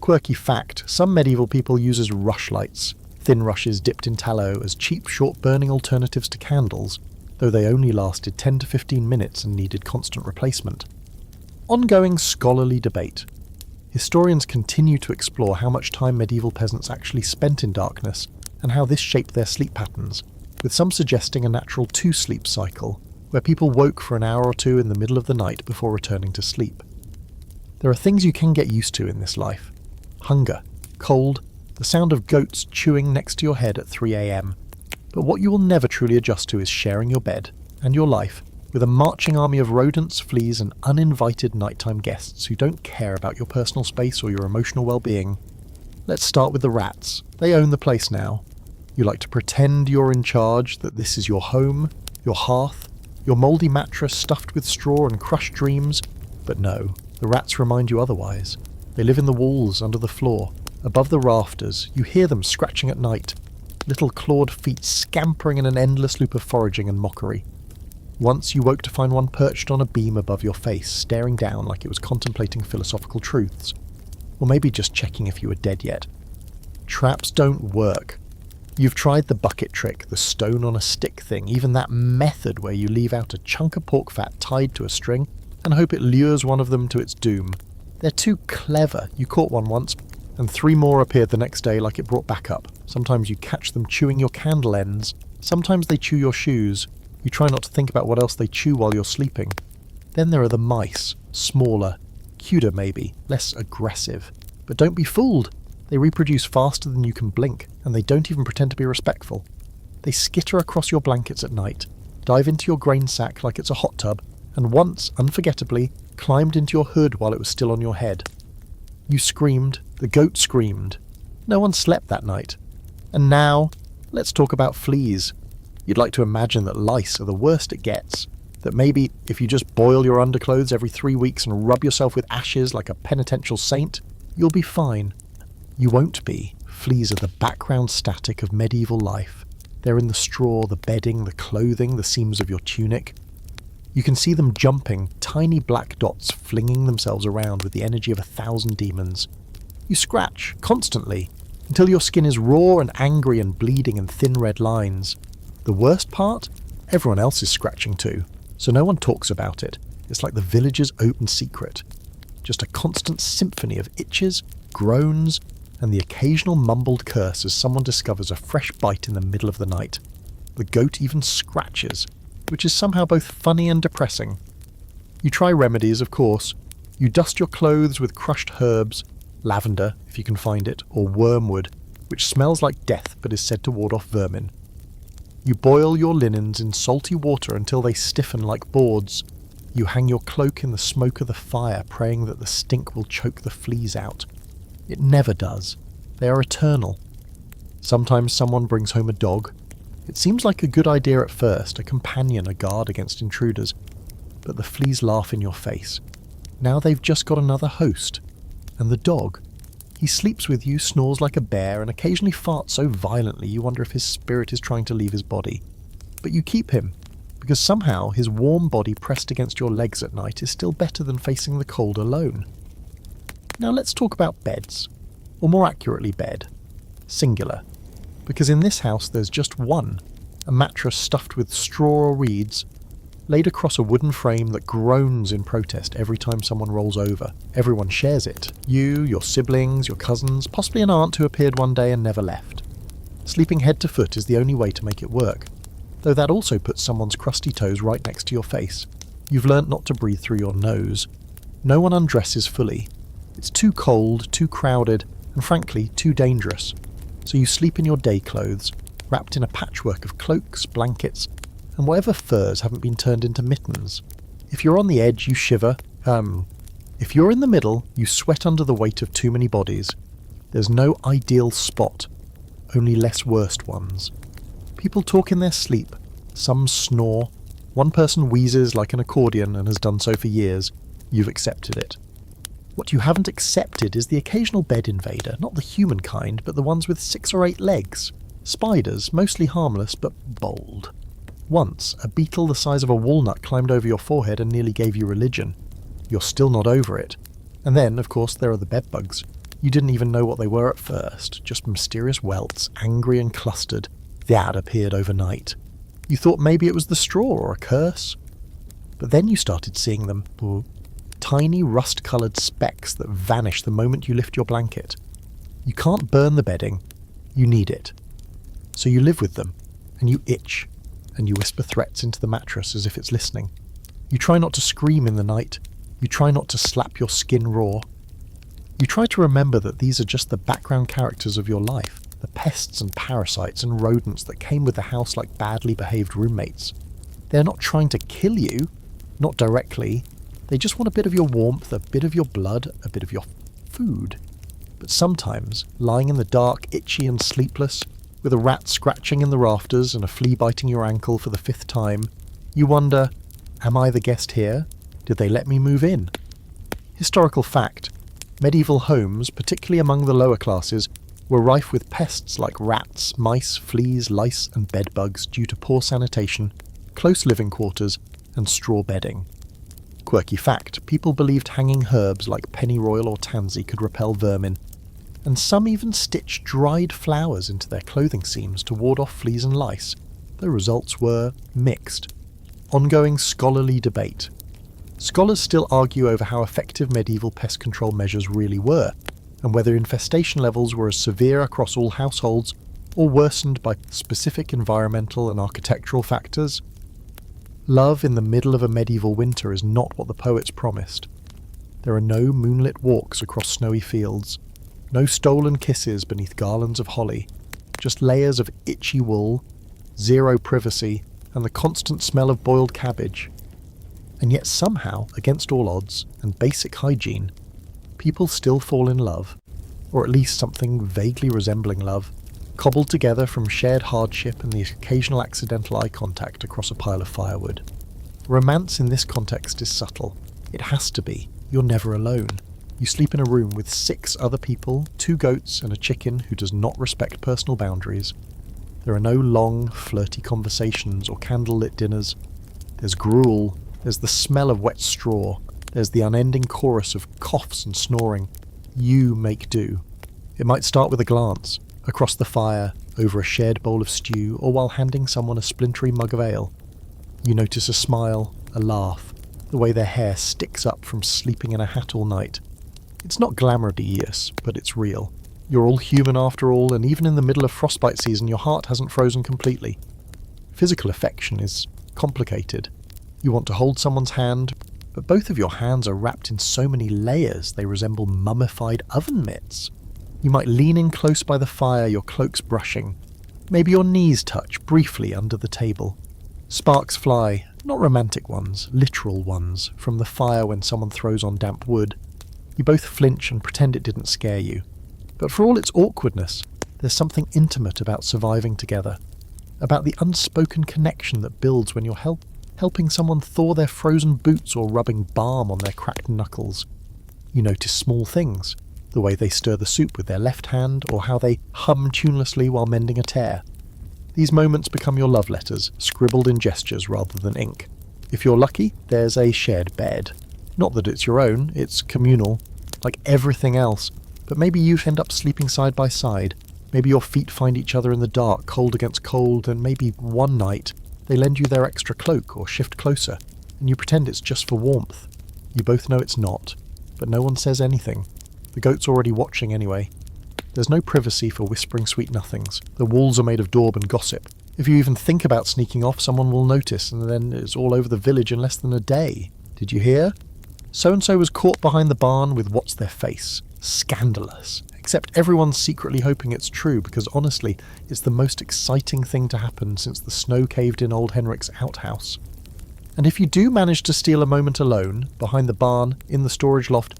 Quirky fact, some medieval people used rushlights, thin rushes dipped in tallow, as cheap short-burning alternatives to candles, though they only lasted 10 to 15 minutes and needed constant replacement. Ongoing scholarly debate. Historians continue to explore how much time medieval peasants actually spent in darkness, and how this shaped their sleep patterns, with some suggesting a natural 2-sleep cycle, where people woke for an hour or two in the middle of the night before returning to sleep. There are things you can get used to in this life. Hunger, cold, the sound of goats chewing next to your head at 3 a.m. But what you will never truly adjust to is sharing your bed, and your life, with a marching army of rodents, fleas, and uninvited nighttime guests who don't care about your personal space or your emotional well-being. Let's start with the rats. They own the place now. You like to pretend you're in charge, that this is your home, your hearth, your mouldy mattress stuffed with straw and crushed dreams, but no, the rats remind you otherwise. They live in the walls, under the floor, above the rafters. You hear them scratching at night, little clawed feet scampering in an endless loop of foraging and mockery. Once you woke to find one perched on a beam above your face, staring down like it was contemplating philosophical truths. Or maybe just checking if you were dead yet. Traps don't work. You've tried the bucket trick, the stone on a stick thing, even that method where you leave out a chunk of pork fat tied to a string and hope it lures one of them to its doom. They're too clever. You caught one once, and 3 more appeared the next day like it brought back up. Sometimes you catch them chewing your candle ends. Sometimes they chew your shoes. You try not to think about what else they chew while you're sleeping. Then there are the mice, smaller, cuter maybe, less aggressive. But don't be fooled. They reproduce faster than you can blink, and they don't even pretend to be respectful. They skitter across your blankets at night, dive into your grain sack like it's a hot tub, and once, unforgettably, climbed into your hood while it was still on your head. You screamed, the goat screamed. No one slept that night. And now, let's talk about fleas. You'd like to imagine that lice are the worst it gets. That maybe if you just boil your underclothes every 3 weeks and rub yourself with ashes like a penitential saint, you'll be fine. You won't be. Fleas are the background static of medieval life. They're in the straw, the bedding, the clothing, the seams of your tunic. You can see them jumping, tiny black dots flinging themselves around with the energy of 1,000 demons. You scratch, constantly, until your skin is raw and angry and bleeding in thin red lines. The worst part? Everyone else is scratching too, so no one talks about it. It's like the village's open secret. Just a constant symphony of itches, groans, and the occasional mumbled curse as someone discovers a fresh bite in the middle of the night. The goat even scratches, which is somehow both funny and depressing. You try remedies, of course. You dust your clothes with crushed herbs, lavender, if you can find it, or wormwood, which smells like death but is said to ward off vermin. You boil your linens in salty water until they stiffen like boards. You hang your cloak in the smoke of the fire, praying that the stink will choke the fleas out. It never does. They are eternal. Sometimes someone brings home a dog. It seems like a good idea at first, a companion, a guard against intruders. But the fleas laugh in your face. Now they've just got another host. And the dog. He sleeps with you, snores like a bear, and occasionally farts so violently you wonder if his spirit is trying to leave his body. But you keep him, because somehow his warm body pressed against your legs at night is still better than facing the cold alone. Now let's talk about beds. Or more accurately, bed. Singular. Because in this house there's just one, a mattress stuffed with straw or reeds, laid across a wooden frame that groans in protest every time someone rolls over. Everyone shares it. You, your siblings, your cousins, possibly an aunt who appeared one day and never left. Sleeping head to foot is the only way to make it work, though that also puts someone's crusty toes right next to your face. You've learnt not to breathe through your nose. No one undresses fully. It's too cold, too crowded, and frankly, too dangerous. So you sleep in your day clothes, wrapped in a patchwork of cloaks, blankets, and whatever furs haven't been turned into mittens. If you're on the edge, you shiver. If you're in the middle, you sweat under the weight of too many bodies. There's no ideal spot, only less worst ones. People talk in their sleep. Some snore. One person wheezes like an accordion and has done so for years. You've accepted it. What you haven't accepted is the occasional bed invader, not the human kind, but the ones with 6 or 8 legs. Spiders, mostly harmless, but bold. Once, a beetle the size of a walnut climbed over your forehead and nearly gave you religion. You're still not over it. And then, of course, there are the bedbugs. You didn't even know what they were at first, just mysterious welts, angry and clustered. That appeared overnight. You thought maybe it was the straw or a curse. But then you started seeing them. Tiny rust-coloured specks that vanish the moment you lift your blanket. You can't burn the bedding. You need it. So you live with them, and you itch, and you whisper threats into the mattress as if it's listening. You try not to scream in the night. You try not to slap your skin raw. You try to remember that these are just the background characters of your life, the pests and parasites and rodents that came with the house like badly behaved roommates. They're not trying to kill you, not directly. They just want a bit of your warmth, a bit of your blood, a bit of your food. But sometimes, lying in the dark, itchy and sleepless, with a rat scratching in the rafters and a flea biting your ankle for the 5th time, you wonder, am I the guest here? Did they let me move in? Historical fact. Medieval homes, particularly among the lower classes, were rife with pests like rats, mice, fleas, lice and bedbugs due to poor sanitation, close living quarters, and straw bedding. Quirky fact, people believed hanging herbs like pennyroyal or tansy could repel vermin, and some even stitched dried flowers into their clothing seams to ward off fleas and lice. The results were mixed. Ongoing scholarly debate. Scholars still argue over how effective medieval pest control measures really were, and whether infestation levels were as severe across all households or worsened by specific environmental and architectural factors. Love in the middle of a medieval winter is not what the poets promised. There are no moonlit walks across snowy fields, no stolen kisses beneath garlands of holly, just layers of itchy wool, zero privacy, and the constant smell of boiled cabbage. And yet somehow, against all odds, and basic hygiene, people still fall in love, or at least something vaguely resembling love, cobbled together from shared hardship and the occasional accidental eye contact across a pile of firewood. Romance in this context is subtle. It has to be. You're never alone. You sleep in a room with 6 other people, 2 goats and a chicken who does not respect personal boundaries. There are no long, flirty conversations or candlelit dinners. There's gruel, there's the smell of wet straw, there's the unending chorus of coughs and snoring. You make do. It might start with a glance, across the fire, over a shared bowl of stew, or while handing someone a splintery mug of ale. You notice a smile, a laugh, the way their hair sticks up from sleeping in a hat all night. It's not glamorous, but it's real. You're all human after all, and even in the middle of frostbite season, your heart hasn't frozen completely. Physical affection is complicated. You want to hold someone's hand, but both of your hands are wrapped in so many layers they resemble mummified oven mitts. You might lean in close by the fire, your cloaks brushing. Maybe your knees touch briefly under the table. Sparks fly, not romantic ones, literal ones, from the fire when someone throws on damp wood. You both flinch and pretend it didn't scare you. But for all its awkwardness, there's something intimate about surviving together. About the unspoken connection that builds when you're helping someone thaw their frozen boots or rubbing balm on their cracked knuckles. You notice small things. The way they stir the soup with their left hand, or how they hum tunelessly while mending a tear. These moments become your love letters, scribbled in gestures rather than ink. If you're lucky, there's a shared bed. Not that it's your own, it's communal, like everything else, but maybe you end up sleeping side by side. Maybe your feet find each other in the dark, cold against cold, and maybe one night they lend you their extra cloak or shift closer, and you pretend it's just for warmth. You both know it's not, but no one says anything. The goat's already watching anyway. There's no privacy for whispering sweet nothings. The walls are made of daub and gossip. If you even think about sneaking off, someone will notice, and then it's all over the village in less than a day. Did you hear? So-and-so was caught behind the barn with what's their face. Scandalous. Except everyone's secretly hoping it's true, because honestly, it's the most exciting thing to happen since the snow caved in old Henrik's outhouse. And if you do manage to steal a moment alone, behind the barn, in the storage loft,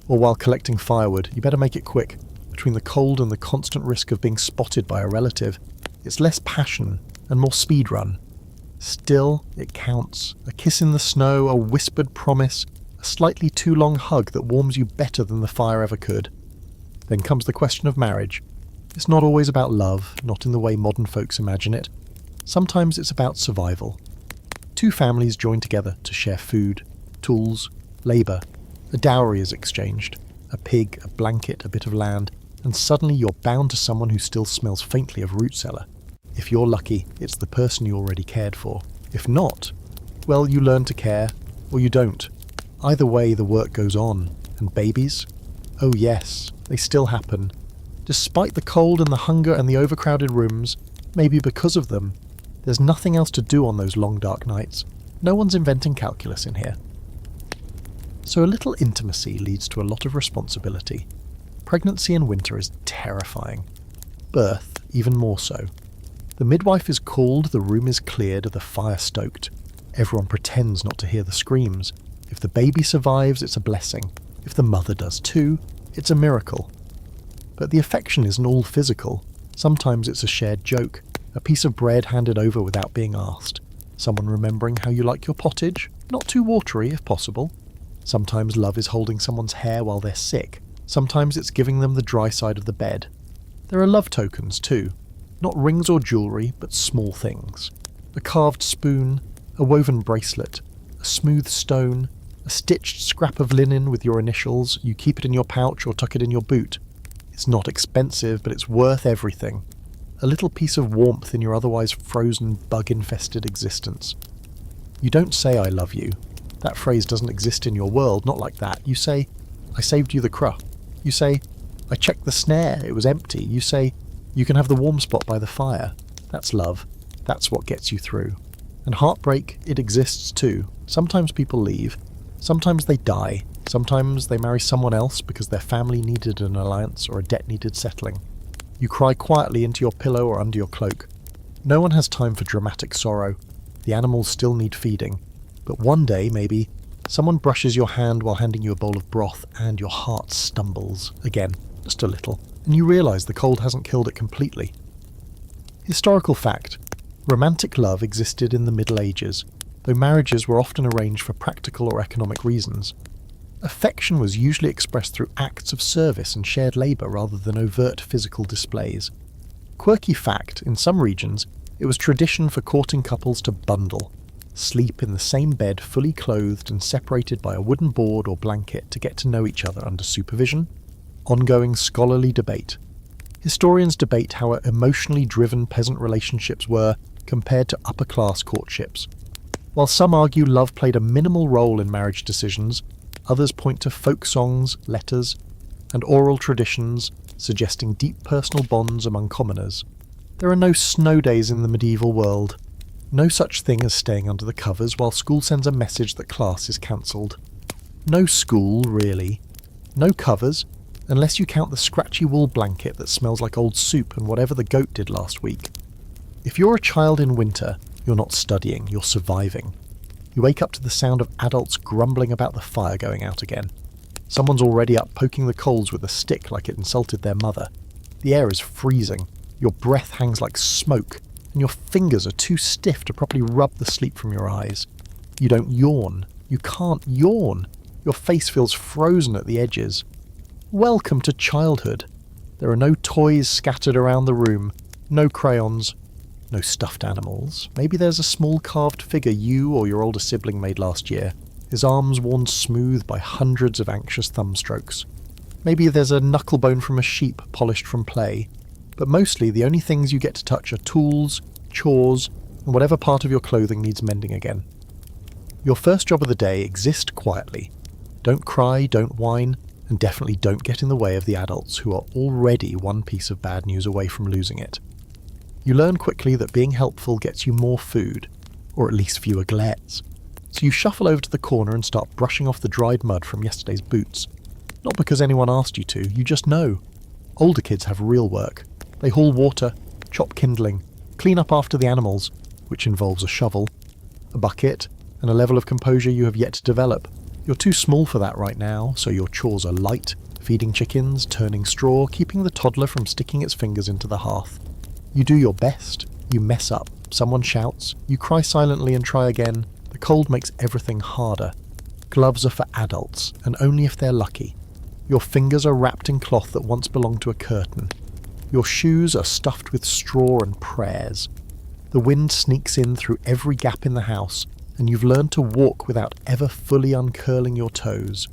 or while collecting firewood, you better make it quick. Between the cold and the constant risk of being spotted by a relative, it's less passion and more speed run. Still, it counts. A kiss in the snow, a whispered promise, a slightly too long hug that warms you better than the fire ever could. Then comes the question of marriage. It's not always about love, not in the way modern folks imagine it. Sometimes it's about survival. 2 families join together to share food, tools, labour. A dowry is exchanged. A pig, a blanket, a bit of land, and suddenly you're bound to someone who still smells faintly of root cellar. If you're lucky, it's the person you already cared for. If not, well, you learn to care, or you don't. Either way, the work goes on. And babies? Oh yes, they still happen. Despite the cold and the hunger and the overcrowded rooms, maybe because of them, there's nothing else to do on those long dark nights. No one's inventing calculus in here. So a little intimacy leads to a lot of responsibility. Pregnancy in winter is terrifying. Birth, even more so. The midwife is called, the room is cleared, the fire stoked. Everyone pretends not to hear the screams. If the baby survives, it's a blessing. If the mother does too, it's a miracle. But the affection isn't all physical. Sometimes it's a shared joke, a piece of bread handed over without being asked. Someone remembering how you like your pottage, not too watery if possible. Sometimes love is holding someone's hair while they're sick. Sometimes it's giving them the dry side of the bed. There are love tokens too. Not rings or jewellery, but small things. A carved spoon, a woven bracelet, a smooth stone, a stitched scrap of linen with your initials. You keep it in your pouch or tuck it in your boot. It's not expensive, but it's worth everything. A little piece of warmth in your otherwise frozen, bug-infested existence. You don't say I love you. That phrase doesn't exist in your world, not like that. You say, I saved you the cruh. You say, I checked the snare, it was empty. You say, you can have the warm spot by the fire. That's love. That's what gets you through. And heartbreak, it exists too. Sometimes people leave. Sometimes they die. Sometimes they marry someone else because their family needed an alliance or a debt needed settling. You cry quietly into your pillow or under your cloak. No one has time for dramatic sorrow. The animals still need feeding. But one day, maybe, someone brushes your hand while handing you a bowl of broth and your heart stumbles, again, just a little, and you realise the cold hasn't killed it completely. Historical fact. Romantic love existed in the Middle Ages, though marriages were often arranged for practical or economic reasons. Affection was usually expressed through acts of service and shared labour rather than overt physical displays. Quirky fact, in some regions, it was tradition for courting couples to bundle, sleep in the same bed fully clothed and separated by a wooden board or blanket to get to know each other under supervision. Ongoing scholarly debate. Historians debate how emotionally driven peasant relationships were compared to upper-class courtships. While some argue love played a minimal role in marriage decisions, others point to folk songs, letters, and oral traditions suggesting deep personal bonds among commoners. There are no snow days in the medieval world. No such thing as staying under the covers while school sends a message that class is cancelled. No school, really. No covers, unless you count the scratchy wool blanket that smells like old soup and whatever the goat did last week. If you're a child in winter, you're not studying, you're surviving. You wake up to the sound of adults grumbling about the fire going out again. Someone's already up poking the coals with a stick like it insulted their mother. The air is freezing, your breath hangs like smoke, and your fingers are too stiff to properly rub the sleep from your eyes. You don't yawn. You can't yawn. Your face feels frozen at the edges. Welcome to childhood. There are no toys scattered around the room, no crayons, no stuffed animals. Maybe there's a small carved figure you or your older sibling made last year, his arms worn smooth by hundreds of anxious thumb strokes. Maybe there's a knucklebone from a sheep polished from play. But mostly the only things you get to touch are tools, chores, and whatever part of your clothing needs mending again. Your first job of the day, exist quietly. Don't cry, don't whine, and definitely don't get in the way of the adults who are already one piece of bad news away from losing it. You learn quickly that being helpful gets you more food, or at least fewer glares. So you shuffle over to the corner and start brushing off the dried mud from yesterday's boots. Not because anyone asked you to, you just know. Older kids have real work. They haul water, chop kindling, clean up after the animals, which involves a shovel, a bucket, and a level of composure you have yet to develop. You're too small for that right now, so your chores are light, feeding chickens, turning straw, keeping the toddler from sticking its fingers into the hearth. You do your best, you mess up, someone shouts, you cry silently and try again. The cold makes everything harder. Gloves are for adults, and only if they're lucky. Your fingers are wrapped in cloth that once belonged to a curtain. Your shoes are stuffed with straw and prayers. The wind sneaks in through every gap in the house, and you've learned to walk without ever fully uncurling your toes.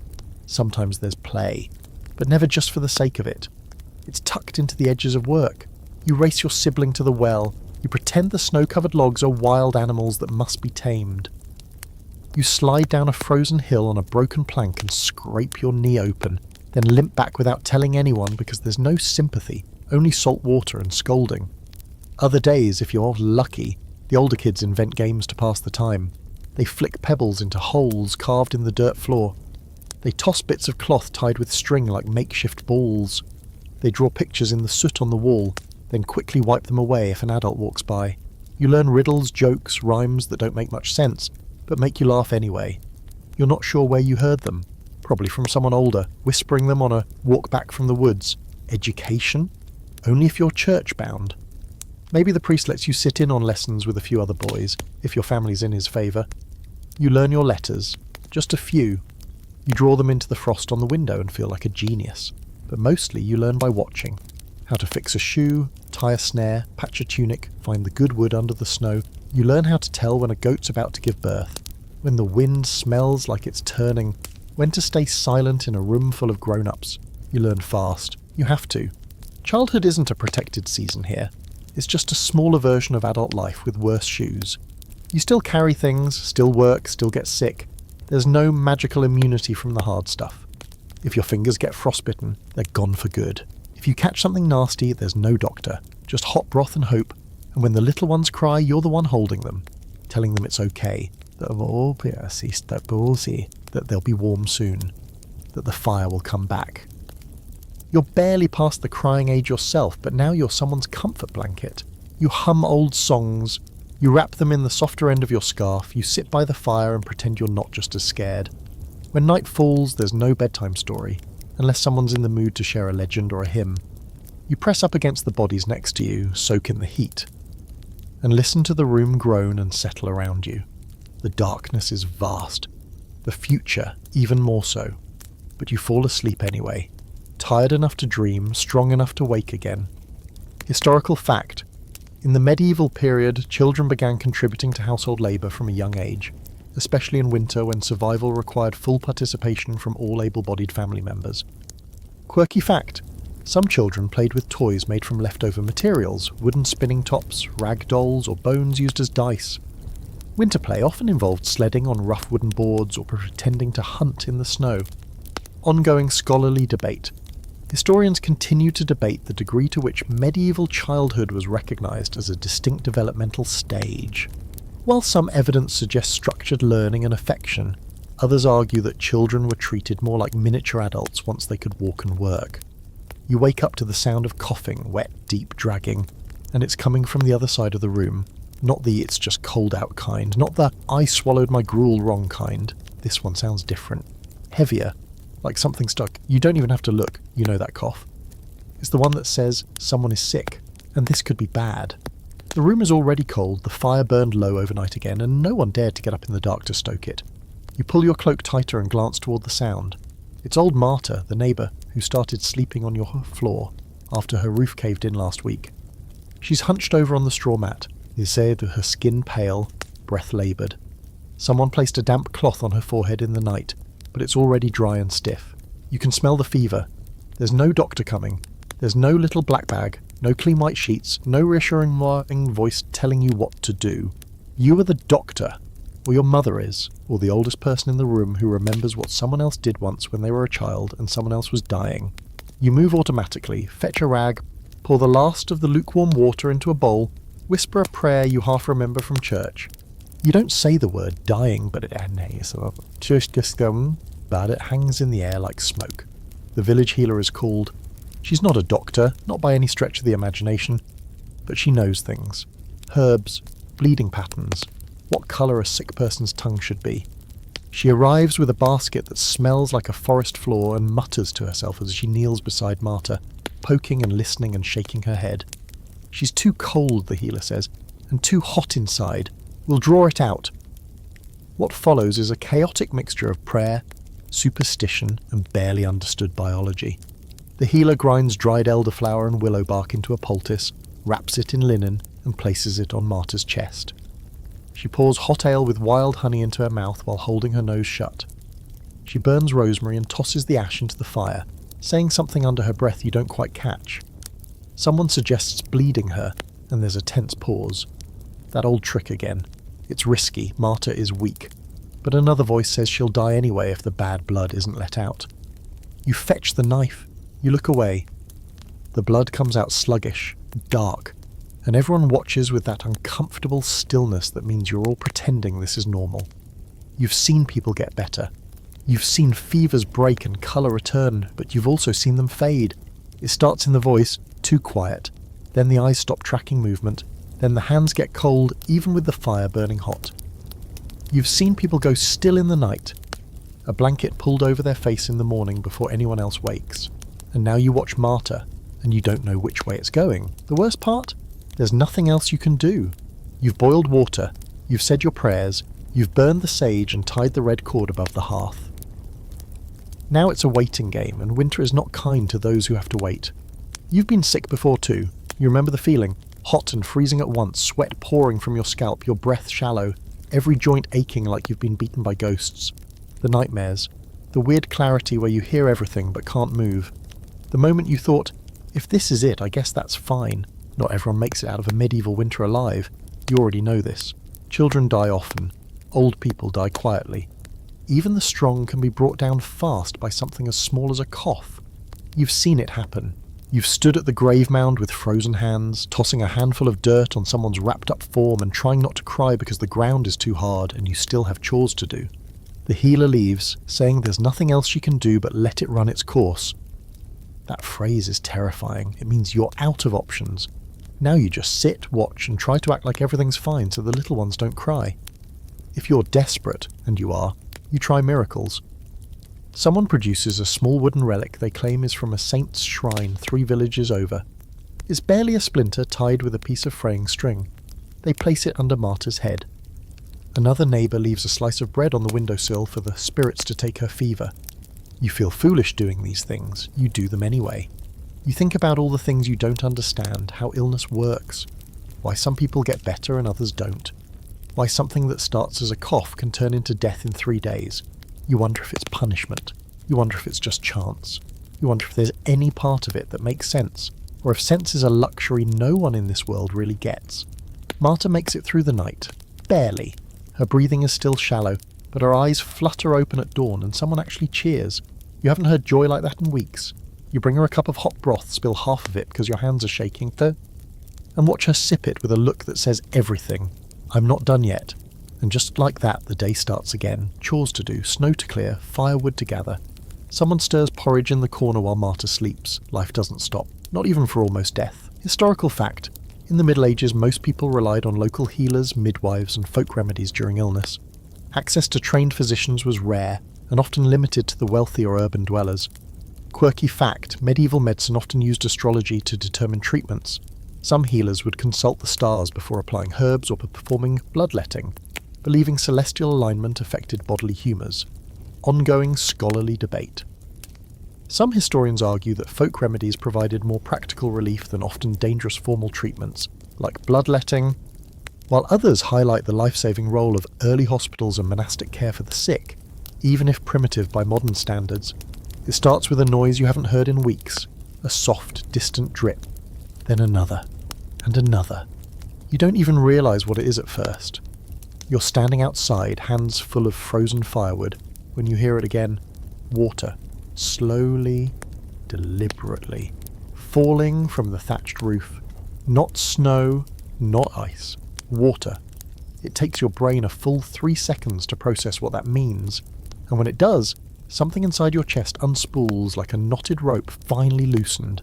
Sometimes there's play, but never just for the sake of it. It's tucked into the edges of work. You race your sibling to the well. You pretend the snow-covered logs are wild animals that must be tamed. You slide down a frozen hill on a broken plank and scrape your knee open, then limp back without telling anyone because there's no sympathy, only salt water and scolding. Other days, if you're lucky, the older kids invent games to pass the time. They flick pebbles into holes carved in the dirt floor. They toss bits of cloth tied with string like makeshift balls. They draw pictures in the soot on the wall, then quickly wipe them away if an adult walks by. You learn riddles, jokes, rhymes that don't make much sense, but make you laugh anyway. You're not sure where you heard them. Probably from someone older, whispering them on a walk back from the woods. Education? Only if you're church-bound. Maybe the priest lets you sit in on lessons with a few other boys, if your family's in his favour. You learn your letters, just a few. You draw them into the frost on the window and feel like a genius. But mostly you learn by watching. How to fix a shoe, tie a snare, patch a tunic, find the good wood under the snow. You learn how to tell when a goat's about to give birth. when the wind smells like it's turning, when to stay silent in a room full of grown-ups. You learn fast. You have to. Childhood isn't a protected season here. It's just a smaller version of adult life with worse shoes. You still carry things, still work, still get sick. There's no magical immunity from the hard stuff. If your fingers get frostbitten, they're gone for good. If you catch something nasty, there's no doctor. Just hot broth and hope. And when the little ones cry, you're the one holding them, telling them it's okay, that they'll be warm soon, that the fire will come back. You're barely past the crying age yourself, but now you're someone's comfort blanket. You hum old songs, you wrap them in the softer end of your scarf, you sit by the fire and pretend you're not just as scared. When night falls, there's no bedtime story, unless someone's in the mood to share a legend or a hymn. You press up against the bodies next to you, soak in the heat, and listen to the room groan and settle around you. The darkness is vast, the future even more so, but you fall asleep anyway, tired enough to dream, strong enough to wake again. Historical fact: in the medieval period, children began contributing to household labour from a young age, especially in winter when survival required full participation from all able-bodied family members. Quirky fact: some children played with toys made from leftover materials, wooden spinning tops, rag dolls, or bones used as dice. Winter play often involved sledding on rough wooden boards or pretending to hunt in the snow. Ongoing scholarly debate. Historians continue to debate the degree to which medieval childhood was recognised as a distinct developmental stage. While some evidence suggests structured learning and affection, others argue that children were treated more like miniature adults once they could walk and work. You wake up to the sound of coughing, wet, deep dragging, and it's coming from the other side of the room. Not the "it's just cold out" kind, not the "I swallowed my gruel wrong" kind. This one sounds different. Heavier, like something stuck. You don't even have to look, you know that cough. It's the one that says someone is sick, and this could be bad. The room is already cold, the fire burned low overnight again, and no one dared to get up in the dark to stoke it. You pull your cloak tighter and glance toward the sound. It's old Marta, the neighbour, who started sleeping on your floor after her roof caved in last week. She's hunched over on the straw mat, her skin pale, breath laboured. Someone placed a damp cloth on her forehead in the night, but it's already dry and stiff. You can smell the fever. There's no doctor coming. There's no little black bag, no clean white sheets, no reassuring voice telling you what to do. You are the doctor, or your mother is, or the oldest person in the room who remembers what someone else did once when they were a child and someone else was dying. You move automatically, fetch a rag, pour the last of the lukewarm water into a bowl, whisper a prayer you half remember from church. You don't say the word dying, but it hangs in the air like smoke. The village healer is called. She's not a doctor, not by any stretch of the imagination, but she knows things. Herbs, bleeding patterns, what colour a sick person's tongue should be. She arrives with a basket that smells like a forest floor and mutters to herself as she kneels beside Marta, poking and listening and shaking her head. She's too cold, the healer says, and too hot inside. We'll draw it out. What follows is a chaotic mixture of prayer, superstition, and barely understood biology. The healer grinds dried elderflower and willow bark into a poultice, wraps it in linen, and places it on Marta's chest. She pours hot ale with wild honey into her mouth while holding her nose shut. She burns rosemary and tosses the ash into the fire, saying something under her breath you don't quite catch. Someone suggests bleeding her, and there's a tense pause. That old trick again. It's risky, Marta is weak. But another voice says she'll die anyway if the bad blood isn't let out. You fetch the knife. You look away. The blood comes out sluggish, dark, and everyone watches with that uncomfortable stillness that means you're all pretending this is normal. You've seen people get better. You've seen fevers break and colour return, but you've also seen them fade. It starts in the voice, too quiet. Then the eyes stop tracking movement. Then the hands get cold, even with the fire burning hot. You've seen people go still in the night. A blanket pulled over their face in the morning before anyone else wakes. And now you watch Marta, and you don't know which way it's going. The worst part? There's nothing else you can do. You've boiled water, you've said your prayers, you've burned the sage and tied the red cord above the hearth. Now it's a waiting game, and winter is not kind to those who have to wait. You've been sick before too. You remember the feeling? Hot and freezing at once, sweat pouring from your scalp, your breath shallow. every joint aching like you've been beaten by ghosts, the nightmares, the weird clarity where you hear everything but can't move, the moment you thought, if this is it, I guess that's fine. Not everyone makes it out of a medieval winter alive. You already know this. Children die often. Old people die quietly. Even the strong can be brought down fast by something as small as a cough. You've seen it happen. You've stood at the grave mound with frozen hands, tossing a handful of dirt on someone's wrapped up form and trying not to cry because the ground is too hard and you still have chores to do. The healer leaves, saying there's nothing else she can do but let it run its course. That phrase is terrifying. It means you're out of options. Now you just sit, watch, and try to act like everything's fine so the little ones don't cry. If you're desperate, and you are, you try miracles. Someone produces a small wooden relic they claim is from a saint's shrine 3 villages over. It's barely a splinter tied with a piece of fraying string. They place it under Marta's head. Another neighbour leaves a slice of bread on the windowsill for the spirits to take her fever. You feel foolish doing these things. You do them anyway. You think about all the things you don't understand, how illness works, why some people get better and others don't, why something that starts as a cough can turn into death in 3 days. You wonder if it's punishment. You wonder if it's just chance. You wonder if there's any part of it that makes sense, or if sense is a luxury no one in this world really gets. Marta makes it through the night. Barely. Her breathing is still shallow, but her eyes flutter open at dawn and someone actually cheers. You haven't heard joy like that in weeks. You bring her a cup of hot broth, spill half of it because your hands are shaking, and watch her sip it with a look that says everything. I'm not done yet. And just like that, the day starts again. Chores to do, snow to clear, firewood to gather. Someone stirs porridge in the corner while Marta sleeps. Life doesn't stop, not even for almost death. Historical fact. In the Middle Ages, most people relied on local healers, midwives, and folk remedies during illness. Access to trained physicians was rare, and often limited to the wealthy or urban dwellers. Quirky fact, medieval medicine often used astrology to determine treatments. Some healers would consult the stars before applying herbs or performing bloodletting, believing celestial alignment affected bodily humours. Ongoing scholarly debate. Some historians argue that folk remedies provided more practical relief than often dangerous formal treatments, like bloodletting, while others highlight the life-saving role of early hospitals and monastic care for the sick, even if primitive by modern standards. It starts with a noise you haven't heard in weeks, a soft, distant drip, then another, and another. You don't even realise what it is at first. You're standing outside, hands full of frozen firewood, when you hear it again, water, slowly, deliberately, falling from the thatched roof. Not snow, not ice, water. It takes your brain a full 3 seconds to process what that means, and when it does, something inside your chest unspools like a knotted rope finally loosened.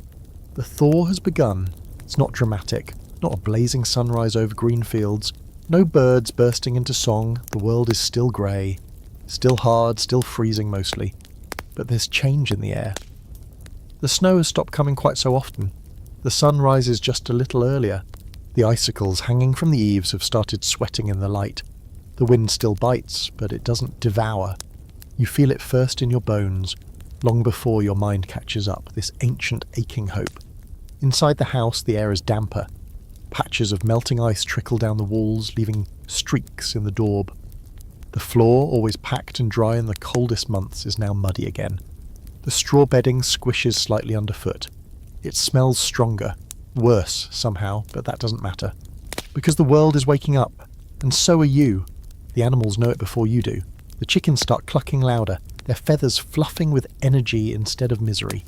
The thaw has begun. It's not dramatic, not a blazing sunrise over green fields, no birds bursting into song. The world is still grey, still hard, still freezing mostly, but there's change in the air. The snow has stopped coming quite so often. The sun rises just a little earlier. The icicles hanging from the eaves have started sweating in the light. The wind still bites, but it doesn't devour. You feel it first in your bones, long before your mind catches up, this ancient aching hope. Inside the house, the air is damper. Patches of melting ice trickle down the walls, leaving streaks in the daub. The floor, always packed and dry in the coldest months, is now muddy again. The straw bedding squishes slightly underfoot. It smells stronger, worse somehow, but that doesn't matter. Because the world is waking up, and so are you. The animals know it before you do. The chickens start clucking louder, their feathers fluffing with energy instead of misery.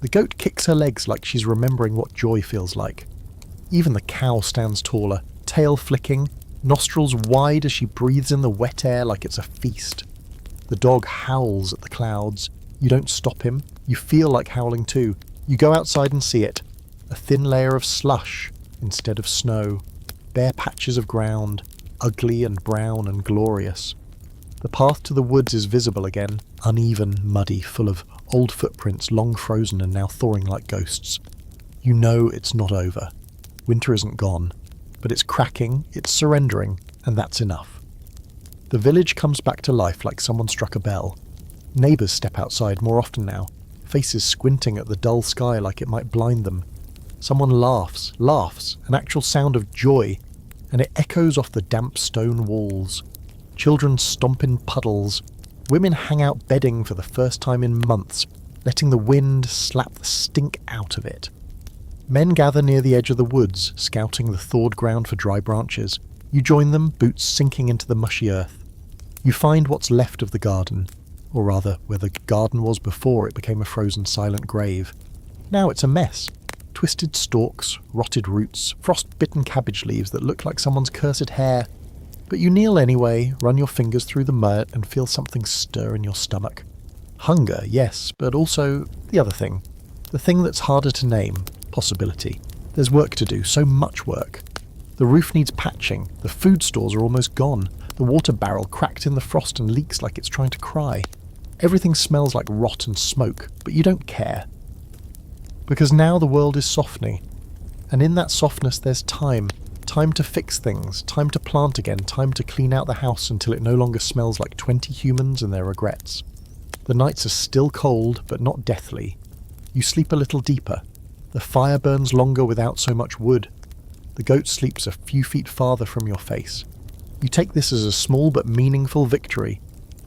The goat kicks her legs like she's remembering what joy feels like. Even the cow stands taller, tail flicking, nostrils wide as she breathes in the wet air like it's a feast. The dog howls at the clouds. You don't stop him. You feel like howling too. You go outside and see it. A thin layer of slush instead of snow. Bare patches of ground, ugly and brown and glorious. The path to the woods is visible again, uneven, muddy, full of old footprints long frozen and now thawing like ghosts. You know it's not over. Winter isn't gone, but it's cracking, it's surrendering, and that's enough. The village comes back to life like someone struck a bell. Neighbours step outside more often now, faces squinting at the dull sky like it might blind them. Someone laughs, an actual sound of joy, and it echoes off the damp stone walls. Children stomp in puddles. Women hang out bedding for the first time in months, letting the wind slap the stink out of it. Men gather near the edge of the woods, scouting the thawed ground for dry branches. You join them, boots sinking into the mushy earth. You find what's left of the garden, or rather, where the garden was before it became a frozen silent grave. Now it's a mess. Twisted stalks, rotted roots, frost-bitten cabbage leaves that look like someone's cursed hair. But you kneel anyway, run your fingers through the mud and feel something stir in your stomach. Hunger, yes, but also the other thing. The thing that's harder to name. Possibility. There's work to do, so much work. The roof needs patching, the food stores are almost gone, the water barrel cracked in the frost and leaks like it's trying to cry. Everything smells like rot and smoke, but you don't care. Because now the world is softening, and in that softness there's time. Time to fix things, time to plant again, time to clean out the house until it no longer smells like 20 humans and their regrets. The nights are still cold, but not deathly. You sleep a little deeper. The fire burns longer without so much wood. The goat sleeps a few feet farther from your face. You take this as a small but meaningful victory.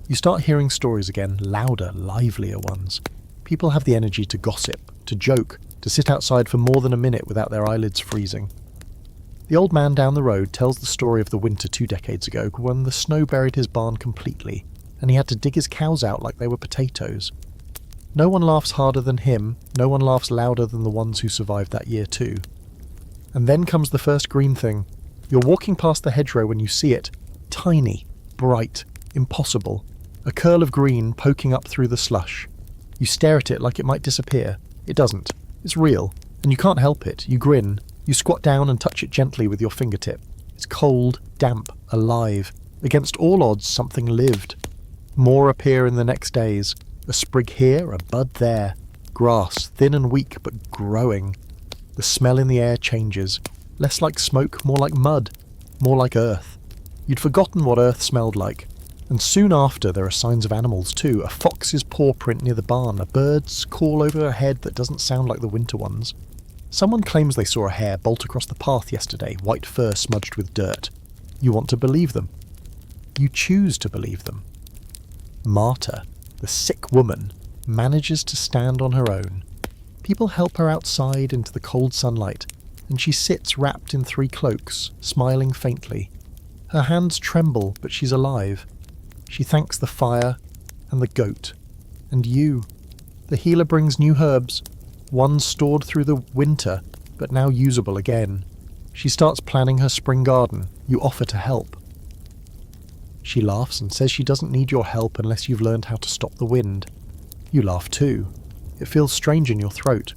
You start hearing stories again, louder, livelier ones. People have the energy to gossip, to joke, to sit outside for more than a minute without their eyelids freezing. The old man down the road tells the story of the winter 2 decades ago when the snow buried his barn completely, and he had to dig his cows out like they were potatoes. No one laughs harder than him, no one laughs louder than the ones who survived that year too. And then comes the first green thing. You're walking past the hedgerow when you see it. Tiny, bright, impossible. A curl of green poking up through the slush. You stare at it like it might disappear. It doesn't. It's real, and you can't help it. You grin. You squat down and touch it gently with your fingertip. It's cold, damp, alive. Against all odds, something lived. More appear in the next days. A sprig here, a bud there. Grass, thin and weak, but growing. The smell in the air changes. Less like smoke, more like mud. More like earth. You'd forgotten what earth smelled like. And soon after, there are signs of animals too. A fox's paw print near the barn. A bird's call over a head that doesn't sound like the winter ones. Someone claims they saw a hare bolt across the path yesterday, white fur smudged with dirt. You want to believe them. You choose to believe them. Marta, the sick woman, manages to stand on her own. People help her outside into the cold sunlight, and she sits wrapped in 3 cloaks, smiling faintly. Her hands tremble, but she's alive. She thanks the fire, and the goat, and you. The healer brings new herbs, ones stored through the winter, but now usable again. She starts planning her spring garden. You offer to help. She laughs and says she doesn't need your help unless you've learned how to stop the wind. You laugh too. It feels strange in your throat.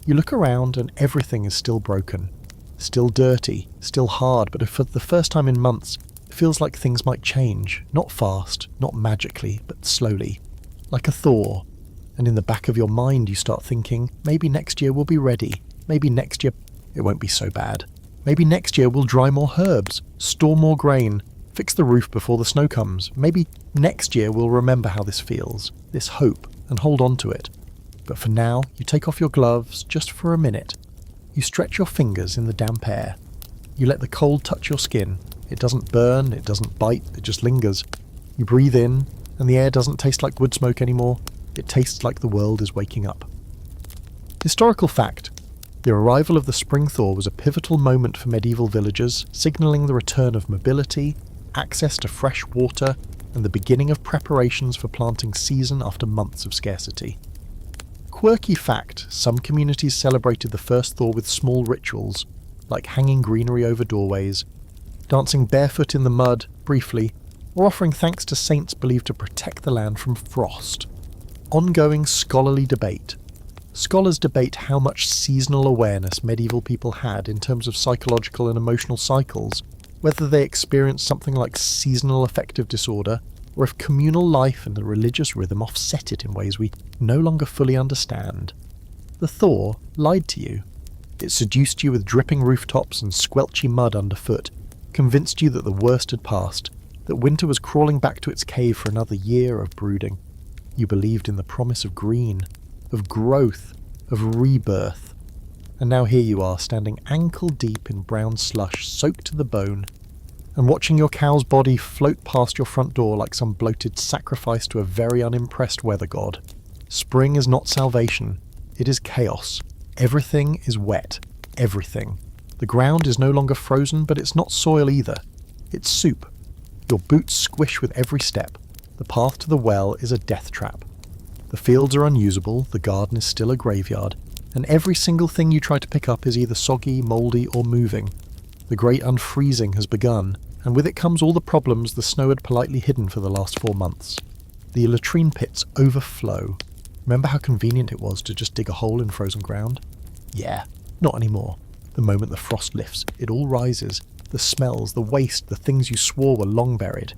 You look around and everything is still broken. Still dirty, still hard, but for the first time in months, it feels like things might change. Not fast, not magically, but slowly. Like a thaw. And in the back of your mind you start thinking, maybe next year we'll be ready. Maybe next year it won't be so bad. Maybe next year we'll dry more herbs, store more grain, fix the roof before the snow comes. Maybe next year we'll remember how this feels, this hope, and hold on to it. But for now, you take off your gloves just for a minute. You stretch your fingers in the damp air. You let the cold touch your skin. It doesn't burn, it doesn't bite, it just lingers. You breathe in, and the air doesn't taste like wood smoke anymore. It tastes like the world is waking up. Historical fact. The arrival of the spring thaw was a pivotal moment for medieval villagers, signalling the return of mobility, access to fresh water, and the beginning of preparations for planting season after months of scarcity. Quirky fact, some communities celebrated the first thaw with small rituals, like hanging greenery over doorways, dancing barefoot in the mud, briefly, or offering thanks to saints believed to protect the land from frost. Ongoing scholarly debate. Scholars debate how much seasonal awareness medieval people had in terms of psychological and emotional cycles, whether they experienced something like seasonal affective disorder, or if communal life and the religious rhythm offset it in ways we no longer fully understand. The thaw lied to you. It seduced you with dripping rooftops and squelchy mud underfoot, convinced you that the worst had passed, that winter was crawling back to its cave for another year of brooding. You believed in the promise of green, of growth, of rebirth. And now here you are, standing ankle-deep in brown slush, soaked to the bone. and watching your cow's body float past your front door like some bloated sacrifice to a very unimpressed weather god. Spring is not salvation, it is chaos. Everything is wet. Everything. The ground is no longer frozen, but it's not soil either. It's soup. Your boots squish with every step. The path to the well is a death trap. The fields are unusable, the garden is still a graveyard, and every single thing you try to pick up is either soggy, mouldy, or moving. The great unfreezing has begun, and with it comes all the problems the snow had politely hidden for the last 4 months. The latrine pits overflow. Remember how convenient it was to just dig a hole in frozen ground? Yeah, not anymore. The moment the frost lifts, it all rises. The smells, the waste, the things you swore were long buried.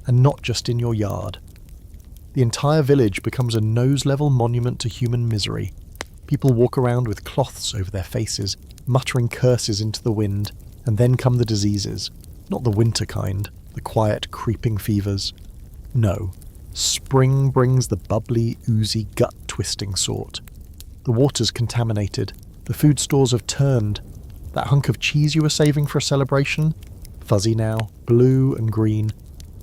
And not just in your yard. The entire village becomes a nose-level monument to human misery. People walk around with cloths over their faces, muttering curses into the wind, and then come the diseases. Not the winter kind, the quiet, creeping fevers. No, spring brings the bubbly, oozy, gut-twisting sort. The water's contaminated. The food stores have turned. That hunk of cheese you were saving for a celebration? Fuzzy now, blue and green,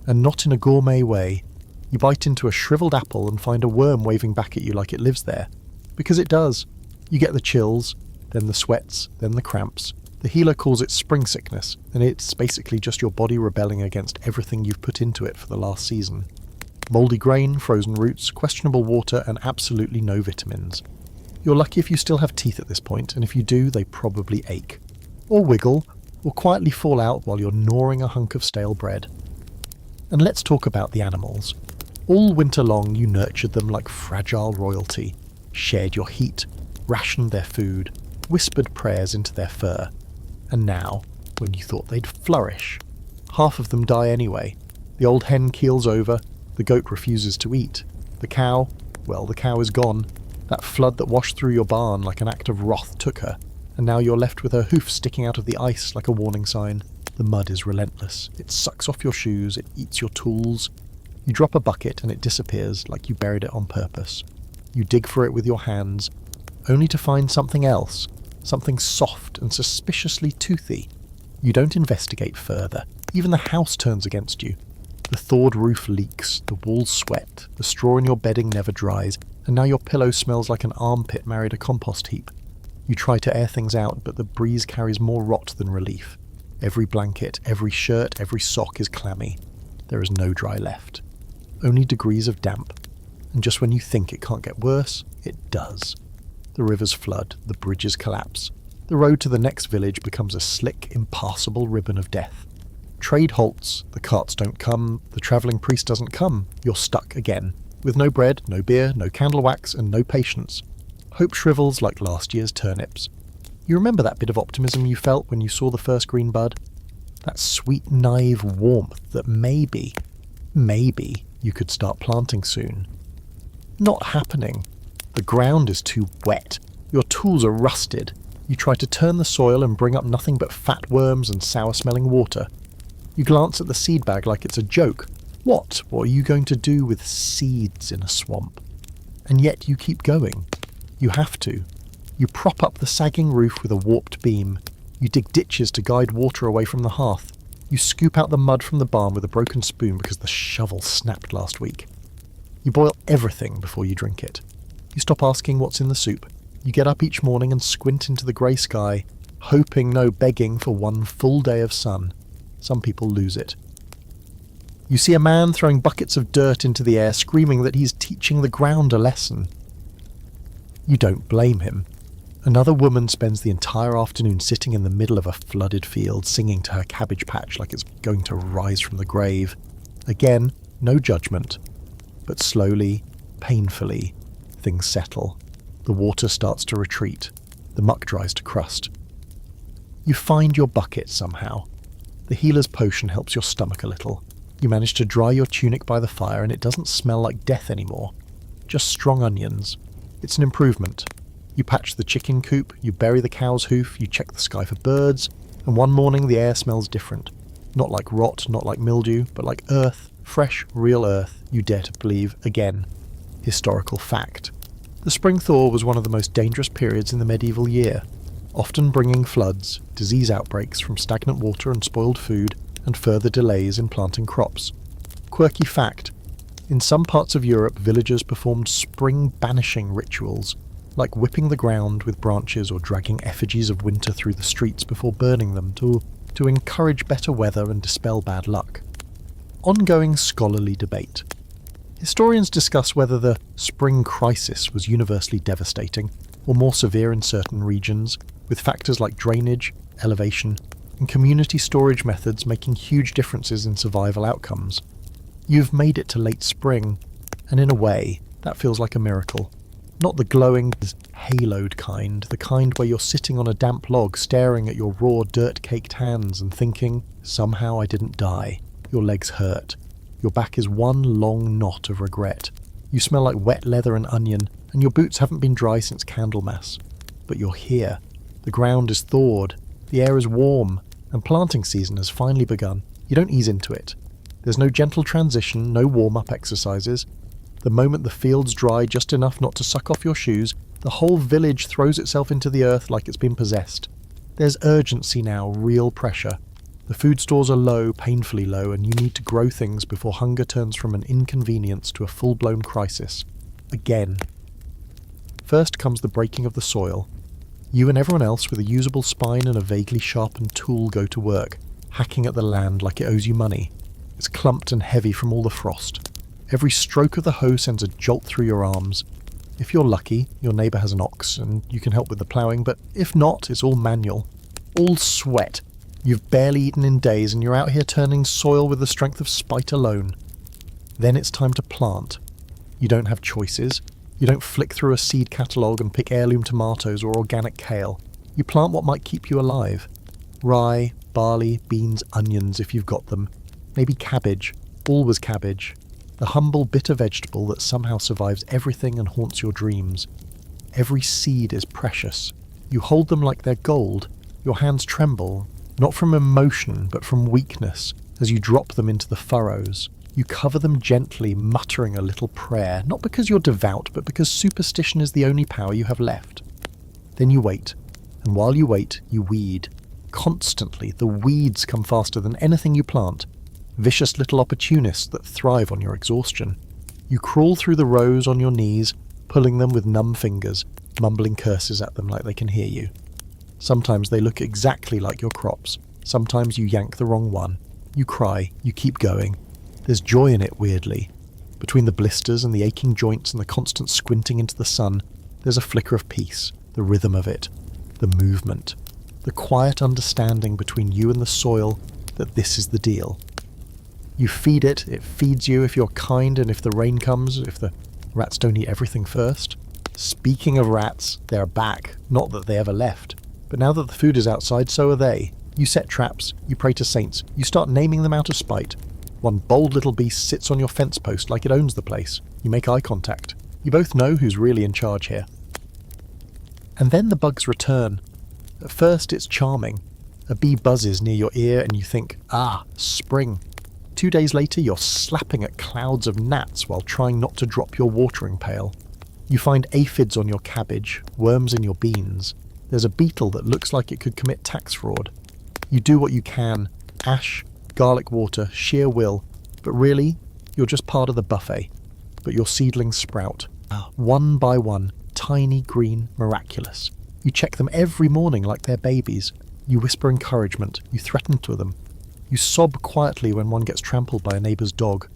and not in a gourmet way. You bite into a shriveled apple and find a worm waving back at you like it lives there. Because it does. You get the chills, then the sweats, then the cramps. The healer calls it spring sickness, and it's basically just your body rebelling against everything you've put into it for the last season. Mouldy grain, frozen roots, questionable water, and absolutely no vitamins. You're lucky if you still have teeth at this point, and if you do, they probably ache. Or wiggle, or quietly fall out while you're gnawing a hunk of stale bread. And let's talk about the animals. All winter long you nurtured them like fragile royalty, shared your heat, rationed their food, whispered prayers into their fur. And now, when you thought they'd flourish, half of them die anyway. The old hen keels over, the goat refuses to eat. The cow, well, the cow is gone. That flood that washed through your barn like an act of wrath took her, and now you're left with her hoof sticking out of the ice like a warning sign. The mud is relentless. It sucks off your shoes, it eats your tools. You drop a bucket and it disappears like you buried it on purpose. You dig for it with your hands, only to find something else, something soft and suspiciously toothy. You don't investigate further. Even the house turns against you. The thawed roof leaks, the walls sweat, the straw in your bedding never dries, and now your pillow smells like an armpit married a compost heap. You try to air things out, but the breeze carries more rot than relief. Every blanket, every shirt, every sock is clammy. There is no dry left. Only degrees of damp. And just when you think it can't get worse, it does. The rivers flood, the bridges collapse. The road to the next village becomes a slick, impassable ribbon of death. Trade halts, the carts don't come, the travelling priest doesn't come, you're stuck again. With no bread, no beer, no candle wax, and no patience. Hope shrivels like last year's turnips. You remember that bit of optimism you felt when you saw the first green bud? That sweet, naive warmth that maybe you could start planting soon. Not happening. The ground is too wet. Your tools are rusted. You try to turn the soil and bring up nothing but fat worms and sour-smelling water. You glance at the seed bag like it's a joke. What are you going to do with seeds in a swamp? And yet you keep going. You have to. You prop up the sagging roof with a warped beam. You dig ditches to guide water away from the hearth. You scoop out the mud from the barn with a broken spoon because the shovel snapped last week. You boil everything before you drink it. You stop asking what's in the soup. You get up each morning and squint into the grey sky, hoping, no begging, for one full day of sun. Some people lose it. You see a man throwing buckets of dirt into the air, screaming that he's teaching the ground a lesson. You don't blame him. Another woman spends the entire afternoon sitting in the middle of a flooded field, singing to her cabbage patch like it's going to rise from the grave. Again, no judgment. But slowly, painfully, things settle. The water starts to retreat. The muck dries to crust. You find your bucket somehow. The healer's potion helps your stomach a little. You manage to dry your tunic by the fire and it doesn't smell like death anymore. Just strong onions. It's an improvement. You patch the chicken coop, you bury the cow's hoof, you check the sky for birds, and one morning the air smells different. Not like rot, not like mildew, but like earth, fresh, real earth, you dare to believe again. Historical fact. The spring thaw was one of the most dangerous periods in the medieval year, often bringing floods, disease outbreaks from stagnant water and spoiled food, and further delays in planting crops. Quirky fact: in some parts of Europe, villagers performed spring banishing rituals, like whipping the ground with branches or dragging effigies of winter through the streets before burning them to encourage better weather and dispel bad luck. Ongoing scholarly debate. Historians discuss whether the spring crisis was universally devastating or more severe in certain regions, with factors like drainage, elevation, and community storage methods making huge differences in survival outcomes. You've made it to late spring, and in a way, that feels like a miracle. Not the glowing, haloed kind, the kind where you're sitting on a damp log staring at your raw, dirt-caked hands and thinking, somehow I didn't die. Your legs hurt. Your back is one long knot of regret. You smell like wet leather and onion, and your boots haven't been dry since Candlemas. But you're here. The ground is thawed, the air is warm, and planting season has finally begun. You don't ease into it. There's no gentle transition, no warm-up exercises. The moment the fields dry just enough not to suck off your shoes, the whole village throws itself into the earth like it's been possessed. There's urgency now, real pressure. The food stores are low, painfully low, and you need to grow things before hunger turns from an inconvenience to a full-blown crisis. Again. First comes the breaking of the soil. You and everyone else with a usable spine and a vaguely sharpened tool go to work, hacking at the land like it owes you money. It's clumped and heavy from all the frost. Every stroke of the hoe sends a jolt through your arms. If you're lucky, your neighbour has an ox and you can help with the ploughing, but if not, it's all manual. All sweat. You've barely eaten in days and you're out here turning soil with the strength of spite alone. Then it's time to plant. You don't have choices. You don't flick through a seed catalogue and pick heirloom tomatoes or organic kale. You plant what might keep you alive. Rye, barley, beans, onions if you've got them. Maybe cabbage. Always cabbage. The humble, bitter vegetable that somehow survives everything and haunts your dreams. Every seed is precious. You hold them like they're gold. Your hands tremble, not from emotion, but from weakness, as you drop them into the furrows. You cover them gently, muttering a little prayer, not because you're devout, but because superstition is the only power you have left. Then you wait, and while you wait, you weed. Constantly, the weeds come faster than anything you plant. Vicious little opportunists that thrive on your exhaustion. You crawl through the rows on your knees, pulling them with numb fingers, mumbling curses at them like they can hear you. Sometimes they look exactly like your crops. Sometimes you yank the wrong one. You cry, you keep going. There's joy in it, weirdly. Between the blisters and the aching joints and the constant squinting into the sun, there's a flicker of peace, the rhythm of it, the movement, the quiet understanding between you and the soil that this is the deal. You feed it, it feeds you if you're kind and if the rain comes, if the rats don't eat everything first. Speaking of rats, they're back, not that they ever left. But now that the food is outside, so are they. You set traps, you pray to saints, you start naming them out of spite. One bold little beast sits on your fence post like it owns the place. You make eye contact. You both know who's really in charge here. And then the bugs return. At first it's charming. A bee buzzes near your ear and you think, spring. 2 days later you're slapping at clouds of gnats while trying not to drop your watering pail. You find aphids on your cabbage, worms in your beans. There's a beetle that looks like it could commit tax fraud. You do what you can. Ash, garlic water, sheer will. But really, you're just part of the buffet. But your seedlings sprout. One by one, tiny, green, miraculous. You check them every morning like they're babies. You whisper encouragement. You threaten to them. You sob quietly when one gets trampled by a neighbour's dog.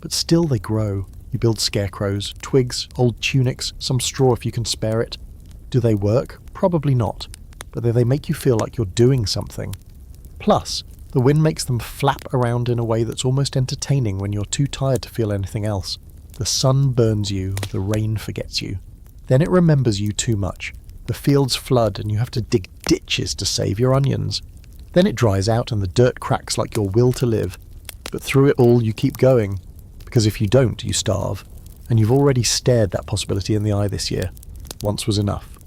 But still they grow. You build scarecrows, twigs, old tunics, some straw if you can spare it. Do they work? Probably not. But they make you feel like you're doing something. Plus, the wind makes them flap around in a way that's almost entertaining when you're too tired to feel anything else. The sun burns you, the rain forgets you. Then it remembers you too much. The fields flood and you have to dig ditches to save your onions. Then it dries out and the dirt cracks like your will to live. But through it all you keep going, because if you don't, you starve. And you've already stared that possibility in the eye this year. Once was enough.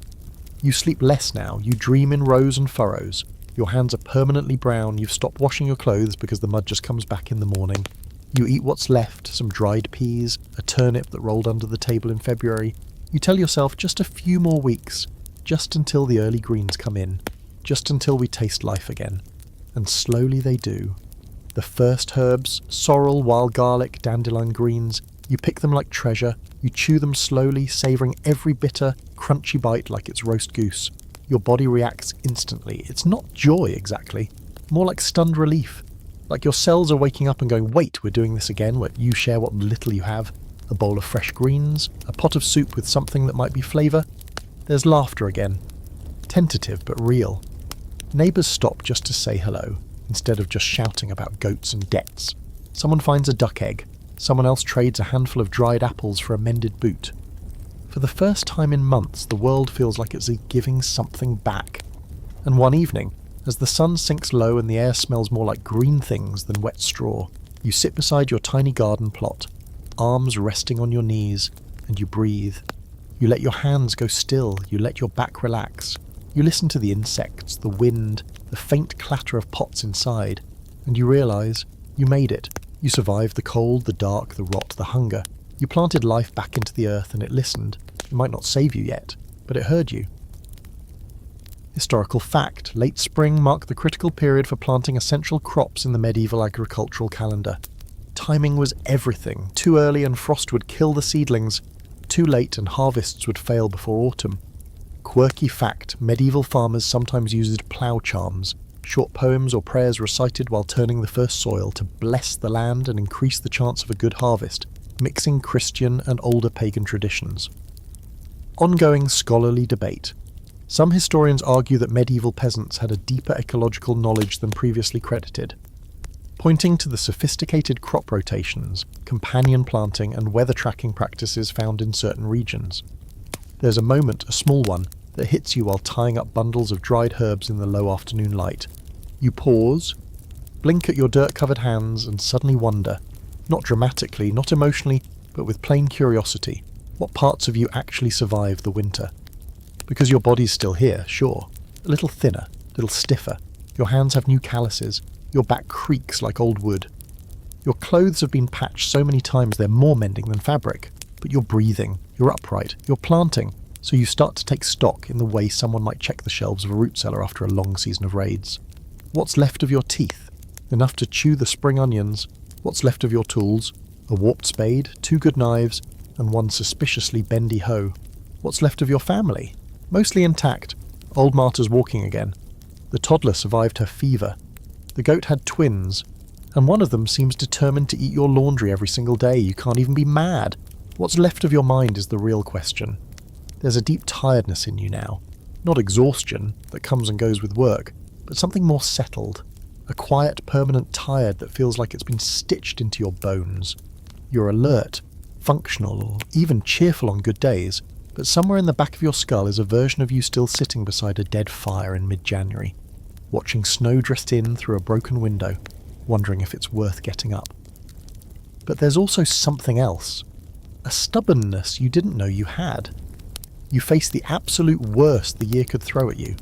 You sleep less now, you dream in rows and furrows. Your hands are permanently brown, you've stopped washing your clothes because the mud just comes back in the morning. You eat what's left, some dried peas, a turnip that rolled under the table in February. You tell yourself just a few more weeks, just until the early greens come in. Just until we taste life again. And slowly they do. The first herbs, sorrel, wild garlic, dandelion greens, you pick them like treasure, you chew them slowly, savouring every bitter, crunchy bite like it's roast goose. Your body reacts instantly. It's not joy exactly, more like stunned relief. Like your cells are waking up and going, wait, we're doing this again, where you share what little you have. A bowl of fresh greens, a pot of soup with something that might be flavour. There's laughter again. Tentative but real. Neighbours stop just to say hello, instead of just shouting about goats and debts. Someone finds a duck egg. Someone else trades a handful of dried apples for a mended boot. For the first time in months, the world feels like it's giving something back. And one evening, as the sun sinks low and the air smells more like green things than wet straw, you sit beside your tiny garden plot, arms resting on your knees, and you breathe. You let your hands go still, you let your back relax. You listen to the insects, the wind, the faint clatter of pots inside, and you realise you made it. You survived the cold, the dark, the rot, the hunger. You planted life back into the earth and it listened. It might not save you yet, but it heard you. Historical fact: late spring marked the critical period for planting essential crops in the medieval agricultural calendar. Timing was everything. Too early and frost would kill the seedlings. Too late and harvests would fail before autumn. Quirky fact: medieval farmers sometimes used plough charms, short poems or prayers recited while turning the first soil to bless the land and increase the chance of a good harvest, mixing Christian and older pagan traditions. Ongoing scholarly debate. Some historians argue that medieval peasants had a deeper ecological knowledge than previously credited, pointing to the sophisticated crop rotations, companion planting and weather tracking practices found in certain regions. There's a moment, a small one, that hits you while tying up bundles of dried herbs in the low afternoon light. You pause, blink at your dirt-covered hands and suddenly wonder, not dramatically, not emotionally, but with plain curiosity, what parts of you actually survived the winter. Because your body's still here, sure, a little thinner, a little stiffer, your hands have new calluses, your back creaks like old wood. Your clothes have been patched so many times they're more mending than fabric, but you're breathing, you're upright, you're planting, so you start to take stock in the way someone might check the shelves of a root cellar after a long season of raids. What's left of your teeth? Enough to chew the spring onions. What's left of your tools? A warped spade, 2 good knives, and 1 suspiciously bendy hoe. What's left of your family? Mostly intact. Old Marta's walking again. The toddler survived her fever. The goat had twins, and one of them seems determined to eat your laundry every single day. You can't even be mad. What's left of your mind is the real question. There's a deep tiredness in you now. Not exhaustion that comes and goes with work, but something more settled. A quiet, permanent tired that feels like it's been stitched into your bones. You're alert, functional, or even cheerful on good days, but somewhere in the back of your skull is a version of you still sitting beside a dead fire in mid-January, watching snow drift in through a broken window, wondering if it's worth getting up. But there's also something else. A stubbornness you didn't know you had. You face the absolute worst the year could throw at you.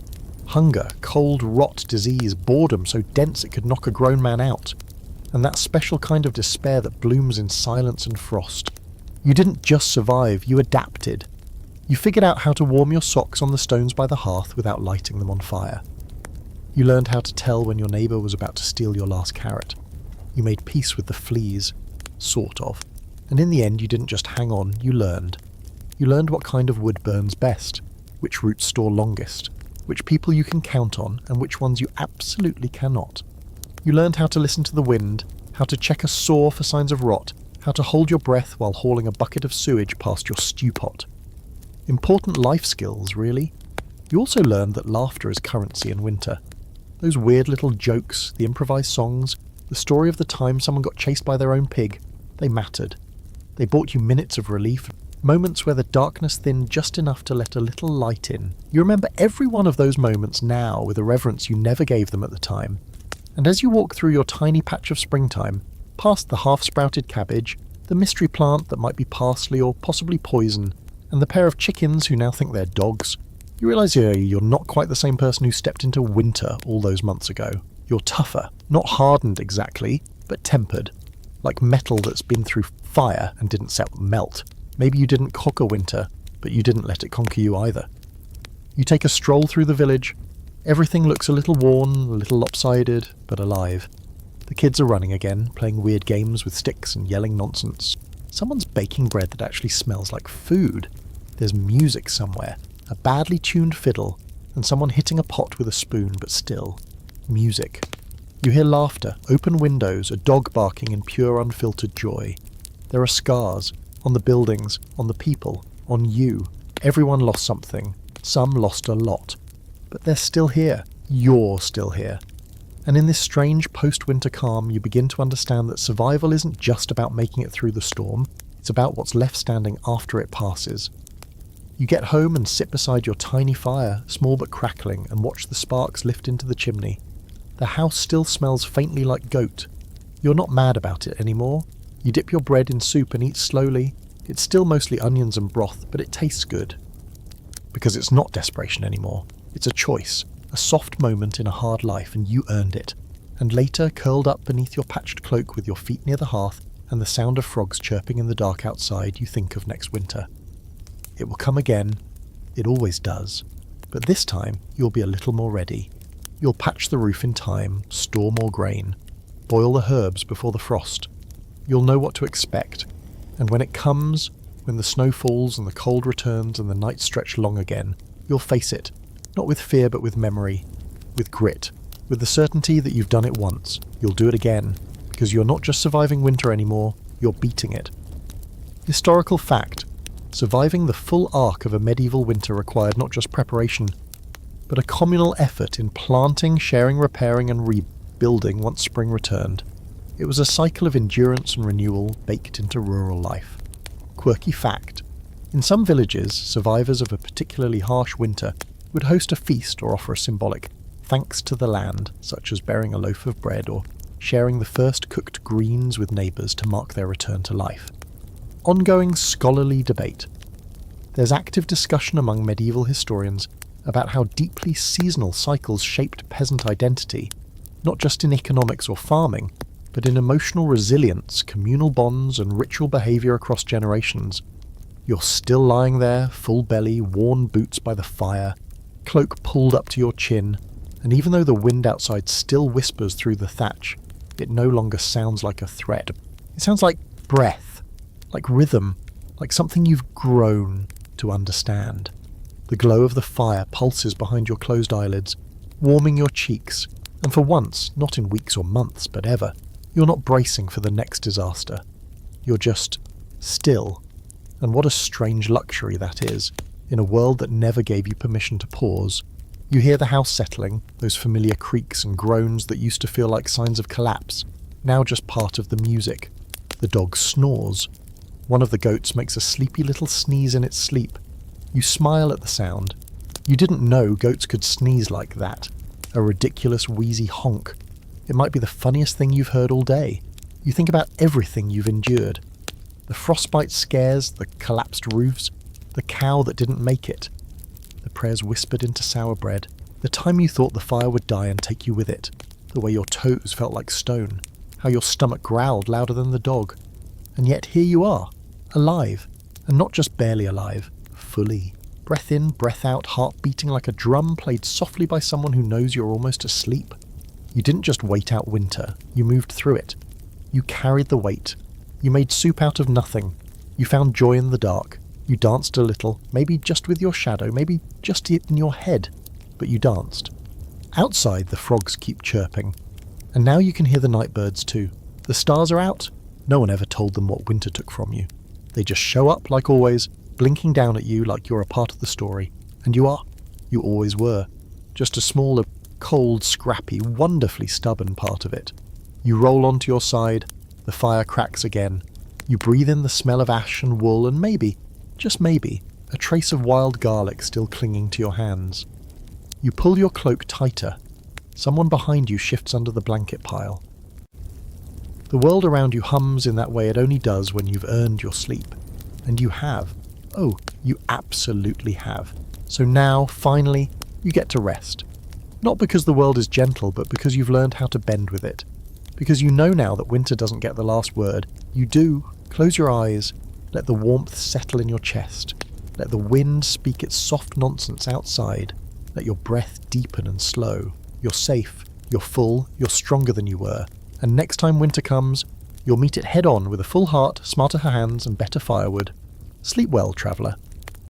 Hunger, cold, rot, disease, boredom so dense it could knock a grown man out. And that special kind of despair that blooms in silence and frost. You didn't just survive, you adapted. You figured out how to warm your socks on the stones by the hearth without lighting them on fire. You learned how to tell when your neighbour was about to steal your last carrot. You made peace with the fleas. Sort of. And in the end you didn't just hang on, you learned. You learned what kind of wood burns best, which roots store longest, which people you can count on and which ones you absolutely cannot. You learned how to listen to the wind, how to check a saw for signs of rot, how to hold your breath while hauling a bucket of sewage past your stew pot. Important life skills, really. You also learned that laughter is currency in winter. Those weird little jokes, the improvised songs, the story of the time someone got chased by their own pig, they mattered. They brought you minutes of relief, moments where the darkness thinned just enough to let a little light in. You remember every one of those moments now with a reverence you never gave them at the time. And as you walk through your tiny patch of springtime, past the half-sprouted cabbage, the mystery plant that might be parsley or possibly poison, and the pair of chickens who now think they're dogs, you realise you're not quite the same person who stepped into winter all those months ago. You're tougher, not hardened exactly, but tempered, like metal that's been through fire and didn't melt. Maybe you didn't conquer winter, but you didn't let it conquer you either. You take a stroll through the village. Everything looks a little worn, a little lopsided, but alive. The kids are running again, playing weird games with sticks and yelling nonsense. Someone's baking bread that actually smells like food. There's music somewhere, a badly tuned fiddle, and someone hitting a pot with a spoon, but still, music. You hear laughter, open windows, a dog barking in pure unfiltered joy. There are scars, on the buildings, on the people, on you. Everyone lost something, some lost a lot. But they're still here. You're still here. And in this strange post-winter calm, you begin to understand that survival isn't just about making it through the storm, it's about what's left standing after it passes. You get home and sit beside your tiny fire, small but crackling, and watch the sparks lift into the chimney. The house still smells faintly like goat. You're not mad about it anymore. You dip your bread in soup and eat slowly. It's still mostly onions and broth, but it tastes good. Because it's not desperation anymore. It's a choice, a soft moment in a hard life, and you earned it. And later, curled up beneath your patched cloak with your feet near the hearth and the sound of frogs chirping in the dark outside, you think of next winter. It will come again. It always does. But this time, you'll be a little more ready. You'll patch the roof in time, store more grain, boil the herbs before the frost. You'll know what to expect. And when it comes, when the snow falls and the cold returns and the nights stretch long again, you'll face it. Not with fear, but with memory, with grit, with the certainty that you've done it once, you'll do it again, because you're not just surviving winter anymore, you're beating it. Historical fact, surviving the full arc of a medieval winter required not just preparation, but a communal effort in planting, sharing, repairing and rebuilding once spring returned. It was a cycle of endurance and renewal baked into rural life. Quirky fact, in some villages, survivors of a particularly harsh winter would host a feast or offer a symbolic thanks to the land, such as bearing a loaf of bread or sharing the first cooked greens with neighbours to mark their return to life. Ongoing scholarly debate. There's active discussion among medieval historians about how deeply seasonal cycles shaped peasant identity, not just in economics or farming, but in emotional resilience, communal bonds and ritual behaviour across generations. You're still lying there, full belly, worn boots by the fire, cloak pulled up to your chin, and even though the wind outside still whispers through the thatch, it no longer sounds like a threat. It sounds like breath, like rhythm, like something you've grown to understand. The glow of the fire pulses behind your closed eyelids, warming your cheeks, and for once, not in weeks or months, but ever, you're not bracing for the next disaster. You're just still. And what a strange luxury that is, in a world that never gave you permission to pause. You hear the house settling, those familiar creaks and groans that used to feel like signs of collapse, now just part of the music. The dog snores. One of the goats makes a sleepy little sneeze in its sleep. You smile at the sound. You didn't know goats could sneeze like that. A ridiculous wheezy honk. It might be the funniest thing you've heard all day. You think about everything you've endured. The frostbite scares, the collapsed roofs, the cow that didn't make it, the prayers whispered into sour bread, the time you thought the fire would die and take you with it, the way your toes felt like stone, how your stomach growled louder than the dog. And yet here you are, alive, and not just barely alive, fully. Breath in, breath out, heart beating like a drum played softly by someone who knows you're almost asleep. You didn't just wait out winter, you moved through it. You carried the weight. You made soup out of nothing. You found joy in the dark. You danced a little, maybe just with your shadow, maybe just in your head, but you danced. Outside, the frogs keep chirping. And now you can hear the night birds too. The stars are out. No one ever told them what winter took from you. They just show up, like always, blinking down at you like you're a part of the story. And you are. You always were. Just a small, cold, scrappy, wonderfully stubborn part of it. You roll onto your side. The fire cracks again. You breathe in the smell of ash and wool and maybe, just maybe, a trace of wild garlic still clinging to your hands. You pull your cloak tighter. Someone behind you shifts under the blanket pile. The world around you hums in that way it only does when you've earned your sleep. And you have. Oh, you absolutely have. So now, finally, you get to rest. Not because the world is gentle, but because you've learned how to bend with it. Because you know now that winter doesn't get the last word. You do. Close your eyes. Let the warmth settle in your chest. Let the wind speak its soft nonsense outside. Let your breath deepen and slow. You're safe. You're full. You're stronger than you were. and next time winter comes, you'll meet it head on with a full heart, smarter hands, and better firewood. Sleep well, traveller.